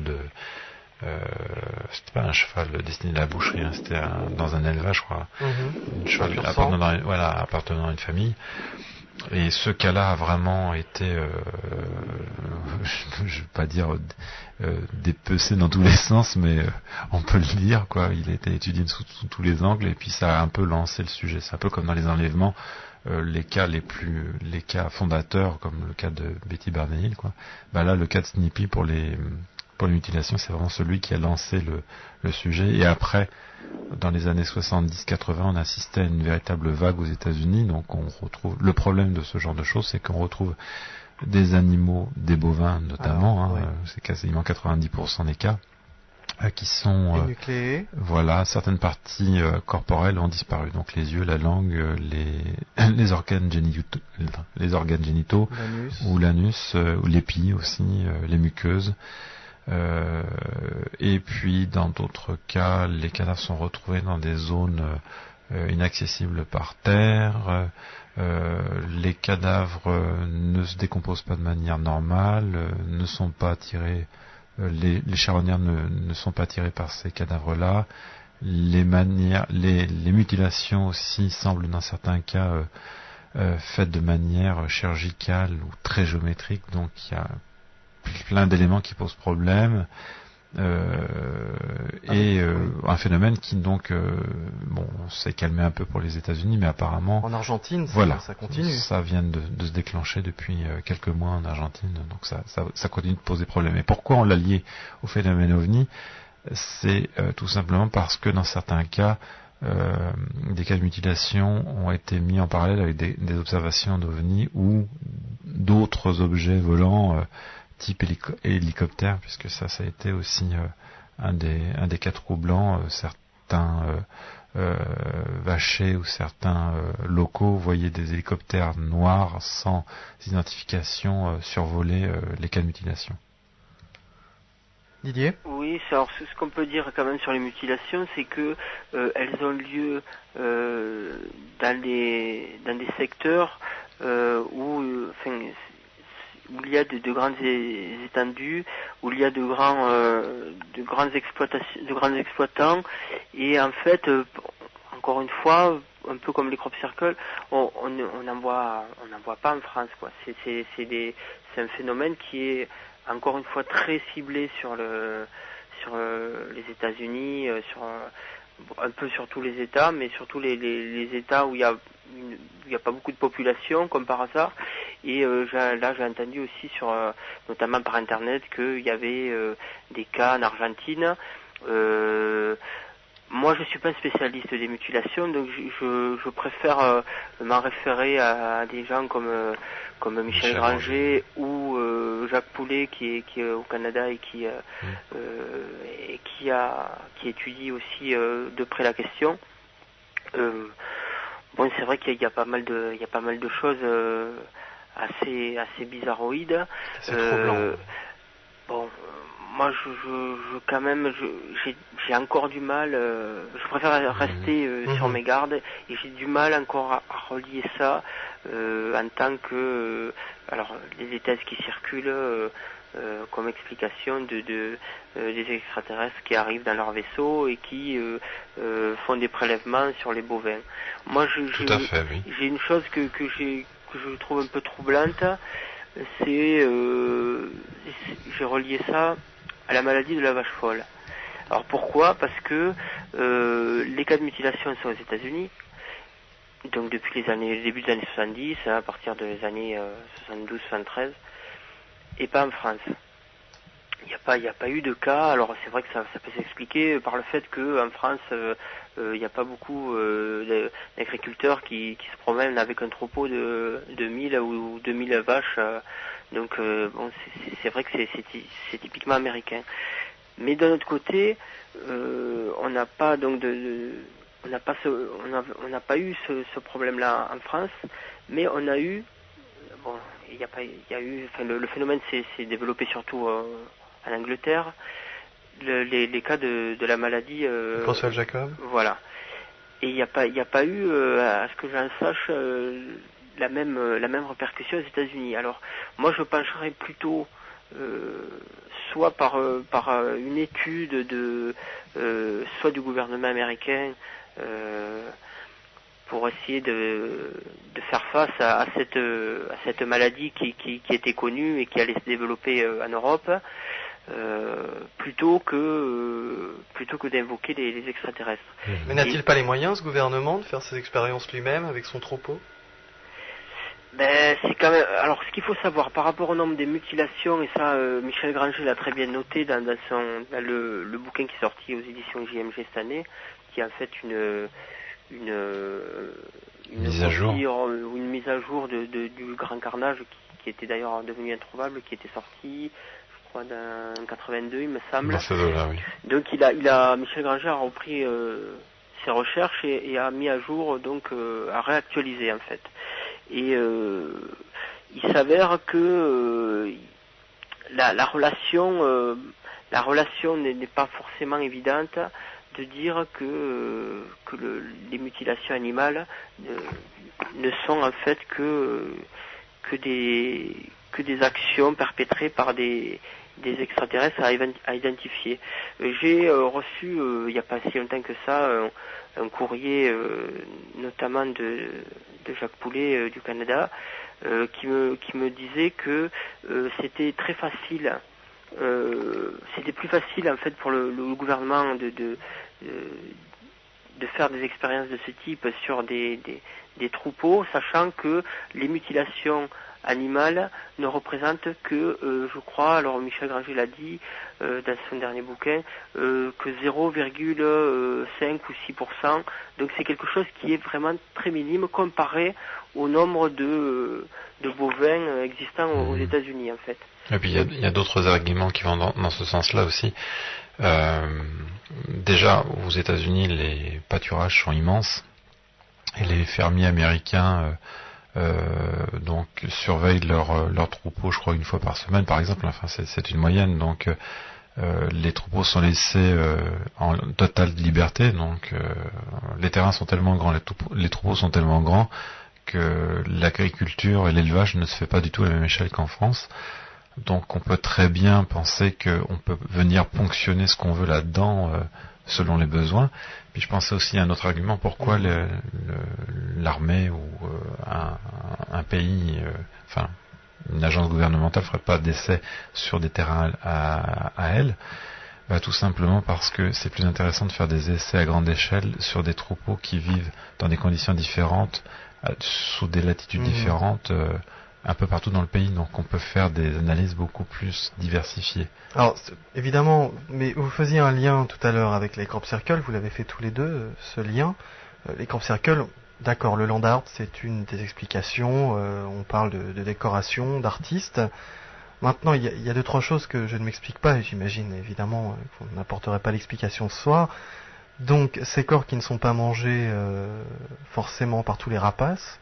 c'était pas un cheval destiné à la boucherie, hein, c'était dans un élevage, je crois. Un cheval appartenant à une famille. Et ce cas-là a vraiment été, je ne vais pas dire dépecé dans tous les sens, mais on peut le dire, quoi. Il a été étudié sous tous les angles, et puis ça a un peu lancé le sujet. C'est un peu comme dans les enlèvements, les cas fondateurs, comme le cas de Betty Barney-Hill, quoi. Là, le cas de Snippy pour les mutilations, c'est vraiment celui qui a lancé le sujet. Et après, dans les années 70-80, on assistait à une véritable vague aux États-Unis. Donc on retrouve le problème de ce genre de choses, c'est qu'on retrouve des animaux, des bovins notamment, c'est quasiment 90% des cas, qui sont énucléés. Voilà, certaines parties corporelles ont disparu. Donc les yeux, la langue, les organes génitaux, ou l'anus, ou l'épi aussi, les muqueuses. Et puis dans d'autres cas, les cadavres sont retrouvés dans des zones inaccessibles par terre. Les cadavres ne se décomposent pas de manière normale, ne sont pas attirés, les charognards ne sont pas attirés par ces cadavres-là. Les mutilations aussi semblent dans certains cas faites de manière chirurgicale ou très géométrique, donc il y a plein d'éléments qui posent problème, et un phénomène qui donc s'est calmé un peu pour les États-Unis, mais apparemment en Argentine ça continue. Ça vient de se déclencher depuis quelques mois en Argentine, donc ça continue de poser problème. Et pourquoi on l'a lié au phénomène OVNI? C'est tout simplement parce que dans certains cas, des cas de mutilation ont été mis en parallèle avec des observations d'OVNI ou d'autres objets volants type hélicoptère, puisque ça a été aussi un des cas troublants. Certains vachers ou certains locaux voyaient des hélicoptères noirs sans identification survoler les cas de mutilation. Didier ? Oui, alors ce qu'on peut dire quand même sur les mutilations, c'est que elles ont lieu dans des secteurs où il y a de grandes étendues, où il y a de grands exploitants, et en fait, encore une fois, un peu comme les crop circles, on n'en voit pas en France, quoi. C'est un phénomène qui est encore une fois très ciblé sur les États-Unis, un peu sur tous les États, mais surtout les États où il y a pas beaucoup de population, comme par hasard. Et j'ai entendu aussi notamment par internet, qu'il y avait des cas en Argentine. Moi, je suis pas un spécialiste des mutilations, donc je préfère m'en référer à des gens comme Michel Granger ou Jacques Poulet, qui est au Canada et qui étudie aussi de près la question. Bon, c'est vrai qu'il y a pas mal de choses assez bizarroïdes. C'est troublant. Bon, moi, quand même, j'ai encore du mal. Je préfère rester sur mes gardes, et j'ai du mal encore à relier ça en tant que, alors, les thèses qui circulent comme explication des extraterrestres qui arrivent dans leur vaisseau et qui font des prélèvements sur les bovins. Moi, Tout à fait, oui. j'ai une chose que je trouve un peu troublante. J'ai relié ça à la maladie de la vache folle. Alors pourquoi ? Parce que les cas de mutilation sont aux États-Unis, donc depuis le début des années 70, à partir des années 72-73, et pas en France. Il n'y a pas eu de cas. Alors c'est vrai que ça peut s'expliquer par le fait qu'en France, il n'y a pas beaucoup d'agriculteurs qui se promènent avec un troupeau de 1000 ou 2000 vaches. Donc bon, c'est vrai que c'est typiquement américain. Mais d'un autre côté, on n'a pas eu ce problème-là en France, mais on a eu, bon, le phénomène s'est développé surtout en Angleterre, les cas de la maladie. François Jacob. Voilà. Et il n'y a pas eu, à ce que j'en sache, la même répercussion aux États-Unis. Alors, moi, je pencherais plutôt soit par une étude soit du gouvernement américain pour essayer de faire face à cette maladie qui était connue et qui allait se développer en Europe, plutôt que d'invoquer les extraterrestres. Mais n'a-t-il pas les moyens, ce gouvernement, de faire ses expériences lui-même avec son troupeau ? Ben, c'est quand même. Alors, ce qu'il faut savoir par rapport au nombre des mutilations, et ça, Michel Granger l'a très bien noté dans le bouquin qui est sorti aux éditions JMG cette année, qui est en fait une mise à jour ou une mise à jour du Grand Carnage, qui était d'ailleurs devenu introuvable, qui était sorti, je crois, en 82, il me semble. Là, oui. Donc, Michel Granger a repris ses recherches et a mis à jour, donc a réactualisé en fait. Et il s'avère que la relation n'est pas forcément évidente, de dire que les mutilations animales ne sont en fait que des actions perpétrées par des extraterrestres à identifier. J'ai reçu il n'y a pas si longtemps que ça un courrier notamment de Jacques Poulet du Canada qui me disait que c'était très facile, c'était plus facile en fait pour le gouvernement de faire des expériences de ce type sur des des troupeaux, sachant que les mutilations animales ne représentent que, je crois, alors Michel Granger l'a dit dans son dernier bouquin, que 0,5 ou 6%. Donc c'est quelque chose qui est vraiment très minime comparé au nombre de bovins existants aux États-Unis en fait. Et puis il y a d'autres arguments qui vont dans ce sens-là aussi. Déjà, aux États-Unis, les pâturages sont immenses et les fermiers américains donc surveillent leurs troupeaux, je crois, une fois par semaine, par exemple. Enfin, c'est une moyenne. Donc, les troupeaux sont laissés en totale liberté. Donc, les terrains sont tellement grands, les troupeaux sont tellement grands que l'agriculture et l'élevage ne se fait pas du tout à la même échelle qu'en France. Donc on peut très bien penser qu'on peut venir ponctionner ce qu'on veut là-dedans selon les besoins. Puis je pensais aussi à un autre argument, pourquoi l'armée ou un pays, enfin une agence gouvernementale ne ferait pas d'essais sur des terrains à elle. Tout simplement parce que c'est plus intéressant de faire des essais à grande échelle sur des troupeaux qui vivent dans des conditions différentes, sous des latitudes différentes, un peu partout dans le pays, donc on peut faire des analyses beaucoup plus diversifiées. Alors, évidemment, mais vous faisiez un lien tout à l'heure avec les crop circles, vous l'avez fait tous les deux, ce lien. Les crop circles, d'accord, le land art, c'est une des explications, on parle de décoration, d'artistes. Maintenant, il y a deux, trois choses que je ne m'explique pas, et j'imagine évidemment qu'on n'apporterait pas l'explication ce soir. Donc, ces corps qui ne sont pas mangés forcément par tous les rapaces,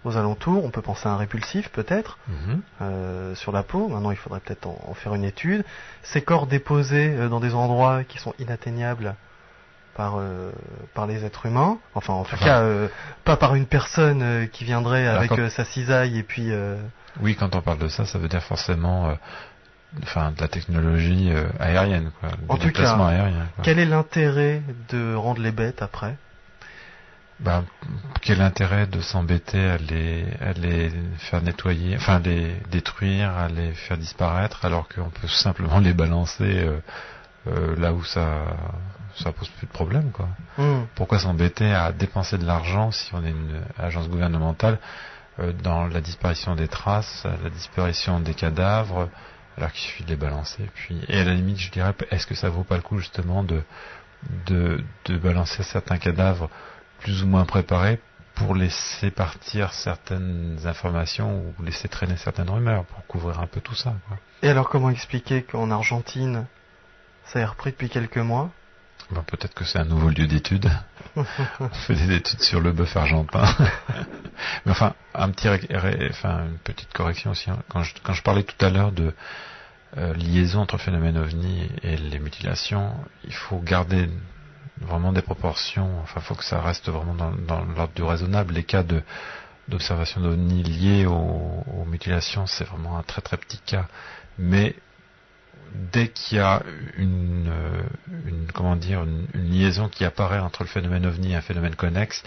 aux alentours, on peut penser à un répulsif peut-être sur la peau. Maintenant, il faudrait peut-être en faire une étude. Ces corps déposés dans des endroits qui sont inatteignables par les êtres humains. Enfin, en tout cas, pas par une personne qui viendrait avec sa cisaille et puis. Oui, quand on parle de ça, ça veut dire forcément, de la technologie aérienne, quoi. En tout cas, aérien, quoi. Quel est l'intérêt de rendre les bêtes après? Quel intérêt de s'embêter à les faire nettoyer, enfin les détruire, à les faire disparaître, alors qu'on peut simplement les balancer là où ça pose plus de problème, quoi. Pourquoi s'embêter à dépenser de l'argent si on est une agence gouvernementale dans la disparition des traces, la disparition des cadavres, alors qu'il suffit de les balancer. Et à la limite, je dirais, est-ce que ça vaut pas le coup justement de balancer certains cadavres plus ou moins préparés pour laisser partir certaines informations ou laisser traîner certaines rumeurs pour couvrir un peu tout ça, quoi. Et alors comment expliquer qu'en Argentine ça est repris depuis quelques mois? Peut-être que c'est un nouveau lieu d'étude. On fait des études sur le bœuf argentin. Mais enfin, une petite correction aussi, hein. Quand je parlais tout à l'heure de liaison entre le phénomène OVNI et les mutilations, il faut garder vraiment des proportions, il faut que ça reste vraiment dans l'ordre du raisonnable. Les cas d'observation d'OVNI liés aux mutilations, c'est vraiment un très très petit cas. Mais dès qu'il y a une liaison qui apparaît entre le phénomène OVNI et un phénomène connexe,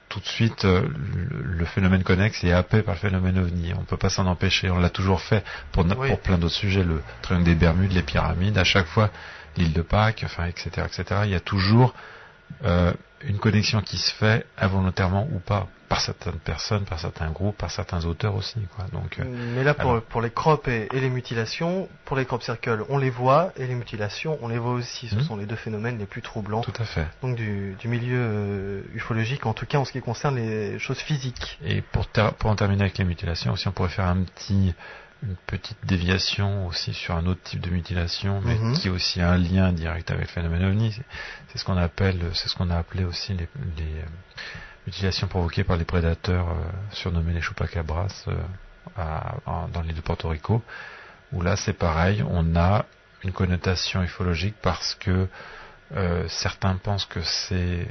tout de suite le phénomène connexe est happé par le phénomène OVNI. On ne peut pas s'en empêcher, on l'a toujours fait pour plein d'autres sujets, le triangle des Bermudes, les pyramides, à chaque fois l'île de Pâques, etc. Il y a toujours une connexion qui se fait involontairement ou pas, par certaines personnes, par certains groupes, par certains auteurs aussi, quoi. Donc, mais là, pour les crops et les mutilations, pour les crop circles, on les voit, et les mutulations, on les voit aussi. Ce sont les deux phénomènes les plus troublants. Tout à fait. Donc du milieu ufologique, en tout cas en ce qui concerne les choses physiques. Et pour en terminer avec les mutilations, aussi on pourrait faire une petite déviation aussi sur un autre type de mutilation, mais qui a aussi un lien direct avec le phénomène OVNI. C'est ce qu'on a appelé aussi les mutilations provoquées par les prédateurs surnommés les chupacabras dans l'île de Porto Rico, où là c'est pareil, on a une connotation ufologique parce que certains pensent que ces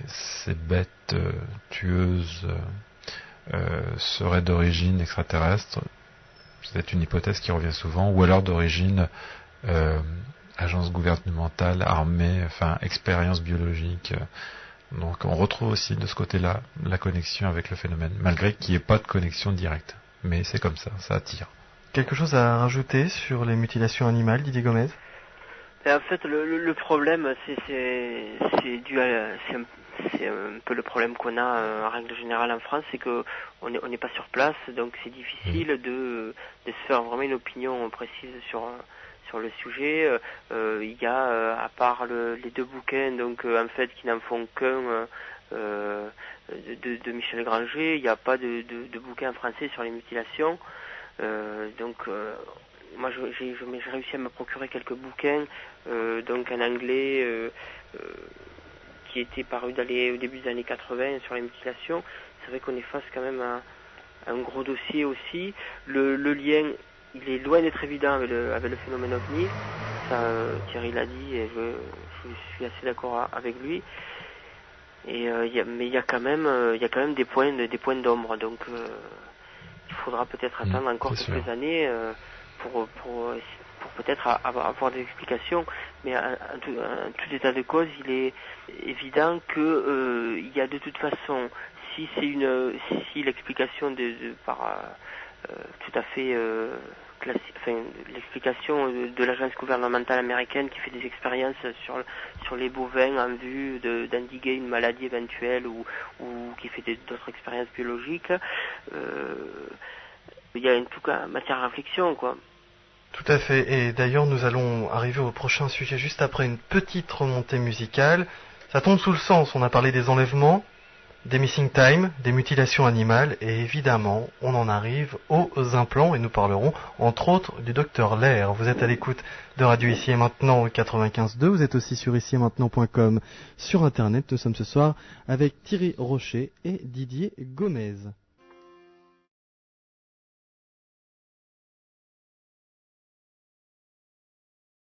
bêtes tueuses seraient d'origine extraterrestre. C'est une hypothèse qui revient souvent, ou alors d'origine agence gouvernementale, armée, expérience biologique. Donc on retrouve aussi de ce côté-là la connexion avec le phénomène, malgré qu'il n'y ait pas de connexion directe. Mais c'est comme ça attire. Quelque chose à rajouter sur les mutilations animales, Didier Gomez? Et en fait, le problème, c'est dû à, c'est un peu le problème qu'on a en règle générale en France, c'est que on n'est pas sur place, donc c'est difficile de se faire vraiment une opinion précise sur le sujet. Il y a, à part les 2 bouquins, donc en fait, qui n'en font qu'un, de Michel Granger, il n'y a pas de bouquin en français sur les mutilations. Moi, j'ai réussi à me procurer quelques bouquins, donc en anglais, qui étaient parus au début des années 80 sur les mutilations. C'est vrai qu'on est face quand même à un gros dossier aussi. Le lien, il est loin d'être évident avec le phénomène OVNI. Ça, Thierry l'a dit et je suis assez d'accord avec lui. Et mais il y a quand même des points d'ombre. Donc il faudra peut-être attendre encore quelques années pour peut-être avoir des explications, mais en tout état de cause, il est évident que il y a de toute façon, si l'explication tout à fait l'explication de l'agence gouvernementale américaine qui fait des expériences sur les bovins en vue d'endiguer une maladie éventuelle ou qui fait d'autres expériences biologiques, il y a en tout cas matière à réflexion, quoi. Tout à fait, et d'ailleurs nous allons arriver au prochain sujet juste après une petite remontée musicale. Ça tombe sous le sens, on a parlé des enlèvements, des missing time, des mutilations animales, et évidemment on en arrive aux implants, et nous parlerons entre autres du docteur Lair. Vous êtes à l'écoute de Radio Ici et Maintenant 95.2, vous êtes aussi sur icietmaintenant.com sur internet. Nous sommes ce soir avec Thierry Rocher et Didier Gomez.